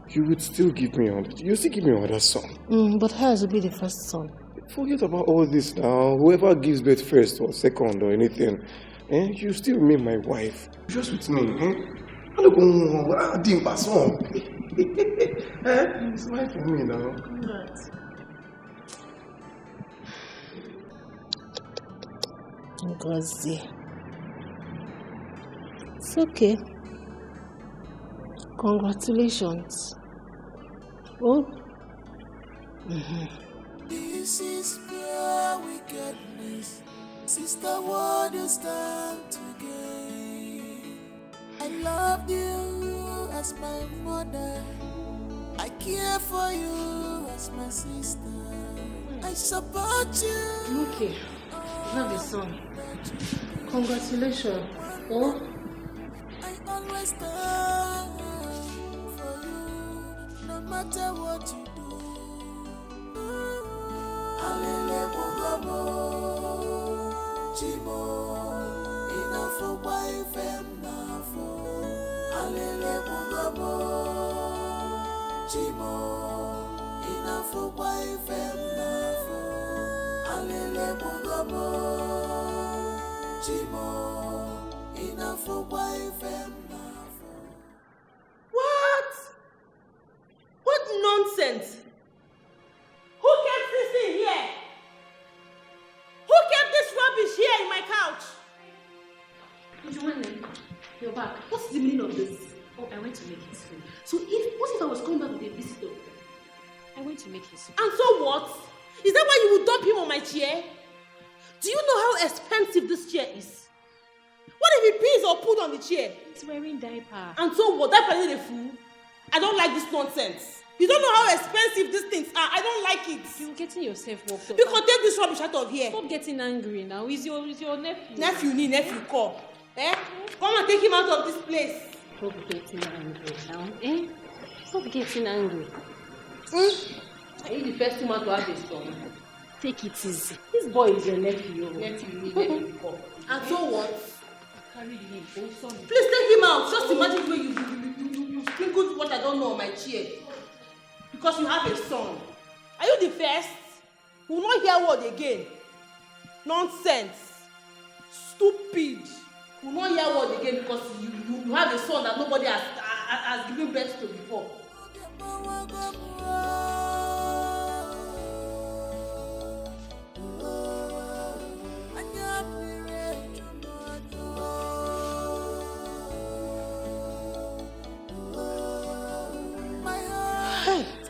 you would still give me you still give me another son. But hers will be the first son. Forget about all this now. Whoever gives birth first or second or anything, you still remain my wife. Just with me, I don't go Dimpa son. It's life for me now. Ngozi. It's okay. Congratulations. Oh. This is pure wickedness. Sister, what you stand to gain? I loved you as my mother. I care for you as my sister. I support you. Okay. You have a son. Congratulations. Oh. I always stand for you, no matter what you do. Alele bugabo, Chimo, enough for wife and nafo. Alele bugabo, Chimo, enough for wife and nafo. Alele bugabo, Chimo, enough for wife and nafo. What nonsense? Who kept this thing here? Who kept this rubbish here in my couch? Joanne, you're back. What's the meaning of this? Oh, I went to make his food. So what if I was coming back with a visitor? I went to make his food. And so what? Is that why you would dump him on my chair? Do you know how expensive this chair is? What if he pees or pooed on the chair? It's wearing diaper. And so what? Diaper is a fool? I don't like this nonsense. You don't know how expensive these things are. I don't like it. You're getting yourself worked up. You can take this rubbish out of here. Stop getting angry now. Is your nephew. Nephew, call. Come and take him out of this place. Stop getting angry now, eh? Stop getting angry. Are you the first woman to have a son? Take it easy. This boy is your nephew. And so what? Carry him. Please take him out. Just imagine the way you sprinkled what I don't know on my chair. Because you have a son. Are you the first? We will not hear word again. Nonsense. Stupid. We will not hear word again because you have a son that nobody has given birth to before.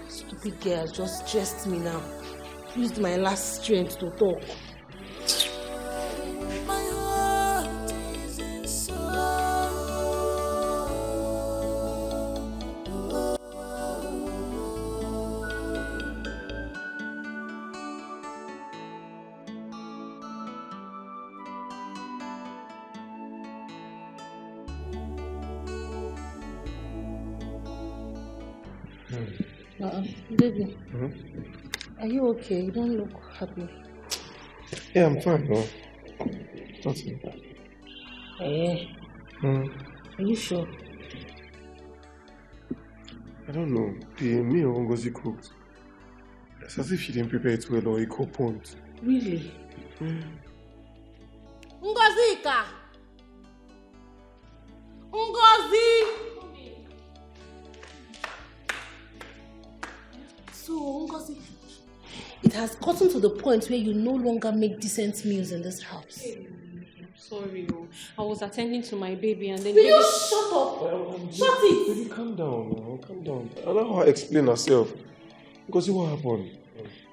Stupid girl just stressed me now. Used my last strength to talk. Baby, are you okay? You don't look happy. Yeah, I'm fine, no. Nothing. Are you sure? I don't know. The meal Ngozi cooked. It's as if she didn't prepare it well or it got burnt. Really? Ngozika! Ngozi! So, Ngozi, it has gotten to the point where you no longer make decent meals in this house. Sorry, I was attending to my baby and then... Will you shut up? Shut it! Baby, calm down now. Calm down. I don't know how to explain herself. Ngozi, what happened?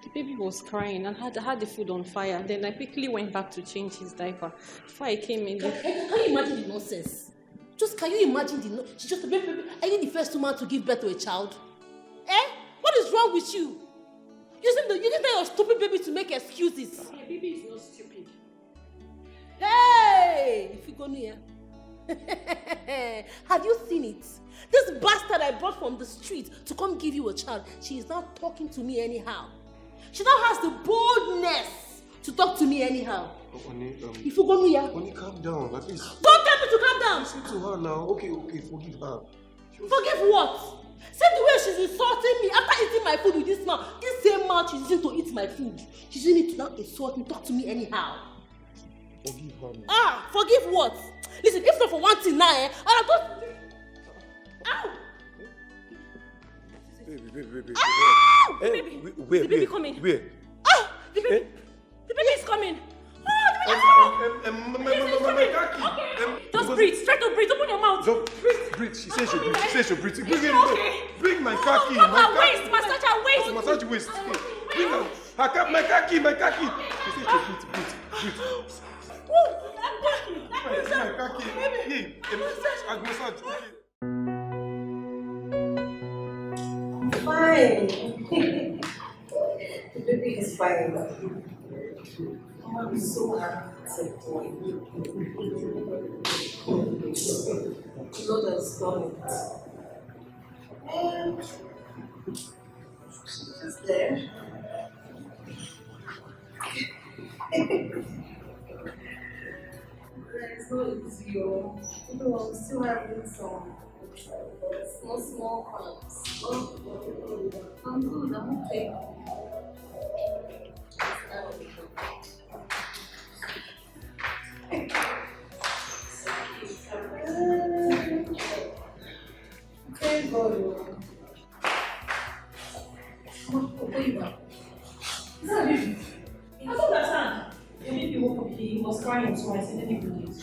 The baby was crying and had the food on fire. Then I quickly went back to change his diaper. Before I came in... Can you imagine the nonsense? Can you imagine the nonsense? She's just a baby. Are you the first woman to give birth to a child? What is wrong with you? Using your stupid baby to make excuses. My baby is not stupid. Hey! If you go near. Have you seen it? This bastard I brought from the street to come give you a child, she is now talking to me anyhow. She now has the boldness to talk to me anyhow. If you go near. Oni, calm down, at least. Don't tell me to calm down! Listen to her now. Okay, forgive her. Forgive what? See the way she's insulting me after eating my food with this mouth. This same mouth she's using to eat my food. She's using it to now insult me, talk to me anyhow. Forgive her now. Forgive what? Listen, if not for one thing now, I'll go. Ow! Baby. Ow! Baby. The baby coming. Where? The baby is coming. Just breathe. Try to breathe. Open your mouth. Breathe. She says she'll breathe. Bring my khaki. Her waist. Massage her waist. Massage waist. Bring her. My khaki. She says she'll breathe. My khaki. Hey, massage. Fine. The baby is fine. I'm so happy. Lord has done it. She's just there. It's not easy, I'm still having some small cramps. I'm good, I'm okay. Okay, boy. Is that a baby? I don't understand. The baby woke up, he was crying twice, and then he couldn't.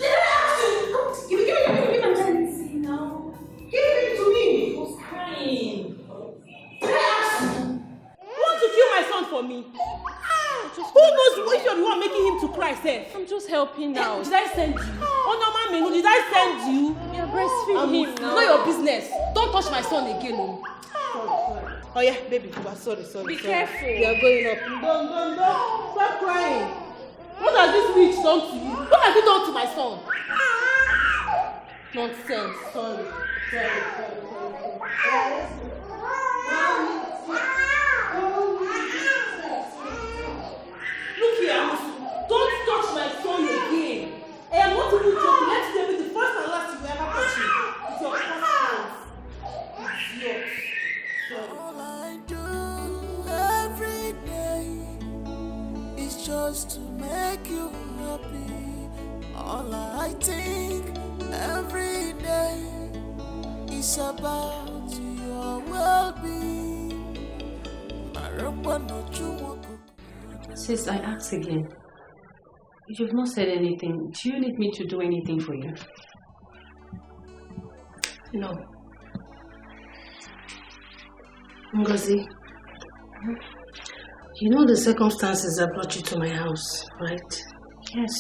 Give it I'm trying to see now. Give it to me. He was crying. You want to kill my son for me? Who knows if you're the one making him to cry, sir? I'm just helping out. Did I send you? Oh no, Mami, did I send you? You're breastfeeding him now. Know your business. Don't touch my son again. Sorry. Oh yeah, baby, sorry. Be careful. We are going up. Don't. Stop crying. What has this witch done to you? What has he done to my son? Nonsense. Sorry. Look here, don't touch my son again. I am not even joking. Let it be the first and last you ever touch him. It's your first chance. It's yours. All I do every day is just to make you happy. All I think every day is about your well-being. Sis, I ask again. You've not said anything. Do you need me to do anything for you? No. Ngozi, you know the circumstances that brought you to my house, right? Yes.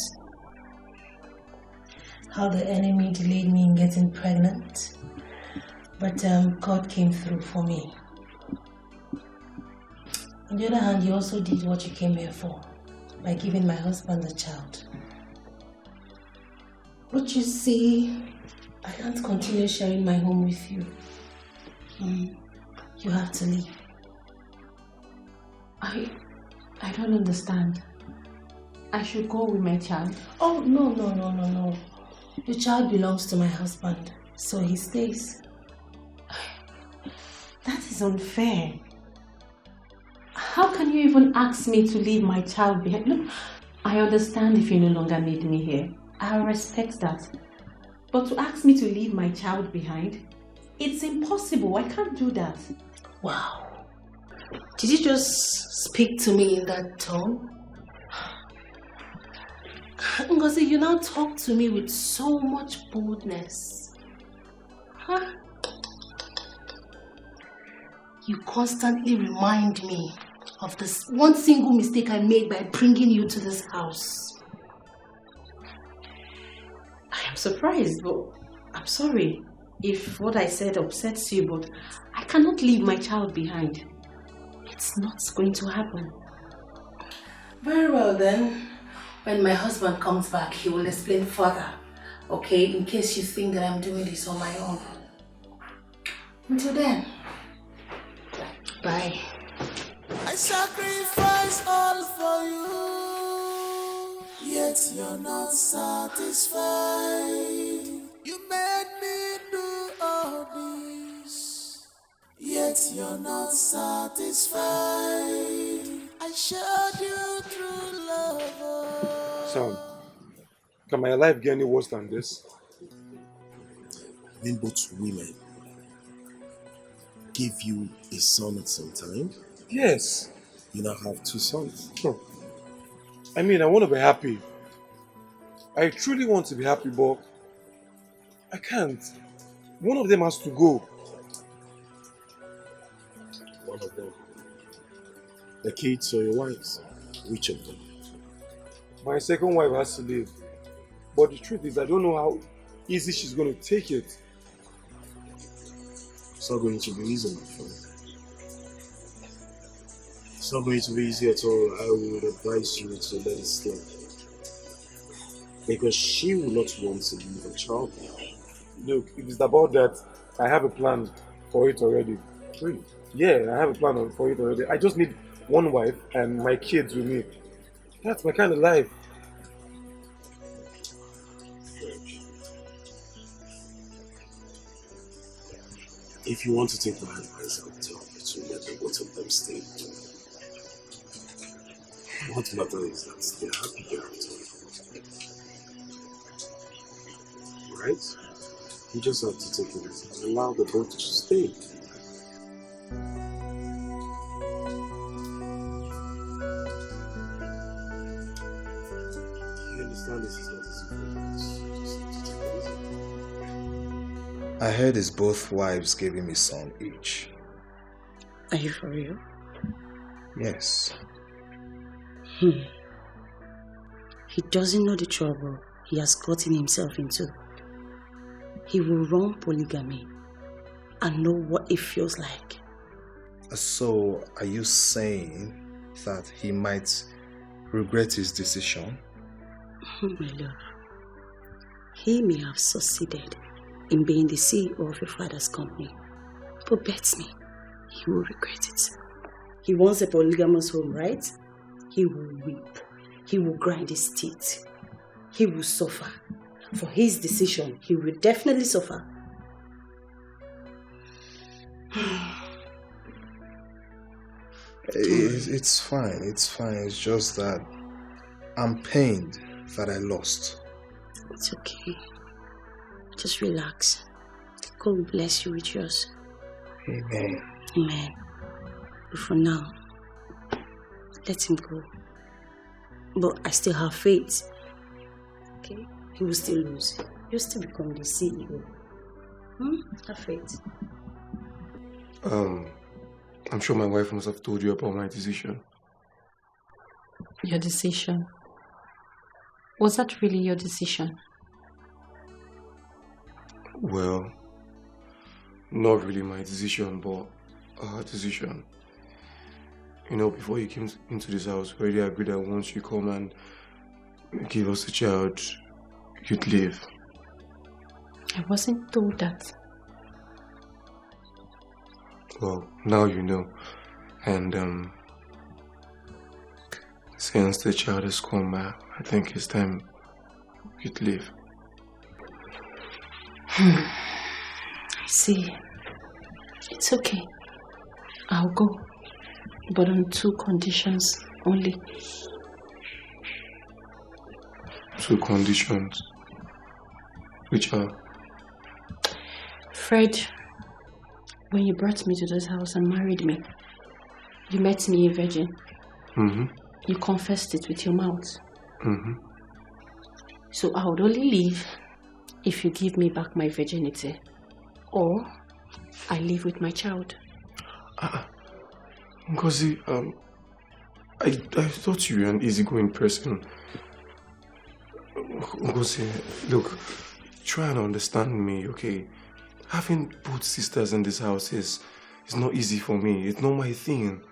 How the enemy delayed me in getting pregnant, but God came through for me. On the other hand, you also did what you came here for, by giving my husband a child. But you see, I can't continue sharing my home with you. You have to leave. I don't understand. I should go with my child. Oh, no. The child belongs to my husband, so he stays. That is unfair. How can you even ask me to leave my child behind? Look, I understand if you no longer need me here. I respect that. But to ask me to leave my child behind, it's impossible. I can't do that. Wow. Did you just speak to me in that tone? Ngozi, you now talk to me with so much boldness. Huh? You constantly remind me of this one single mistake I made by bringing you to this house. I am surprised, but I'm sorry if what I said upsets you, but I cannot leave my child behind. It's not going to happen. Very well then. When my husband comes back, he will explain further. Okay? In case you think that I'm doing this on my own. Until then. Bye. I sacrifice all for you, yet you're not satisfied. You made me do all this, yet you're not satisfied. I showed you true love. Sam, can my life get any worse than this? Then both women give you a son at some time? Yes. You now have 2 sons. I mean, I want to be happy. I truly want to be happy, but I can't. One of them has to go. One of them. The kids or your wives? Which of them? My second wife has to leave. But the truth is, I don't know how easy she's going to take it. It's not going to be easy, my friend. It's not going to be easy at all. I would advise you to let it slip. Because she will not want to leave a child. Look, if it's about that, I have a plan for it already. Really? Yeah, I have a plan for it already. I just need one wife and my kids with me. That's my kind of life. If you want to take my advice, I'll tell you to let both of them stay. What matters is that they're happy here after. Right? You just have to take it easy and allow the both to stay. You understand this is not easy for you. Just have to take it easy. I heard his both wives gave him a son each. Are you for real? Yes. He doesn't know the trouble he has gotten himself into. He will run polygamy and know what it feels like. So, are you saying that he might regret his decision? My love, he may have succeeded, in being the CEO of your father's company. But bet me, he will regret it. He wants a polygamous home, right? He will weep. He will grind his teeth. He will suffer. For his decision, he will definitely suffer. It's fine. It's just that I'm pained that I lost. It's okay. Just relax. God will bless you with yours. Amen. Amen. But for now, let him go. But I still have faith. Okay? He will still lose. You'll still become the CEO. Have faith. I'm sure my wife must have told you about my decision. Your decision? Was that really your decision? Well, not really my decision, but our decision. You know, before you came into this house, we already agreed that once you come and give us a child, you'd leave. I wasn't told that. Well, now you know. And since the child has come, I think it's time you'd leave. I see. It's okay. I'll go. But on 2 conditions only. 2 conditions. Which are? Fred, when you brought me to this house and married me, you met me a virgin. Mm-hmm. You confessed it with your mouth. Mm-hmm. So I would only leave if you give me back my virginity. Or I live with my child. Ngozi, I thought you were an easygoing person. Ngozi, look, try and understand me, okay? Having both sisters in this house is not easy for me. It's not my thing,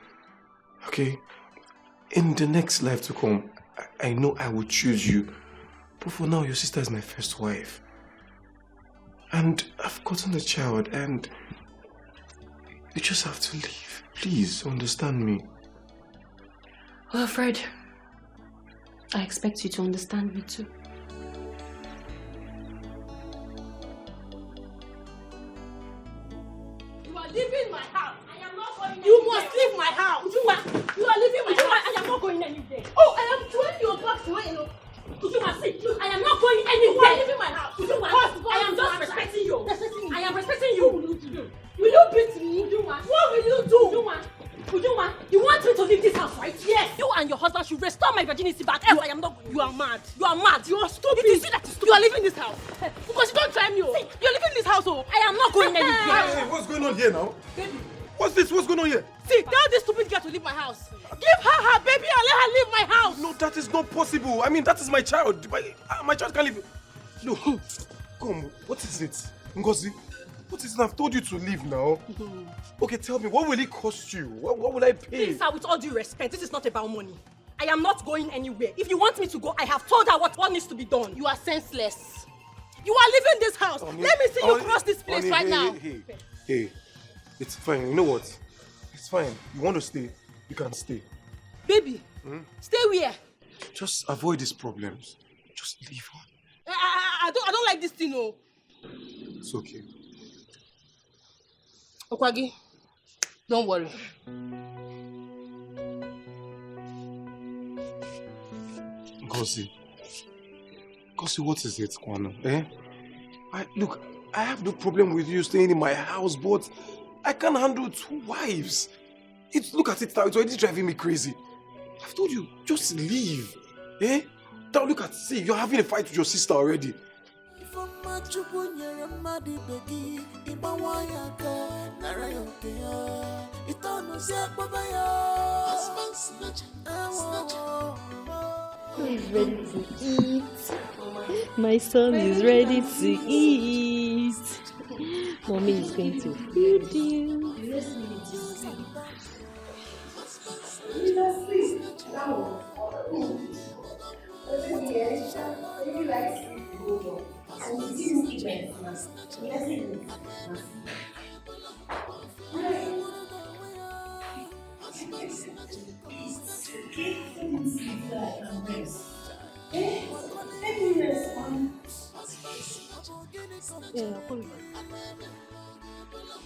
okay? In the next life to come, I know I will choose you. But for now, your sister is my first wife. And I've gotten a child, and you just have to leave. Please, understand me. Well, Fred, I expect you to understand me too. You are leaving my house. I am not going anywhere. You must leave my house. You are leaving my house. I am not going anywhere. Oh, I am throwing your back away. I am not going anywhere. You are leaving my house. I am just respecting you. I am respecting you. What will you do? Will you beat me? What will you do? You want me to leave this house, right? Yes. You and your husband should restore my virginity back. Else I am not going. You are mad. You are mad. You are stupid. You see that you are leaving this house. Because you don't try me. See, you are leaving this house. I am not going anywhere. Hey, what's going on here now? Baby. What's this? What's going on here? See, tell this stupid girl to leave my house. Give her baby and let her leave my house. No, that is not possible. I mean, that is my child. My child can't leave. No, come. What is it, Ngozi? What is it? I've told you to leave now. Okay, tell me, what will it cost you? What will I pay? Please, sir, with all due respect, this is not about money. I am not going anywhere. If you want me to go, I have told her what needs to be done. You are senseless. You are leaving this house. Let me see you cross this place right now. Hey, it's fine. You know what? It's fine. You want to stay? You can stay. Baby, stay where? Just avoid these problems. Just leave her. I don't like this thing, no. It's okay. Okwagi, don't worry. Ngozi, what is it, Kwano? Look, I have no problem with you staying in my house, but I can't handle 2 wives. Look at it now, it's already driving me crazy. I've told you, just leave. Now look at, see, you're having a fight with your sister already. He's ready to eat. My son is ready to eat. Mommy is going to feed you.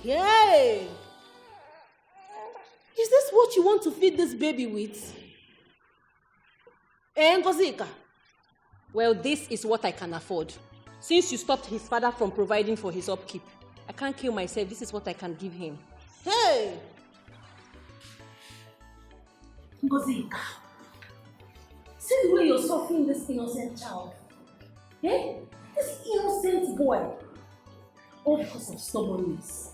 Yay! Is this what you want to feed this baby with? Ngozika? Well, this is what I can afford. Since you stopped his father from providing for his upkeep, I can't kill myself. This is what I can give him. Hey! Ngozika, see the way you're suffering this innocent child. Eh? This innocent boy. All because of stubbornness.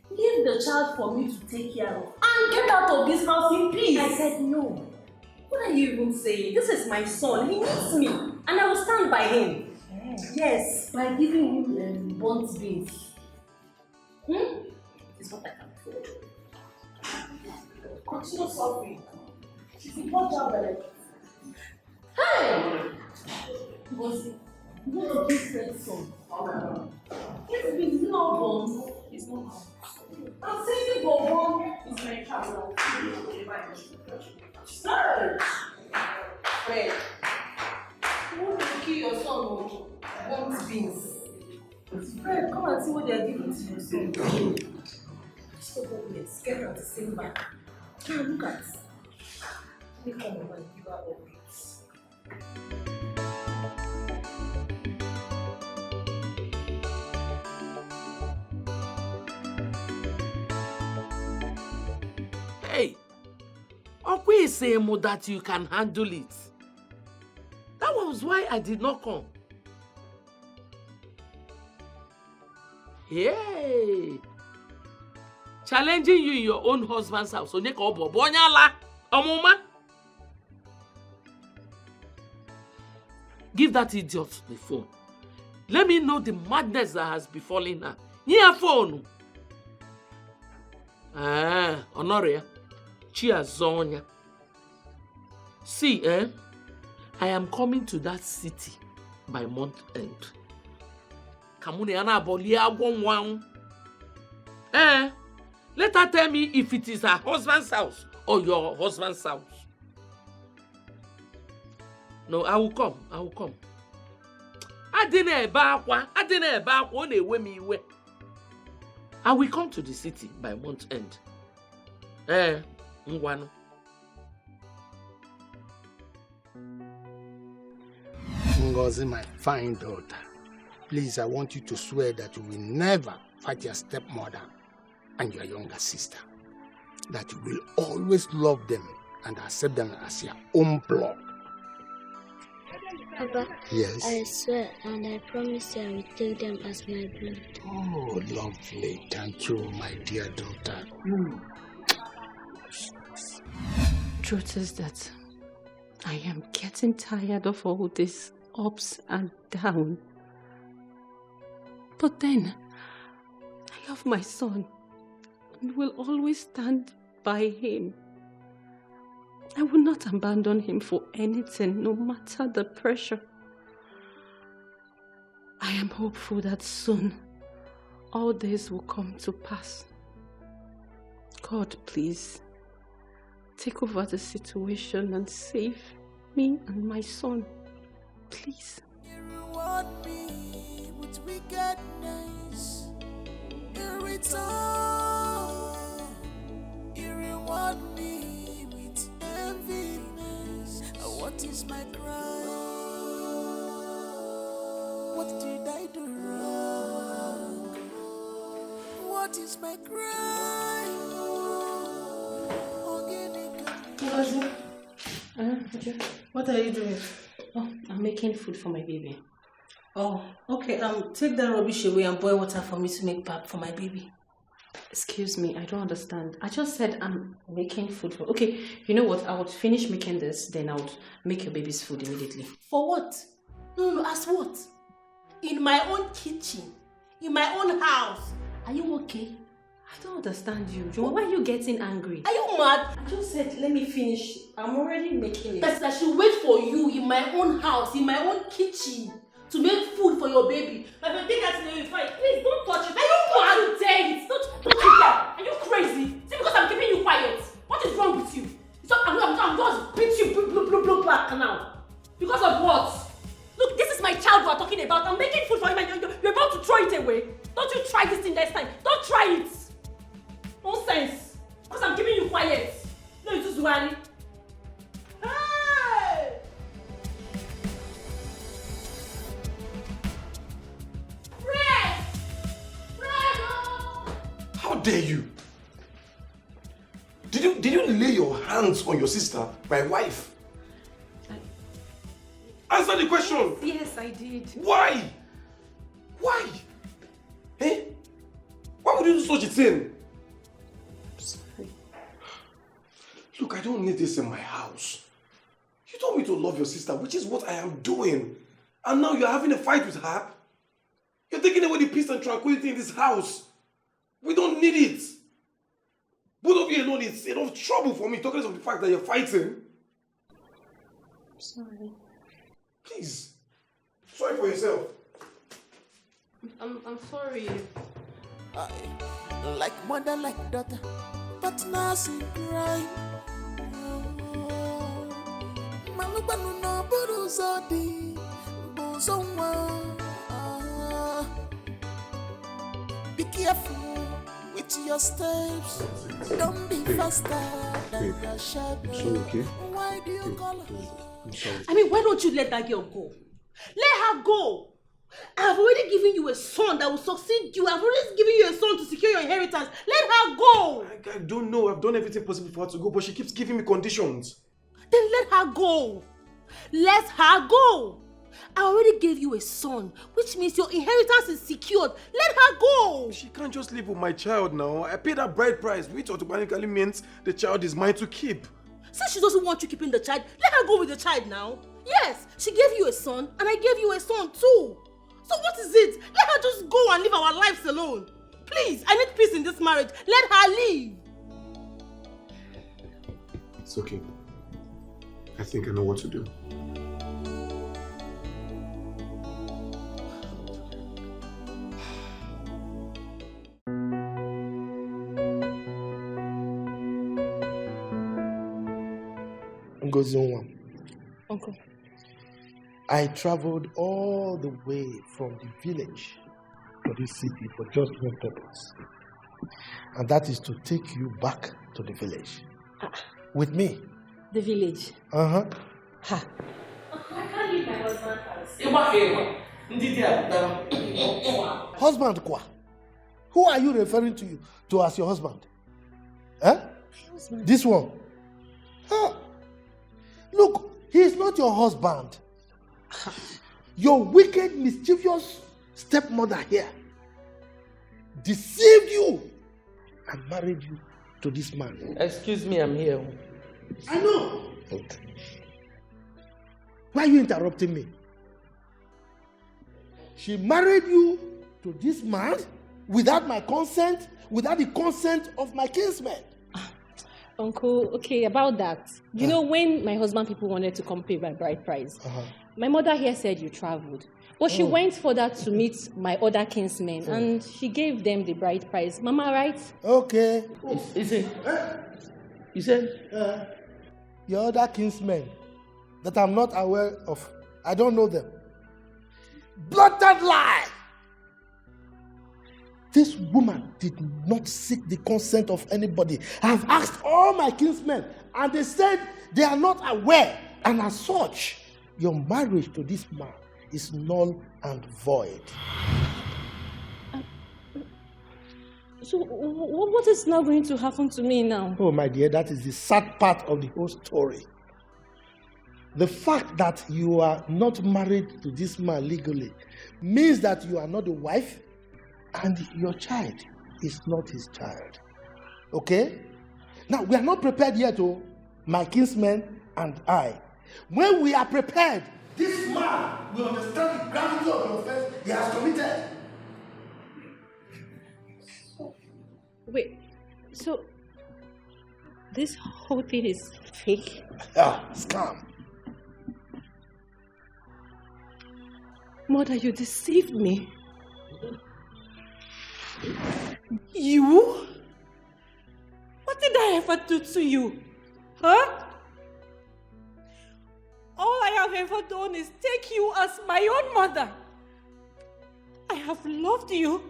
Give the child for me to take care of and get out of this house in peace. I said no. What are you even saying? This is my son. He needs me. And I will stand by him. Yes, by giving him burnt beans. It's what I can afford. Continue suffering. She's a poor child. Hey! Ngozi, you know the different son. It's been no born. It's not born. I'm saying born is my child. Sir! Wait. You want to kill your son with burnt beans? Fred, come and see what they are giving to your son. So let's get her to sing back. Now look at it. Let me come over and give her all this. Hey, Okwe is saying that you can handle it. That was why I did not come. Hey, challenging you in your own husband's house. Give that idiot the phone. Let me know the madness that has befallen her. Your phone. Honoria. Chiazonia. See, I am coming to that city by month end. Let her tell me if it is her husband's house or your husband's house. No, I will come. I will come. I will come to the city by month end. Ngwanu. Ngozi, my fine daughter, please, I want you to swear that you will never fight your stepmother and your younger sister. That you will always love them and accept them as your own blood. Papa, yes. I swear and I promise you I will take them as my blood. Oh, lovely. Thank you, my dear daughter. Truth is that I am getting tired of all this ups and downs. But then, I love my son and will always stand by him. I will not abandon him for anything, no matter the pressure. I am hopeful that soon all this will come to pass. God, please, take over the situation and save me and my son. Please. You reward me with wickedness. In return, you reward me with enviness. What is my crime? What did I do wrong? What is my crime? What are you doing? Oh, I'm making food for my baby. Oh, okay. Take that rubbish away and boil water for me to make pap for my baby. Excuse me, I don't understand. I just said I'm making food for... Okay, you know what? I would finish making this, then I would make your baby's food immediately. For what? No, as what? In my own kitchen, in my own house. Are you okay? I don't understand you. John, why are you getting angry? Are you mad? I just said, let me finish. I'm already making it. But I should wait for you in my own house, in my own kitchen, to make food for your baby. But if you think that's the fine, please don't touch it. Are you dare it? Don't touch it. Are you crazy? See, because I'm keeping you quiet. What is wrong with you? So I'm just beat you back now. Because of what? Look, this is my child we're talking about. I'm making food for him and you're about to throw it away. Don't you try this thing next time. Don't try it. Nonsense. Because I'm keeping you quiet. No, it's just Zuani. Hey! Fred! How dare you? Did you lay your hands on your sister, my wife? Answer the question. Yes, I did. Why? Why? Eh? Why would you do such a thing? Sorry. Look, I don't need this in my house. You told me to love your sister, which is what I am doing. And now you're having a fight with her? You're taking away the peace and tranquility in this house. We don't need it. Both of you alone is enough trouble for me, talking of the fact that you're fighting. Sorry. Please. Sorry for yourself. I'm sorry. Like mother, like daughter, but now she cry. Malubanu no buruzodi, buzonwa. Be careful with your steps. Don't be faster than your shadow. So okay. Why do you call her? I'm sorry. I mean, why don't you let that girl go? Let her go. I've already given you a son that will succeed you. I've already given you a son to secure your inheritance. Let her go. I don't know. I've done everything possible for her to go, but she keeps giving me conditions. Then let her go. Let her go. I already gave you a son, which means your inheritance is secured. Let her go. She can't just live with my child now. I paid her bride price, which automatically means the child is mine to keep. Since she doesn't want you keeping the child, let her go with the child now. Yes, she gave you a son, and I gave you a son too. So what is it? Let her just go and live our lives alone. Please, I need peace in this marriage. Let her leave. It's okay. I think I know what to do. Uncle, I traveled all the way from the village to this city for just one purpose. And that is to take you back to the village. With me. The village? Uh-huh. Ha. I can't leave my husband's house. Husband kwa? Who are you referring to as your husband? Huh? Husband. This one? Huh? Look, he is not your husband. Your wicked, mischievous stepmother here deceived you and married you to this man. Excuse me, I'm here. I know. Why are you interrupting me? She married you to this man without my consent, without the consent of my kinsmen. Uncle, okay, about that. You know, when my husband people wanted to come pay my bride price, my mother here said you traveled. But she went further to meet my other kinsmen and she gave them the bride price. Mama, right? Okay. Is it? You said? Your other kinsmen that I'm not aware of. I don't know them. Blatant lie! This woman did not seek the consent of anybody. I have asked all my kinsmen and they said they are not aware. And as such, your marriage to this man is null and void. So what is now going to happen to me now? Oh my dear, that is the sad part of the whole story. The fact that you are not married to this man legally means that you are not the wife and your child is not his child. Okay? Now, we are not prepared yet, my kinsmen and I. When we are prepared, this man will understand the gravity of the offense he has committed. Wait, so this whole thing is fake? Yeah, scam. Mother, you deceived me. You? What did I ever do to you? Huh? All I have ever done is take you as my own mother. I have loved you,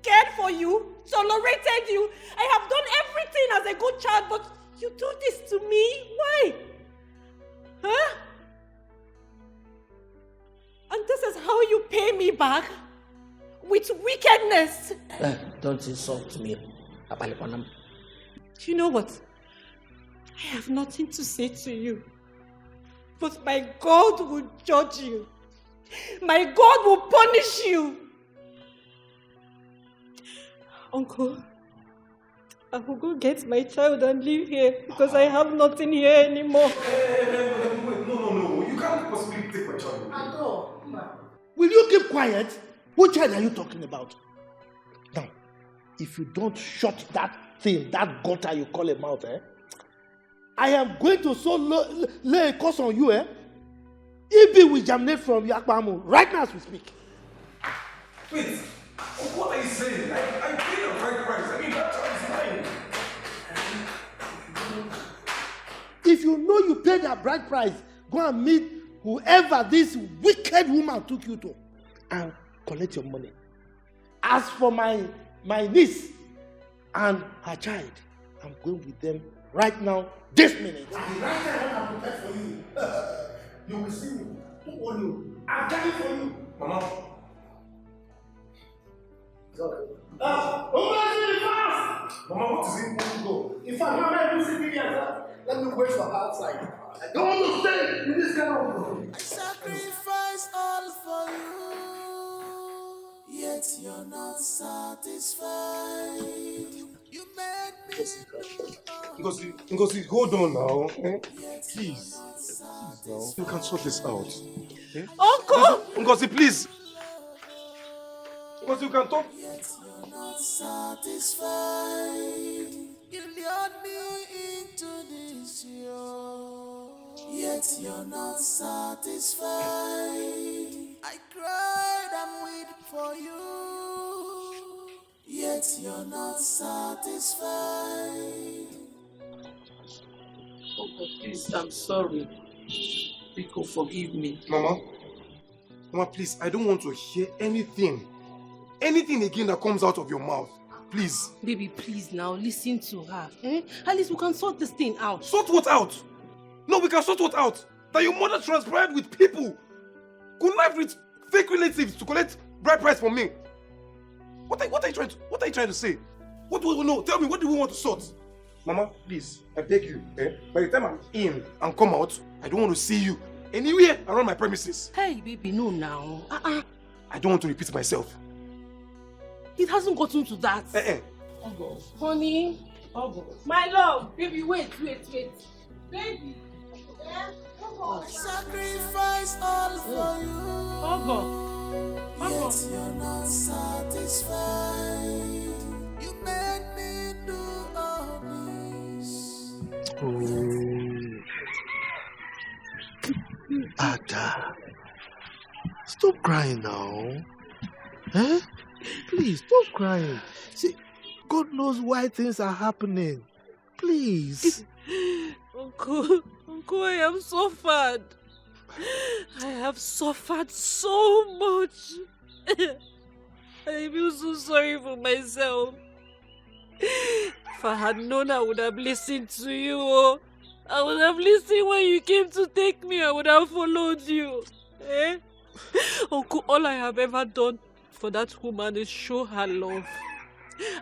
cared for you, tolerated you. I have done everything as a good child, but you do this to me? Why? Huh? And this is how you pay me back? With wickedness? Don't insult me. Do you know what? I have nothing to say to you. But my God will judge you. My God will punish you. Uncle, I will go get my child and leave here because I have nothing here anymore. Wait, no. You can't possibly take my child. At all. Will you keep quiet? What child are you talking about? Now, if you don't shut that thing, that gutter you call a mouth, I am going to lay a curse on you, Ibi will germinate from Yakbamu right now as we speak. Wait, what are you saying? I paid the right price. I mean, that child is mine. If you know you paid that bride price, go and meet whoever this wicked woman took you to and collect your money. As for my niece and her child, I'm going with them right now, this minute. And right now, when I'm prepared for you, you will see me. Don't worry you. I'm coming for you. Mama. Mama, what is it? Want to go? In fact, Mama, you sit here. Let me wait for her outside. I don't want to stay in this kind of. I sacrifice all for you, yet you're not satisfied. You made me. Ngozi, hold on now. Please now. You can sort this out. Uncle! Ngozi, please. Ngozi, you can talk. Yet you're not satisfied. You lured me into this year, yet you're not satisfied. I cried and wept for you, yet you're not satisfied. Oh, please, I'm sorry. Rico, forgive me. Mama, please, I don't want to hear anything again that comes out of your mouth. Please. Baby, please now, listen to her. At least we can sort this thing out. Sort what out? No, we can sort what out? That your mother transpired with people. Connived with fake relatives to collect bride price from me. What are you trying to say? What do we know? Tell me, what do we want to sort? Mama, please, I beg you. By the time I'm in and come out, I don't want to see you anywhere around my premises. Hey, baby, no now. I don't want to repeat myself. It hasn't gotten to that. Ogo. Honey. Ogo. My love. Baby, wait. Baby. I sacrifice all for you. Ogo. Yet you're not satisfied. You made me do all this. Ada, stop crying now. Please, stop crying. See, God knows why things are happening. Please. Uncle, I have suffered. I have suffered so much. I feel so sorry for myself. If I had known, I would have listened to you. I would have listened when you came to take me. I would have followed you. Uncle, all I have ever done for that woman is show her love.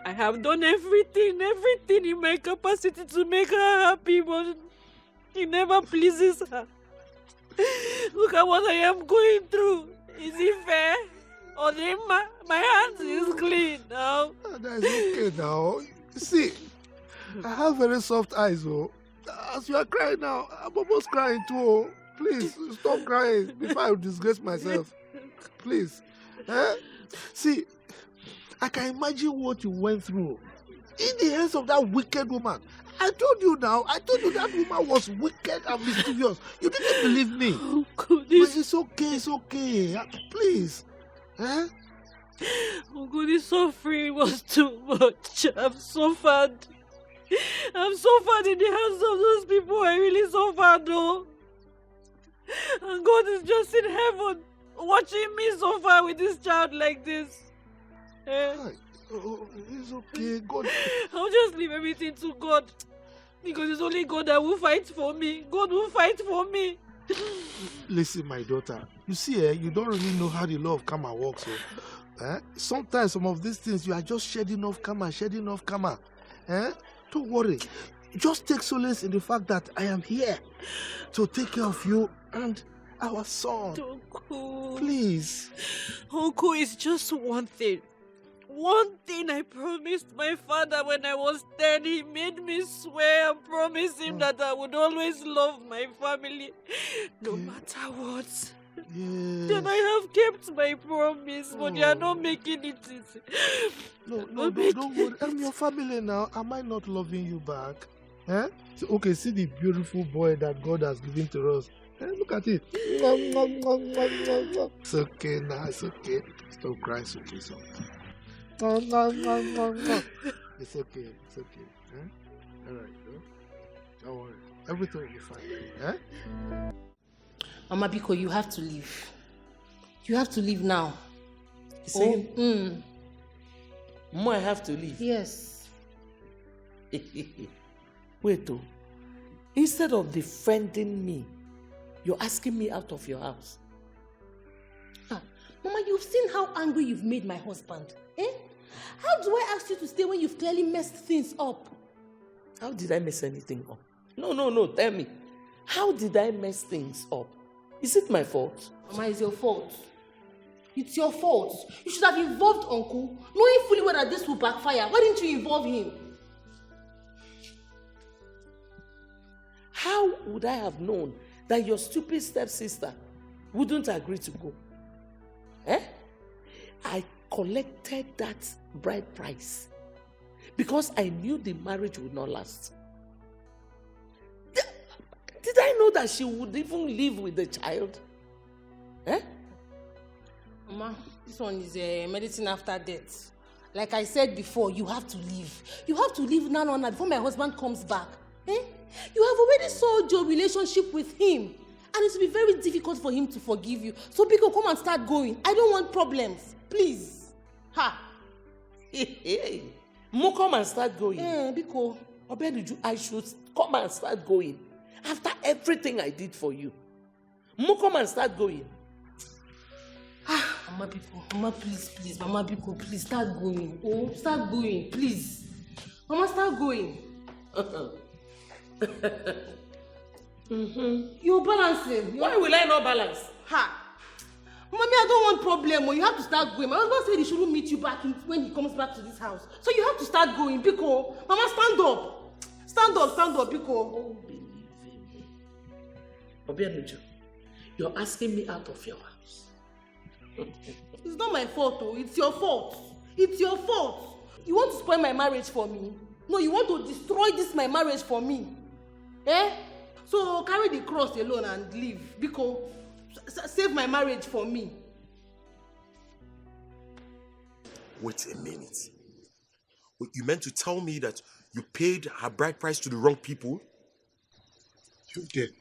I have done everything in my capacity to make her happy, but it never pleases her. Look at what I am going through. Is it fair? Or my hands is clean now. That is okay now. See, I have very soft eyes, oh. As you are crying now, I'm almost crying too. Oh. Please, stop crying before I disgrace myself. Please. See, I can imagine what you went through in the hands of that wicked woman. I told you now. I told you that woman was wicked and mischievous. You didn't believe me. Uncle, But it's okay. It's okay. Please. Eh? Uncle, the suffering was too much. I've suffered. I've suffered in the hands of those people. I really suffered, though. And God is just in heaven watching me suffer with this child like this. It's okay. God. I'll just leave everything to God. Because it's only God that will fight for me. God will fight for me. Listen, my daughter. You see, you don't really know how the law of karma works. Sometimes some of these things, you are just shedding off karma. Don't worry. Just take solace in the fact that I am here to take care of you and our son. Uncle. Please. Uncle, it's just one thing. One thing I promised my father when I was 10. He made me swear and promise him that I would always love my family, no matter what. Yes. Then I have kept my promise, but they are not making it easy. No, don't worry. I'm your family now. Am I not loving you back? So, okay, see the beautiful boy that God has given to us. Look at it. It's okay now. It's okay. Stop crying. It's okay. It's okay. It's okay. All right. Don't worry. Everything will be fine. Mama Biko, you have to leave. You have to leave now. Saying, Mama, I have to leave. Yes. Wait, though. Instead of defending me, you're asking me out of your house. Mama, you've seen how angry you've made my husband. How do I ask you to stay when you've clearly messed things up? How did I mess anything up? No, tell me. How did I mess things up? Is it my fault? Mama, it's your fault. It's your fault. You should have involved Uncle, knowing fully well that this will backfire. Why didn't you involve him? How would I have known that your stupid stepsister wouldn't agree to go? I collected that bride price because I knew the marriage would not last. Did I know that she would even live with the child? Mama, this one is medicine after death. Like I said before, you have to leave. You have to leave now before my husband comes back. You have already soiled your relationship with him. And it will be very difficult for him to forgive you. So Biko, come and start going. I don't want problems. Please. Mo come and start going. Biko. I should come and start going. After everything I did for you. Mo come and start going. Mama Biko, Mama, please. Mama Biko, please start going. Start going, please. Mama, start going. You're balancing. Why will I not balance? Mommy, I don't want problem. You have to start going. My husband said he shouldn't meet you back when he comes back to this house. So you have to start going, Biko. Mama, stand up. Stand up, Biko. Obianuju, you're asking me out of your house. It's not my fault, though. It's your fault. It's your fault. You want to spoil my marriage for me? No, you want to destroy my marriage for me. So carry the cross alone and leave. Biko, save my marriage for me. Wait a minute. You meant to tell me that you paid her bride price to the wrong people? You did.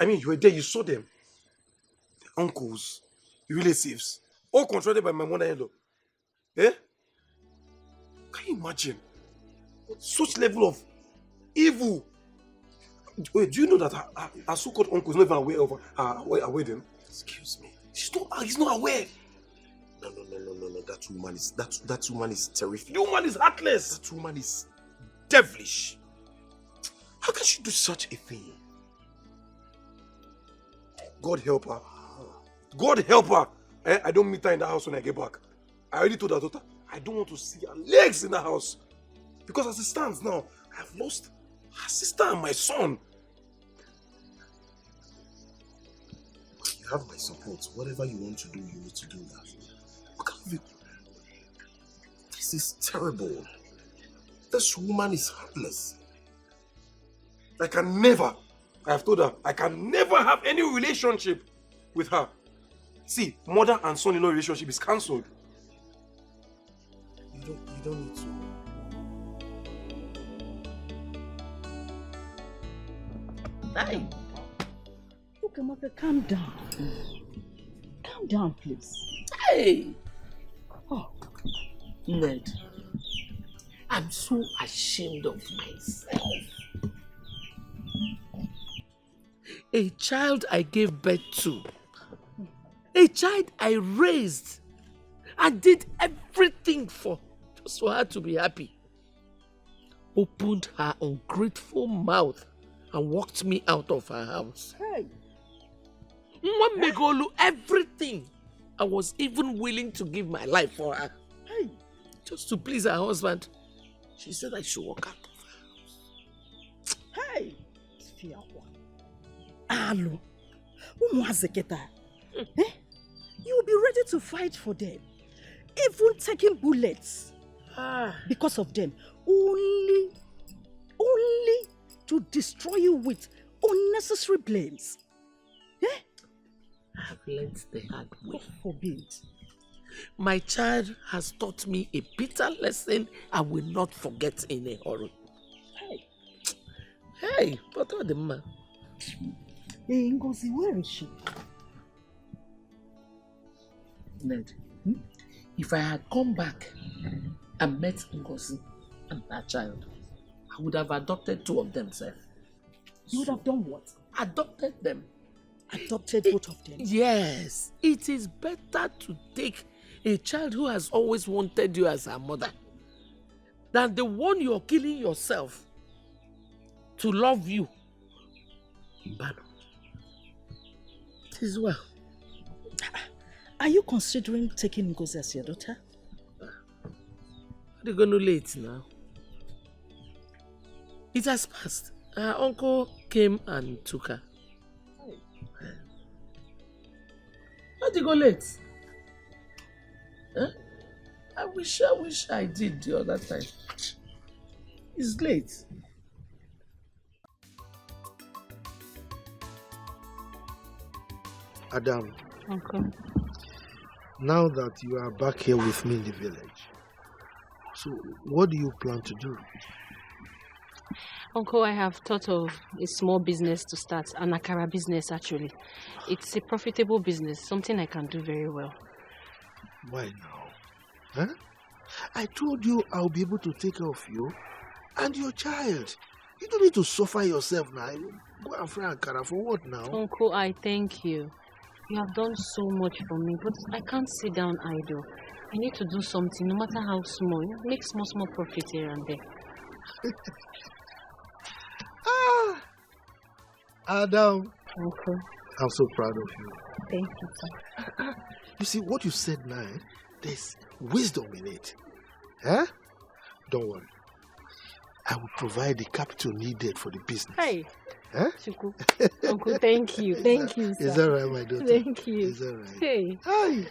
I mean, you were there, you saw them. The uncles, the relatives, all controlled by my mother-in-law. Can you imagine? Such level of evil. Wait, do you know that our so-called uncle is not even aware of our wedding? Excuse me. He's not aware. No. That woman is terrific. The woman is heartless. That woman is devilish. How can she do such a thing? God help her. God help her. I don't meet her in the house when I get back. I already told her daughter, I don't want to see her legs in the house. Because as it stands now, I have lost her sister and my son. You have my support. Whatever you want to do, you need to do that. Look at it. This is terrible. This woman is heartless. I have told her, I can never have any relationship with her. See, mother and son-in-law relationship is cancelled. You don't need to. Hey! Look, Amaka, calm down. Calm down, please. Hey! Oh, Ned, I'm so ashamed of myself. A child I gave birth to, a child I raised and did everything for, just for her to be happy, opened her ungrateful mouth and walked me out of her house. Hey! Megolu, everything. I was even willing to give my life for her. Hey! Just to please her husband. She said I should walk out of her house. Hey! Alo, you will be ready to fight for them, even taking bullets because of them, only to destroy you with unnecessary blames. I've learnt the hard way. God forbid. My child has taught me a bitter lesson I will not forget in a hurry. Hey, what are the man? Hey, Ngozi, where is she? Ned, if I had come back and met Ngozi and her child, I would have adopted two of them, sir. You would have done what? Adopted them. Adopted both of them? Yes. It is better to take a child who has always wanted you as her mother than the one you're killing yourself to love you. Bano. It is well. Are you considering taking Ngozi as your daughter? They're going to late now. It has passed. Her uncle came and took her. Why did you go late? Huh? I wish I did the other time. It's late. Adam, Uncle. now that you are back here with me in the village, so what do you plan to do? Uncle, I have thought of a small business to start, an akara business actually. It's a profitable business, something I can do very well. Why now? Huh? I told you I'll be able to take care of you and your child. You don't need to suffer yourself now. Go and fry akara for what now? Uncle, I thank you. You have done so much for me, but I can't sit down idle. I need to do something, no matter how small. Make small profit here and there. Adam. Uncle. I'm so proud of you. Thank you, sir. You see, what you said now, there's wisdom in it. Huh? Don't worry. I will provide the capital needed for the business. Hey. Huh? Chuku. Uncle, thank you. Thank you, sir. Is that right, my daughter? Thank you. Is that right? Hey. Hi.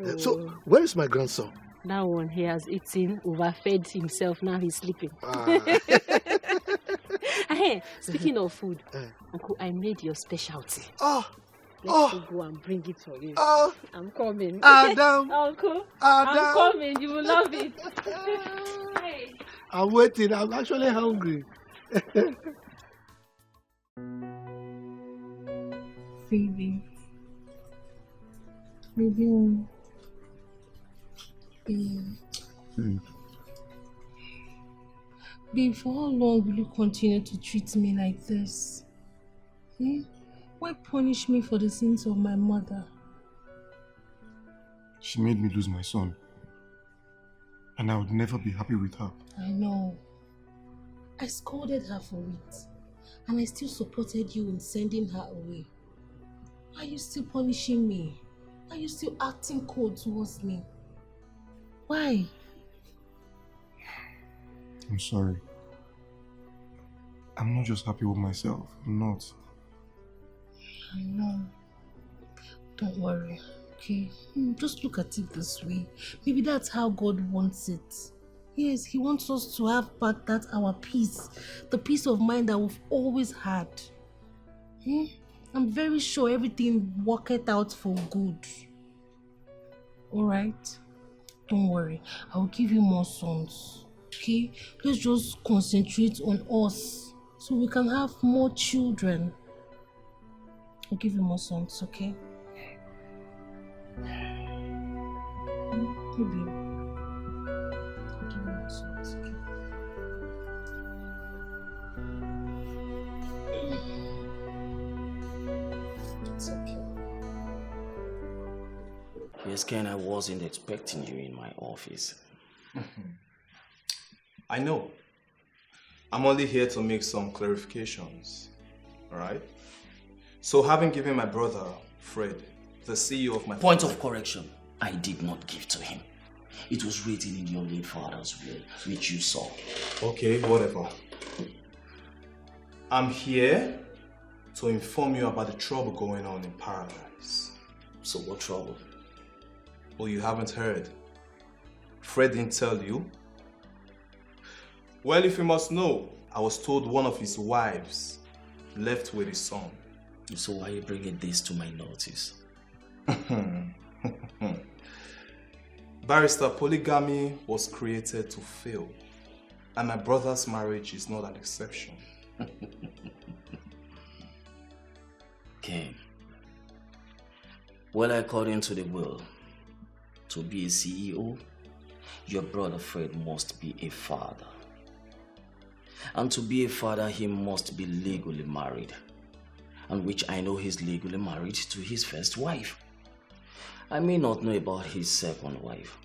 Oh. So, where is my grandson? That one, he has eaten, overfed himself, now he's sleeping. Hey, speaking of food, Uncle, I made your specialty. Let's go and bring it for you. I'm coming. Adam. Uncle, Adam. I'm coming. You will love it. Hey. I'm waiting. I'm actually hungry. Baby. Babe, for how long will you continue to treat me like this? Why punish me for the sins of my mother? She made me lose my son. And I would never be happy with her. I know. I scolded her for it. And I still supported you in sending her away. Why are you still punishing me? Why are you still acting cold towards me? Why? I'm sorry. I'm not just happy with myself. I'm not. I know. Don't worry, okay? Just look at it this way. Maybe that's how God wants it. Yes, he wants us to have back that our peace, the peace of mind that we've always had. I'm very sure everything worked out for good. Alright? Don't worry, I'll give you more sons. Okay? Let's just concentrate on us so we can have more children. I'll give you more sons, okay? Maybe. I'll give you more sons, okay? It's okay. Yes, Ken, I wasn't expecting you in my office. I know. I'm only here to make some clarifications. Alright? So having given my brother, Fred, the CEO of my Point of correction, I did not give to him. It was written in your late father's will, which you saw. Okay, whatever. I'm here to inform you about the trouble going on in Paradise. So what trouble? Oh, you haven't heard? Fred didn't tell you? Well, if you must know, I was told one of his wives left with his son. So why are you bringing this to my notice? Barrister, polygamy was created to fail, and my brother's marriage is not an exception. Okay. Well, according to the will, to be a CEO, your brother Fred must be a father. And to be a father, he must be legally married. And which I know he's legally married to his first wife. I may not know about his second wife.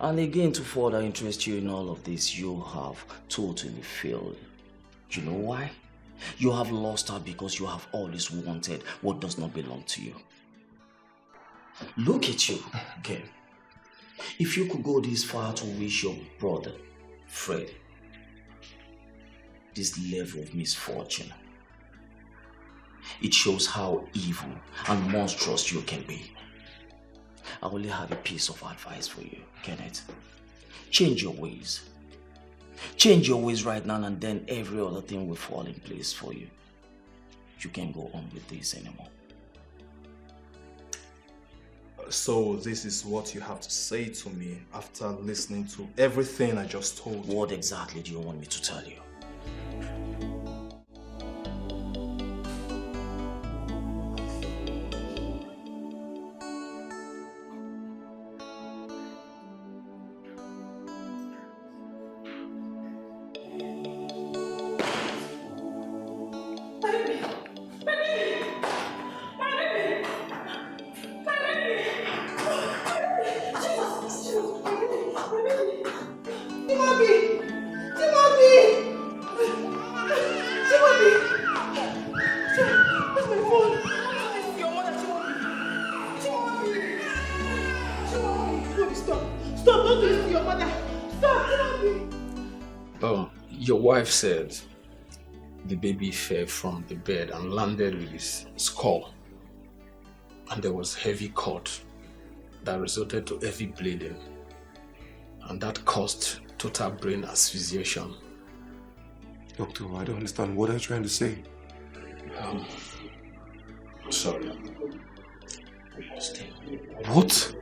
And again, to further interest you in all of this, you have totally failed. You know why? You have lost her because you have always wanted what does not belong to you. Look at you, okay? If you could go this far to wish your brother, Fred, this level of misfortune, it shows how evil and monstrous you can be. I only have a piece of advice for you, Kenneth. Change your ways. Change your ways right now, and then every other thing will fall in place for you. You can't go on with this anymore. So this is what you have to say to me after listening to everything I just told you. What exactly do you want me to tell you? Your wife said the baby fell from the bed and landed with his skull, and there was heavy cut that resulted to heavy bleeding, and that caused total brain asphyxiation. Doctor, I don't understand. What are you trying to say? Sorry. What?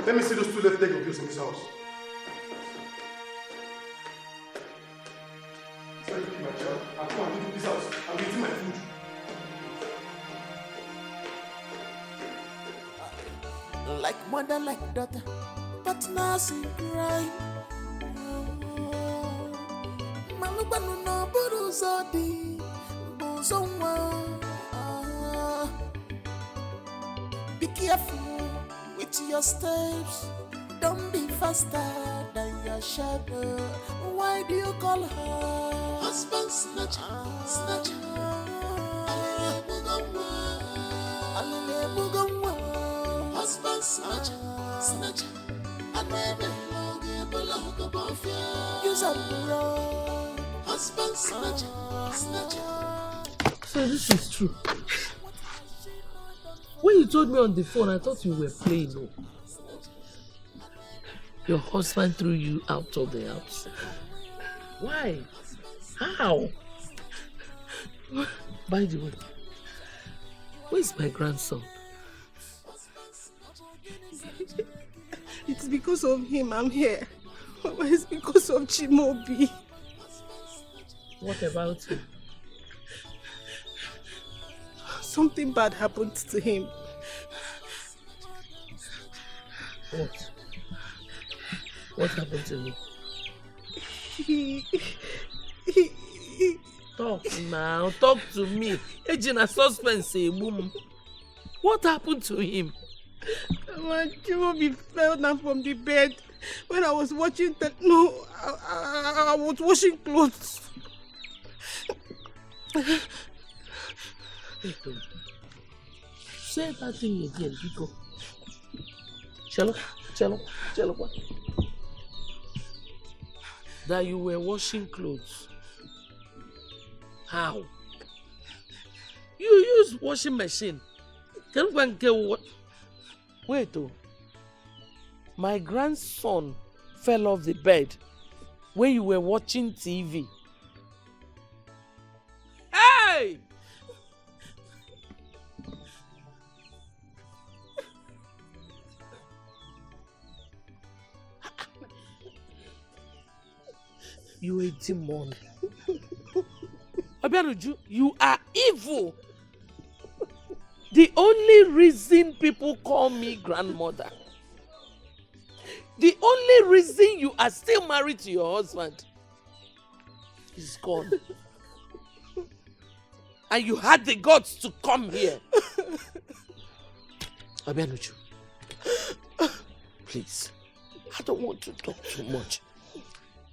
Let me see those two left leg of yours in this house. Sorry, my child. I'll come and leave this house. I'll be eating my food. like mother, like daughter, partners in crime. Malubanu no buruzodi, buzonwa. Be careful with your steps. Don't be faster than your shadow. Why do you call her husband snatcher? Snatcher. Husband snatcher, snatcher. And maybe use a blow. Husband snatcher, snatcher. So this is true. When you told me on the phone, I thought you were playing. No. Your husband threw you out of the house. Why? How? By the way, where's my grandson? It's because of him I'm here. Mama, it's because of Chimobi. What about him? Something bad happened to him. What? What happened to him? He Talk now, talk to me. Ejina suspense, boom. What happened to him? My Chimobi fell down from the bed when I was watching the... No, I was washing clothes. Say that thing again, Biko. Chelo, what? That you were washing clothes. How? You use washing machine. Can you go and get what? Wait, oh. My grandson fell off the bed when you were watching TV. Hey! You a demon. Abianuju, you are evil. The only reason people call me grandmother, the only reason you are still married to your husband is gone. And you had the guts to come here. Abianuju, please, I don't want to talk too much.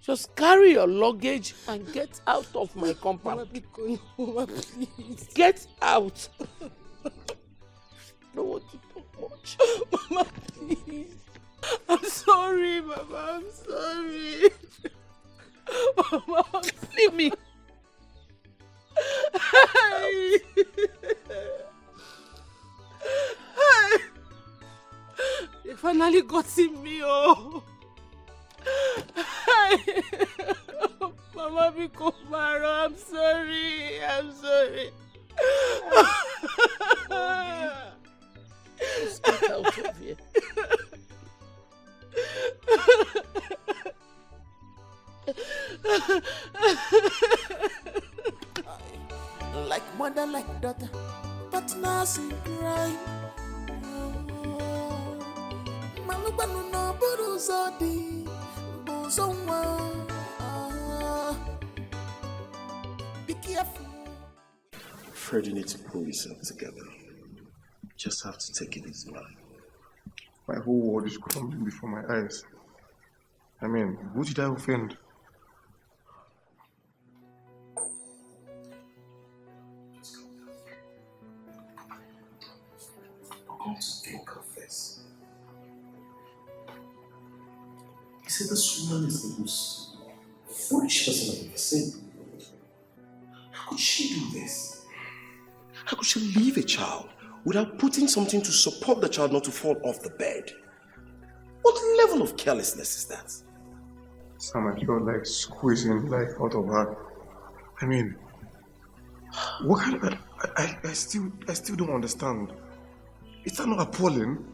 Just carry your luggage and get out of my compound. Mama, please. Get out. I don't want to talk much. Mama, please. I'm sorry, Mama. I'm sorry. Mama, leave me. Hey. Hey. They finally got in me, oh. Hey. Mama, Bikomaro, I'm sorry. I'm sorry. Just get out of here. Like mother, like daughter, partners in crime. Malubanu no buruzodi, buzonwa. Be careful. Fred, you need to pull yourself together. You just have to take it easy, man. My whole world is crumbling before my eyes. I mean, who did I offend? Come to think of this. He said this woman is the most foolish person I've ever seen. How could she do this? How could she leave a child without putting something to support the child not to fall off the bed? What level of carelessness is that? Sam, I felt like squeezing life out of her. I mean, what kind of... I still don't understand. Is that not appalling?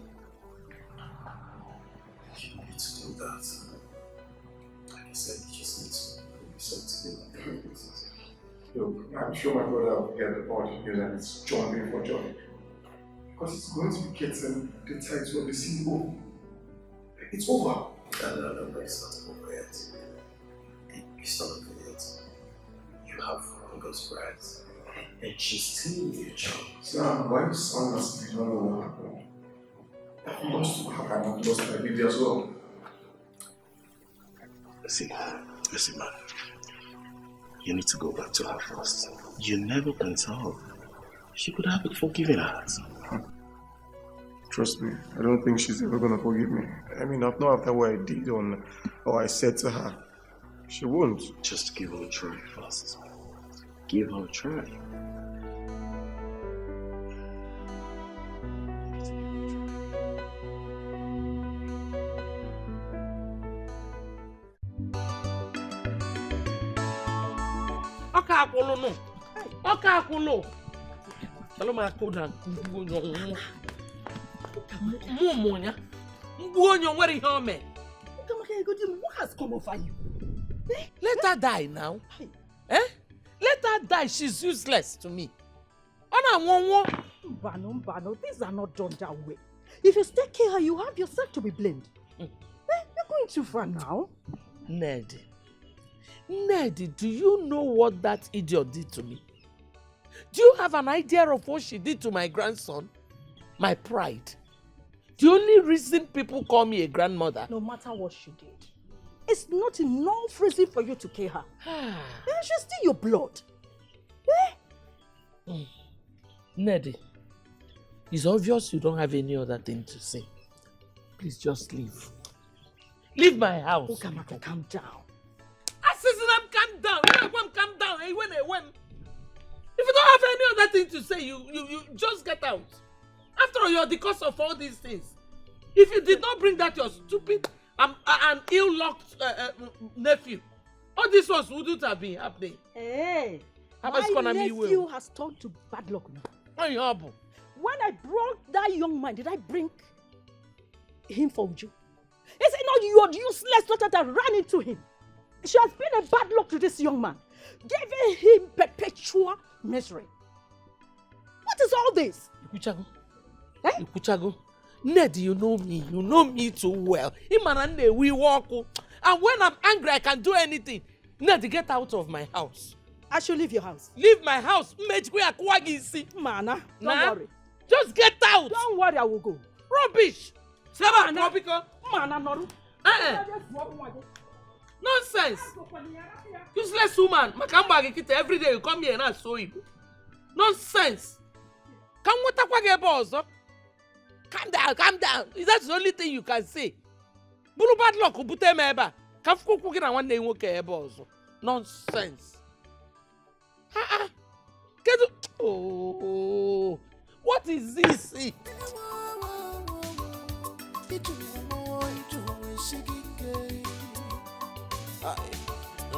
You need to do that. Like I said, you just need to put yourself together. Look, I'm sure my brother will get the body here and it's jumping for joy. Because it's going to be getting the title of the CEO. It's over. No, it's not over yet. It's not over yet. You have August rights. And she's still your child. Sam, why you sound as if you don't know what happened? I've lost my baby as well. Listen, man. You need to go back to her first. You never can tell. She could have a forgiving heart. Trust me, I don't think she's ever gonna forgive me. I mean, not after what I did or I said to her. She won't. Just give her a try first. Give her a try. Oka akulo. Talo ma kodan Mumonya. Mbuonyo nwere ihe o me. What has come over you? Let her die now. Let her die. She's useless to me. Mbano, things are not done that way. If you stay here, you have yourself to be blamed. You're going too far now. Ned, do you know what that idiot did to me? Do you have an idea of what she did to my grandson? My pride. The only reason people call me a grandmother. No matter what she did, it's not enough reason for you to kill her. She's still your blood. Ned, it's obvious you don't have any other thing to say. Please just leave. Leave my house. Ukamaka, calm down. Calm down. Calm down. If you don't have any other thing to say, you just get out. After all, you're the cause of all these things. If you did not bring that your stupid and ill-lucked nephew, all these ones wouldn't have been happening. Hey, my nephew has turned to bad luck now. When I brought that young man, did I bring him for you? Is it not your useless daughter that ran into him? She has been a bad luck to this young man, giving him perpetual misery. What is all this? Ikuchago, Ned, you know me too well. We walk, and when I'm angry, I can do anything. Ned, get out of my house. I should leave your house. Leave my house. Mana, don't worry. Just get out. Don't worry, I will go. Rubbish. Mana, Noru. Nonsense. Useless woman. Every day you come here and I saw you. Nonsense. Calm down. That's the only thing you can say. Nonsense. Oh, what is this?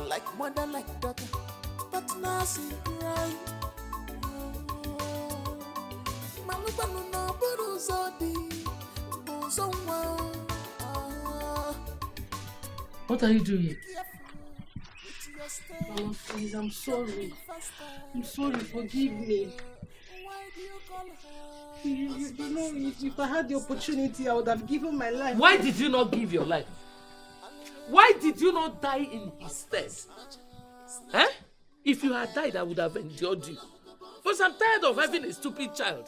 Like mother, like daughter, but now she cry. What are you doing? Mama, please, I'm sorry. I'm sorry, forgive me. You know, if I had the opportunity, I would have given my life. Why did you not give your life? Why did you not die in his stead? If you had died, I would have endured you. But I'm tired of having a stupid child.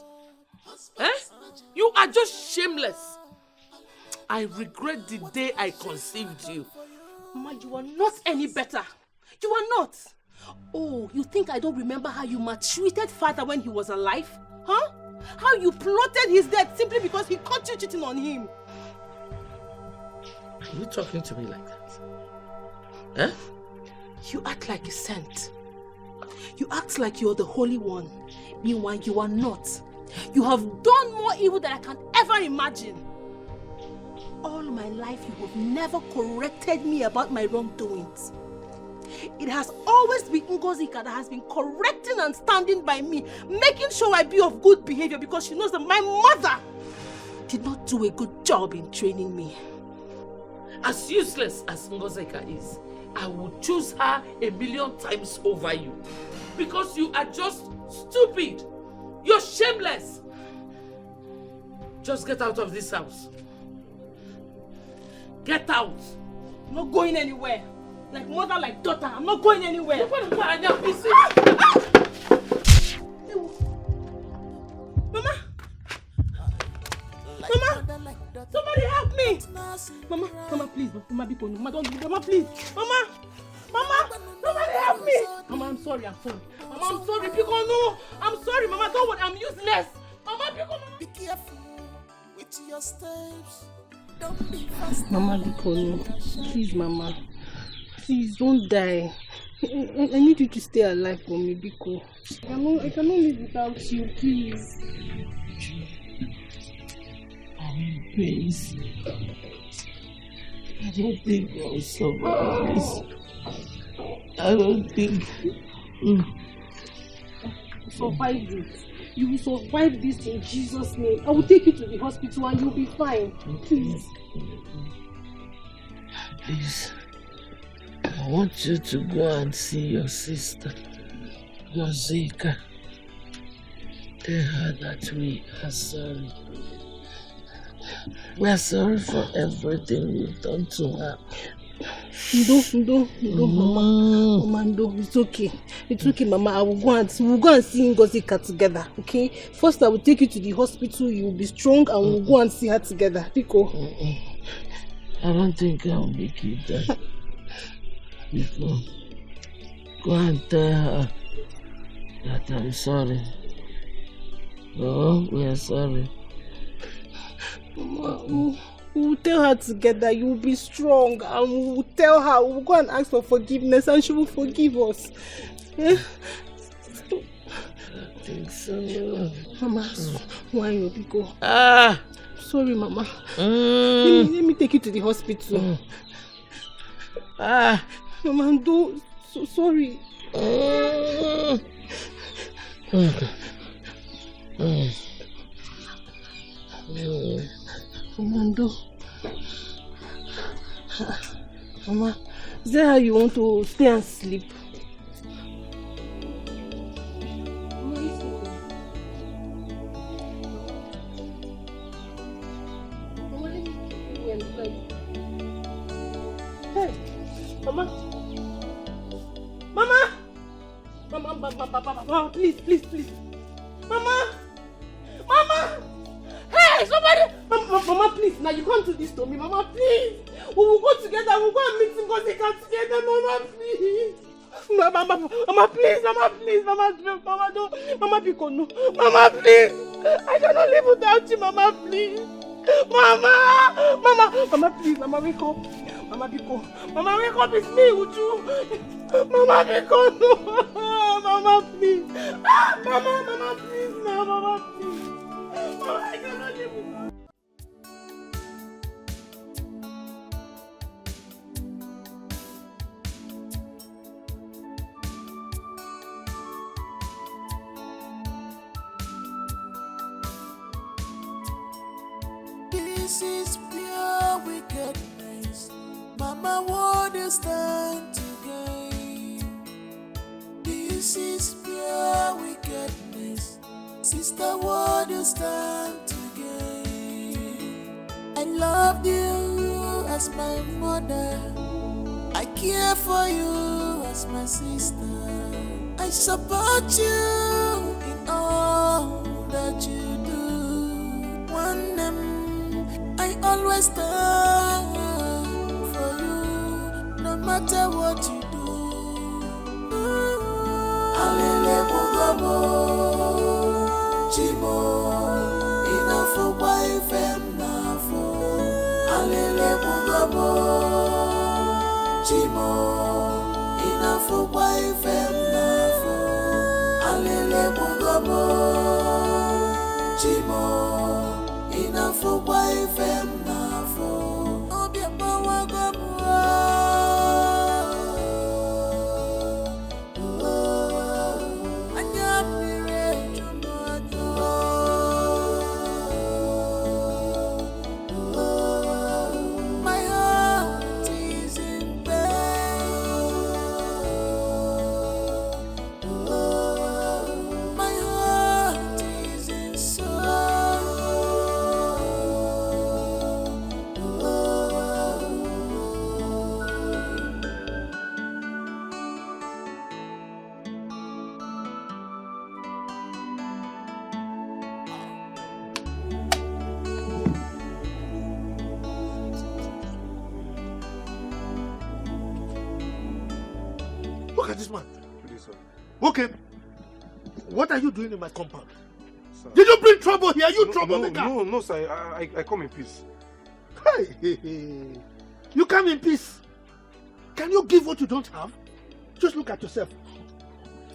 You are just shameless. I regret the day I conceived you. Mama, you are not any better. You are not. Oh, you think I don't remember how you maltreated father when he was alive? Huh? How you plotted his death simply because he caught you cheating on him. Are you talking to me like that? You act like a saint. You act like you're the Holy One. Meanwhile, you are not. You have done more evil than I can ever imagine. All my life, you have never corrected me about my wrongdoings. It has always been Ngozika that has been correcting and standing by me, making sure I be of good behavior because she knows that my mother did not do a good job in training me. As useless as Ngozika is, I would choose her 1,000,000 times over you. Because you are just stupid. You're shameless. Just get out of this house. Get out. I'm not going anywhere. Like mother, like daughter. I'm not going anywhere. Mama! Mama! Somebody help me! Mama, Mama, please. Mama, be Mama, don't. Mama, please. Mama! Mama! Somebody help me! Mama, I'm sorry. Mama, I'm sorry. Pico, no! I'm sorry, Mama. Don't worry. I'm useless. Mama, Pico, Mama. Be careful with your steps. Don't be fast. Mama, Pico, no. Please, Mama. Please, don't die. I need you to stay alive for me, Biko. I cannot live without you, please. Please. I don't think I'll survive this. I don't think. Survive this. You will survive this in Jesus' name. I will take you to the hospital and you'll be fine. Please. Please. I want you to go and see your sister, Rosika. Tell her that we are sorry. We are sorry for everything we've done to her. No, Mama. Mama, no, it's okay. It's okay, Mama. We'll go and see Ngozika together, okay? First, I will take you to the hospital. You will be strong and we'll go and see her together. Pico. I don't think I'll make it there. Pico, go and tell her that I'm sorry. Oh, we are sorry. Mama, we'll tell her together. You will be strong and we will tell her. We will go and ask for forgiveness and she will forgive us. I think so. Mama, why you Pico? Sorry, Mama. Let me take you to the hospital. Mama, do so sorry. Mama, Mama, is that how you want to stay and sleep? Mama, please. Mama! Hey, somebody! Mama, please. Now you can't do this to me. Mama, please. We will go together. We'll go and meet Ngozika together. Mama, please. Mama, please. Mama, don't. Mama, Pico, no. Mama, please. I cannot live without you. Mama, please. Mama, please. Mama, wake up. Mama, Pico. Mama, wake up. It's me, Uju. Mama, Pico, no. Mama, please. Mama, please. No, Mama, please. Mama, I cannot live without you. This is pure wickedness. Mama, what is stand to gain? This is pure wickedness. Sister, what is stand to gain? I loved you as my mother. I care for you as my sister. I support you in all that you do. One I always stand for you, no matter what you do. Alele mugabo, Chimo, inafo kwa ifem nafo. Alele mugabo, Chimo, inafo kwa ifem nafo. Alele mugabo, Chimo. Inafo kwa ifem nafo Obia bawa gabua Anyapire chumojo My heart is in pain My heart is in sorrow sir. Okay. What are you doing in my compound? Sir. Did you bring trouble here? You troublemaker? No, sir. I come in peace. Hey. You come in peace. Can you give what you don't have? Just look at yourself.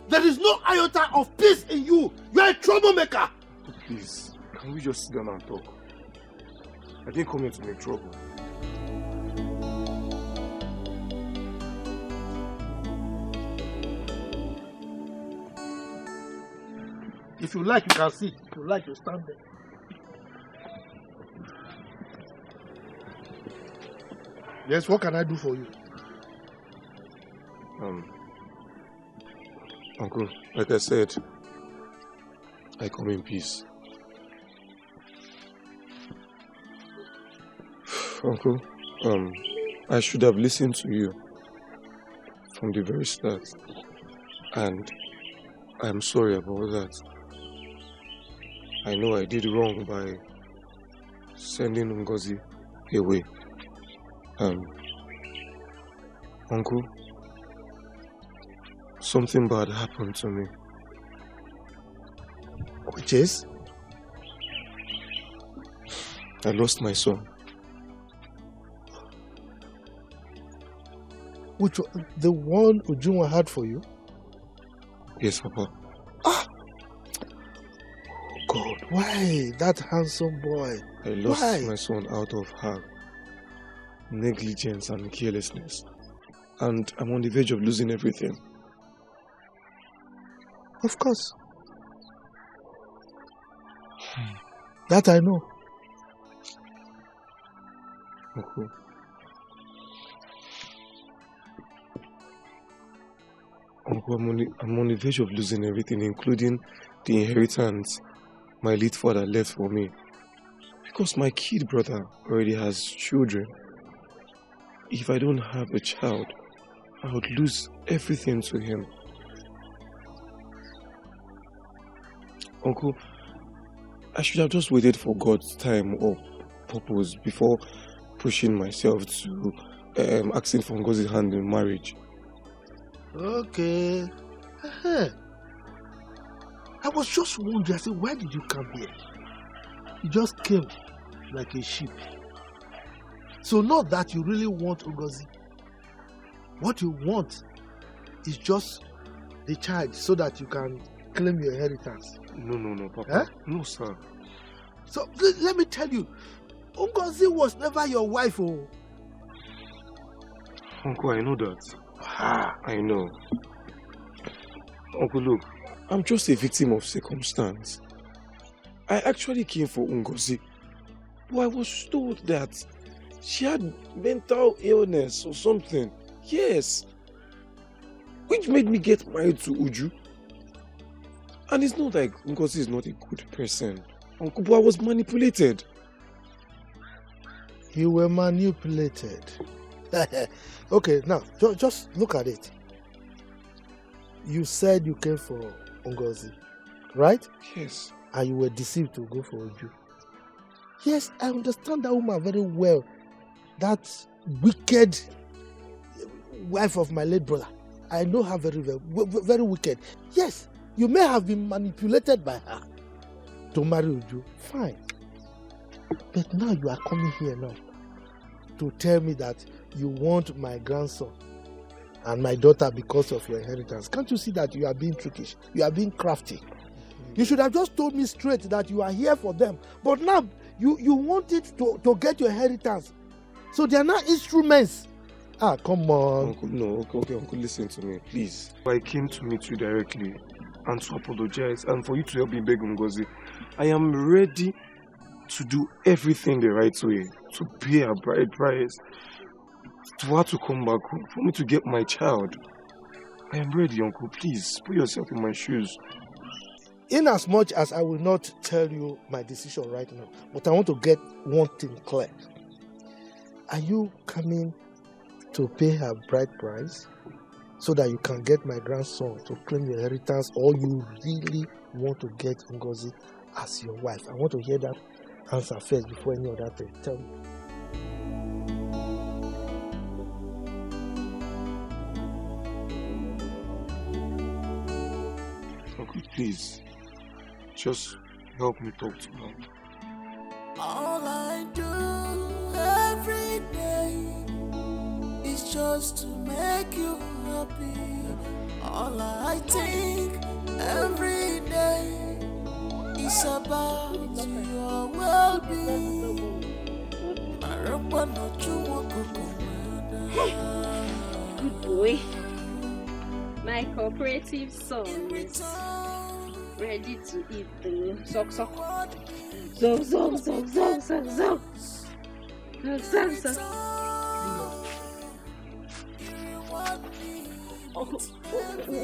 There is no iota of peace in you. You are a troublemaker. Please, can we just sit down and talk? I didn't come here to make trouble. If you like, you can sit. If you like, you stand there. Yes, what can I do for you? Uncle, like I said, I come in peace. Uncle, I should have listened to you from the very start, and I'm sorry about that. I know I did wrong by sending Ngozi away. Uncle, something bad happened to me. Which is? I lost my son. Which one? The one Ujunwa had for you? Yes, Papa. God, why? That handsome boy. I lost Why? my son out of her negligence and carelessness. And I'm on the verge of losing everything. Of course. That I know. Uncle. Uncle, I'm on the verge of losing everything, including the inheritance my late father left for me. Because my kid brother already has children. If I don't have a child, I would lose everything to him. Uncle, I should have just waited for God's time or purpose before pushing myself to asking for Ngozi's hand in marriage. Okay. I was just wondering, I said, why did you come here? You just came like a sheep. So not that you really want Ngozi. What you want is just the child so that you can claim your inheritance. No, Papa. No, sir. So let me tell you, Ngozi was never your wife. Oh. Uncle, I know that. I know. Uncle, look, I'm just a victim of circumstance. I actually came for Ngozi, but I was told that she had mental illness or something. Yes. Which made me get married to Uju. And it's not like Ngozi is not a good person. Uncle, but I was manipulated. You were manipulated. Okay, now, just look at it. You said you came for Ngozi, right? Yes. And you were deceived to go for Uju. Yes, I understand that woman very well. That wicked wife of my late brother. I know her very well. Very wicked. Yes, you may have been manipulated by her to marry Uju. Fine. But now you are coming here now to tell me that you want my grandson and my daughter because of your inheritance. Can't you see that you are being trickish? You are being crafty. You should have just told me straight that you are here for them. But now you want it to get your inheritance. So they are not instruments. Come on. Uncle, no, okay, Uncle, listen to me, please. I came to meet you directly and to apologize and for you to help me beg Ngozi. I am ready to do everything the right way, to pay a bride price, for her to come back home, for me to get my child. I am ready, Uncle. Please, put yourself in my shoes. In as much as I will not tell you my decision right now, but I want to get one thing clear. Are you coming to pay her bride price so that you can get my grandson to claim your inheritance, or you really want to get Ngozi as your wife? I want to hear that answer first before any other thing. Tell me. Uncle, please. Just help me talk to her. All I do every day is just to make you happy. All I think every day is about your well-being. Good boy. My cooperative son is ready to eat the sock. Zog.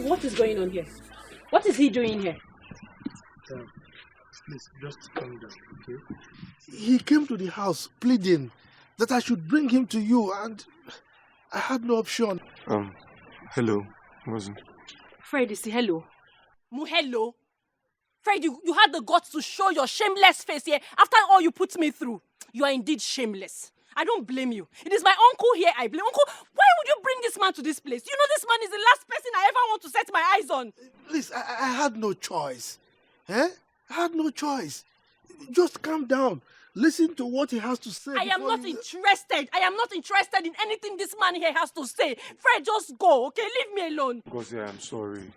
What is going on here? What is he doing here? Please, just calm down, okay? He came to the house pleading that I should bring him to you, and I had no option. Hello, wasn't. Fred, you say hello. Hello? Fred, you had the guts to show your shameless face here after all you put me through. You are indeed shameless. I don't blame you. It is my uncle here I blame. Uncle, why would you bring this man to this place? You know this man is the last person I ever want to set my eyes on. Please, I had no choice. I had no choice. Just calm down. Listen to what he has to say. I am not interested. I am not interested in anything this man here has to say. Fred, just go, okay? Leave me alone. Because I'm sorry.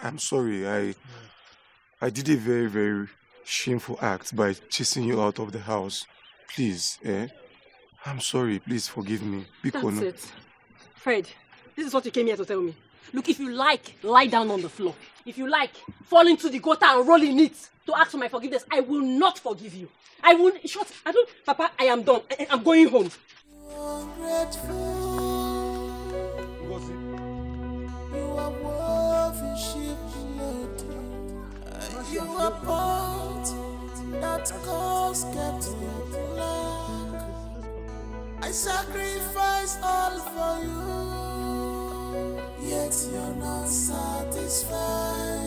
I'm sorry. I did a very, very shameful act by chasing you out of the house. Please, I'm sorry. Please forgive me. That's it. Fred, this is what you came here to tell me. Look, if you like, lie down on the floor. If you like, fall into the gutter and roll in it to ask for my forgiveness. I will not forgive you. I will. Papa, I am done. I'm going home. You are part that cause kept you black. I sacrificed all for you, yet you're not satisfied.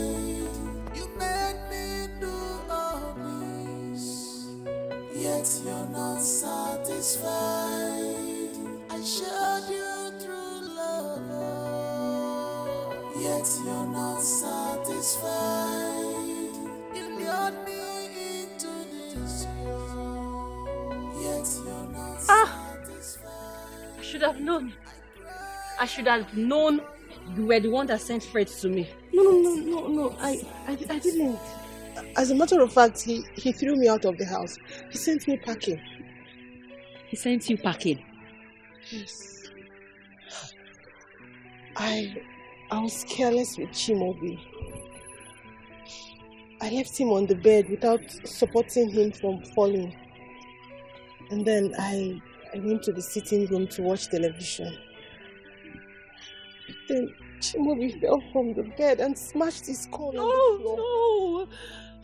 You made me do all this, yet you're not satisfied. I showed you true love, yet you're not satisfied. You lured me into this world, yet you're not satisfied. I should have known. I should have known you were the one that sent Fred to me. No. I didn't. As a matter of fact, he threw me out of the house. He sent me packing. He sent you packing? Yes. I was careless with Chimobi. I left him on the bed without supporting him from falling. And then I went to the sitting room to watch television. Then Chimobi fell from the bed and smashed his skull on the floor. No!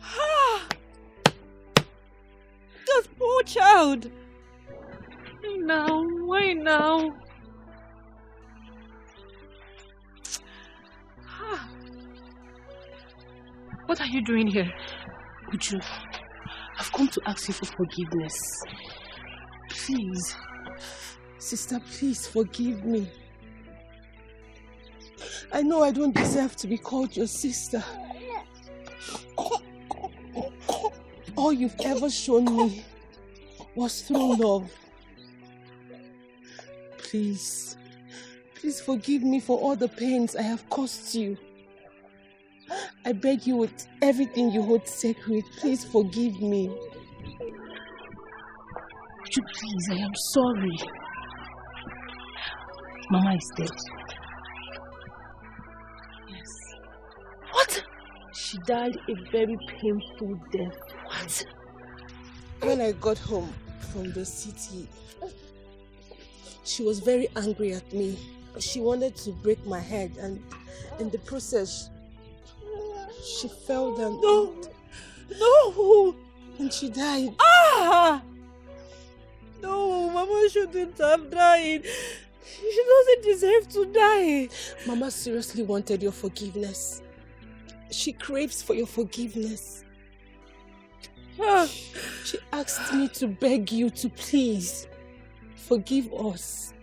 Ah! That poor child! Why now? Ah. What are you doing here? Uju, I've come to ask you for forgiveness. Please. Sister, please forgive me. I know I don't deserve to be called your sister. All you've ever shown me was through love. Please forgive me for all the pains I have caused you. I beg you with everything you hold sacred, please forgive me. Would you please, I am sorry. Mama is dead. Yes. What? She died a very painful death. What? When I got home from the city, she was very angry at me. She wanted to break my head, and in the process, she fell down. No! And she died. Ah! No, Mama shouldn't have died. She doesn't deserve to die. Mama seriously wanted your forgiveness. She craves for your forgiveness. She asked me to beg you to please forgive us.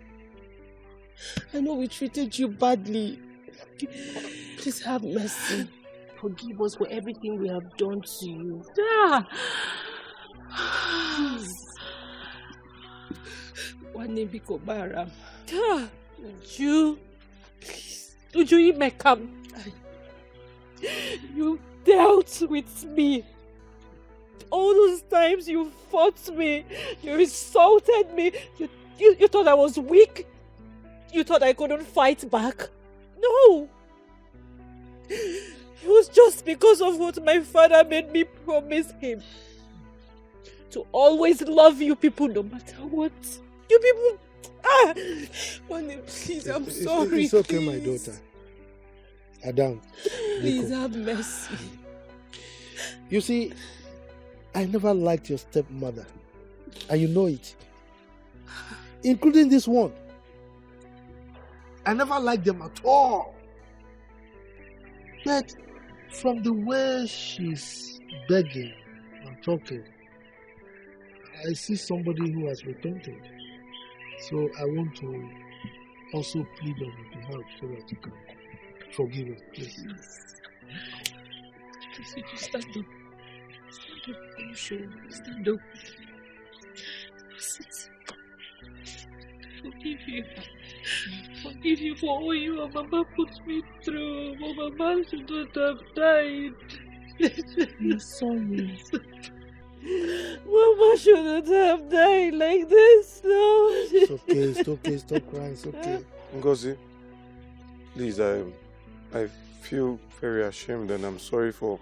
I know we treated you badly. Please have mercy. Forgive us for everything we have done to you. Please. Wanebiko Baram. Uju. Please. Uju Imekam. You dealt with me. All those times you fought me, you insulted me, you thought I was weak? You thought I couldn't fight back? No! It was just because of what my father made me promise him. To always love you people no matter what. You people... Wande, please, I'm sorry. It's okay, please. my daughter. Adam. Please have mercy. You see, I never liked your stepmother. And you know it. Including this one. I never liked them at all. Yet, from the way she's begging and talking, I see somebody who has repented. So I want to also plead on your behalf so that you can forgive her, please. Stand up. Stand up. Are you sure? Stand up. Sit. Forgive you. Forgive you for all your mama put me through. My mama should not have died. I'm sorry. Mama shouldn't have died like this, no. It's okay, it's okay, stop crying, it's okay. Ngozi, please, I feel very ashamed and I'm sorry for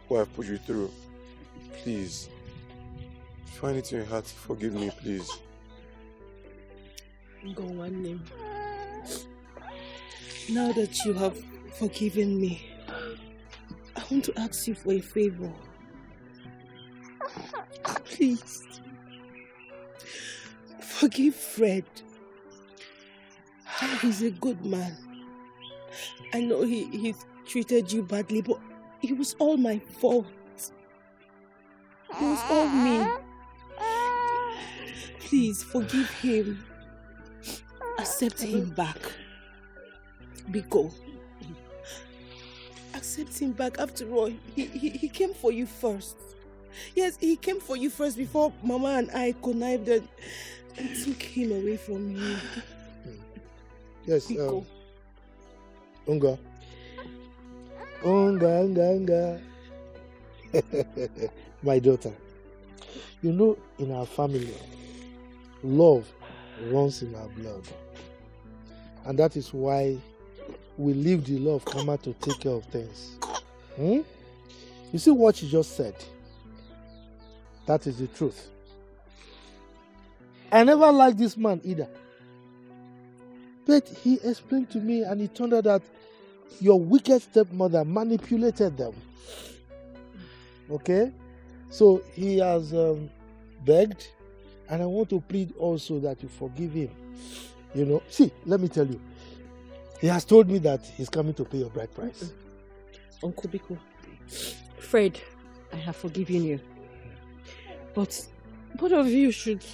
what I've put you through. Please, find it in your heart to forgive me, please. Go one name. Now that you have forgiven me, I want to ask you for a favor. Please. Forgive Fred. He's a good man. I know he treated you badly, but it was all my fault. It was all me. Please forgive him. Accept him back. Biko. Accept him back. After all, he came for you first. Yes, he came for you first before Mama and I connived and took him away from you. Yes, Biko. Unga. Unga. My daughter, you know, in our family, love runs in our blood. And that is why we leave the law of karma to take care of things. You see what she just said? That is the truth. I never liked this man either. But he explained to me and it turned out that your wicked stepmother manipulated them. Okay? So he has begged, and I want to plead also that you forgive him. You know, see, let me tell you. He has told me that he's coming to pay your bride price. Uncle Biko, Fred, I have forgiven you. But both of you should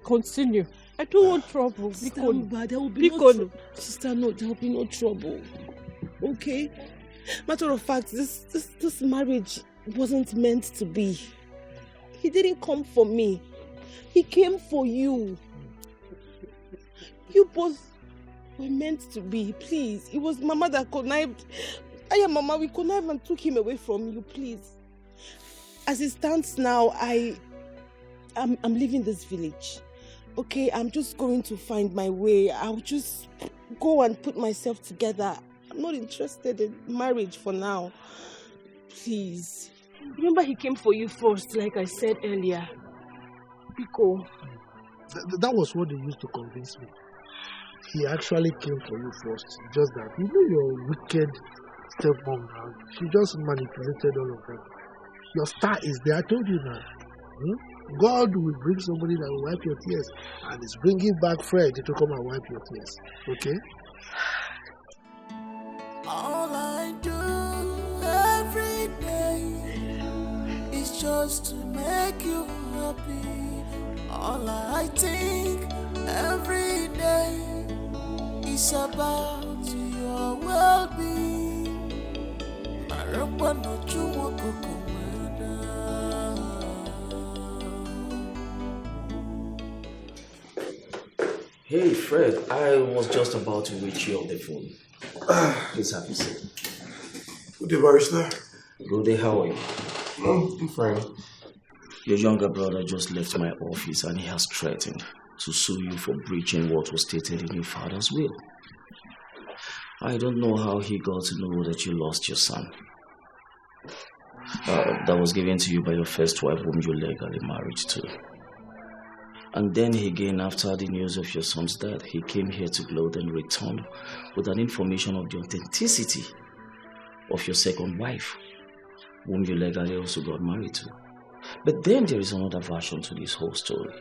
continue. I don't want trouble. Sister Uba, there will be no trouble. Sister, no, there will be no trouble. Okay? Matter of fact, this marriage wasn't meant to be. He didn't come for me. He came for you. You both were meant to be. Please. It was Mama that connived. Mama, we connived and took him away from you. Please. As it stands now, I'm leaving this village. Okay, I'm just going to find my way. I'll just go and put myself together. I'm not interested in marriage for now. Please. Remember he came for you first, like I said earlier. Biko. That was what they used to convince me. He actually came for you first. Just that, you know, your wicked stepmom now. She just manipulated all of them. Your star is there. I told you now. God will bring somebody that will wipe your tears, and is bringing back Fred to come and wipe your tears. Okay? All I do every day is just to make you happy. All I think every day is about your your well-being. Marapa no chuwa kukumada. Hey Fred, I was just about to reach you on the phone. Please have a seat. Good day, barrister. Good day, how are you? I'm fine. Your younger brother just left my office and he has threatened to sue you for breaching what was stated in your father's will. I don't know how he got to know that you lost your son. That was given to you by your first wife whom you legally married to. And then again, after the news of your son's death, he came here to gloat and returned with an information of the authenticity of your second wife, whom you legally also got married to. But then there is another version to this whole story.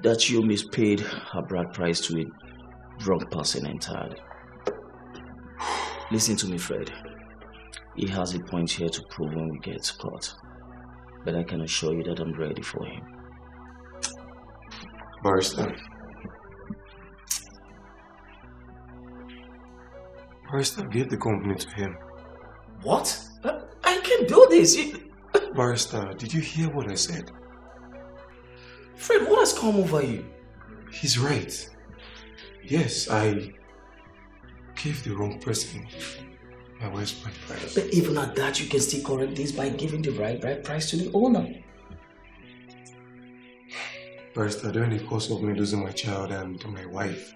That you mispaid her bride price to a wrong person entirely. Listen to me, Fred. He has a point here to prove when we get to court. But I can assure you that I'm ready for him. Barrister. Barrister, give the company to him. What? I can't do this. Barrister, did you hear what I said? Fred, what has come over you? He's right. Yes, I gave the wrong person my wife's bride price. But even at that, you can still correct this by giving the right bride price to the owner. Barrister, during the course of me losing my child and my wife,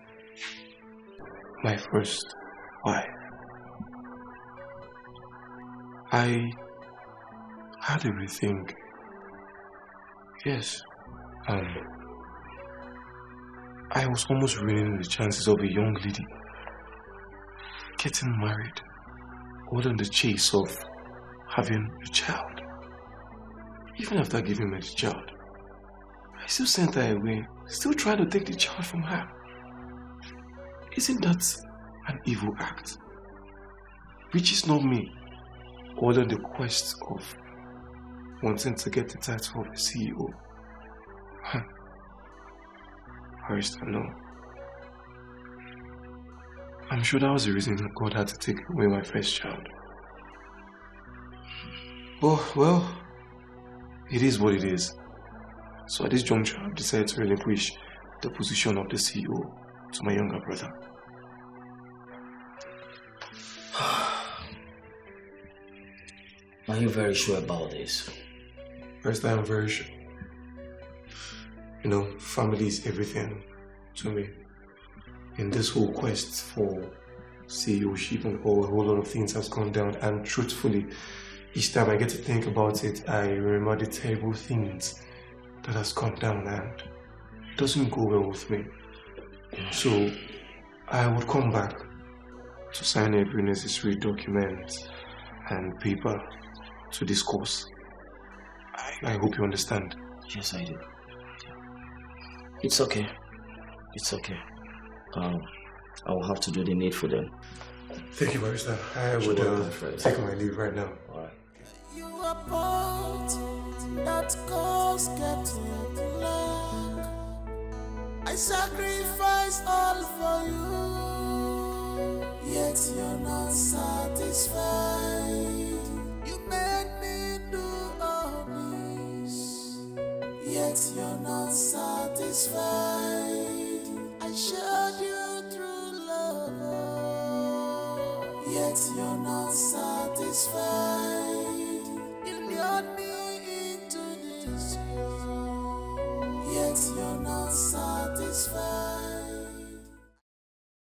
my first wife, I had everything. Yes. I was almost ruining the chances of a young lady getting married, all in the chase of having a child. Even after giving me the child, I still sent her away, still trying to take the child from her. Isn't that an evil act? Which is not me, all in the quest of wanting to get the title of the CEO. Barrister, no. I'm sure that was the reason God had to take away my first child. Oh, well, it is what it is. So at this juncture, I've decided to relinquish the position of the CEO to my younger brother. Are you very sure about this? First, I am very sure. You know, family is everything to me. In this whole quest for CEOship and a whole lot of things has gone down, and truthfully, each time I get to think about it, I remember the terrible things that has gone down, and it doesn't go well with me. So I would come back to sign every necessary document and paper to discuss. I hope you understand. Yes, I do. It's okay. It's okay. I will have to do the needful then. Thank you, Barrister. I would take my leave right now. Alright. You are part that cause getting black. I sacrifice all for you, yet you're not satisfied. You made me do all this, yet you're not satisfied. I showed you through love, yet you're not satisfied. You lured me into this.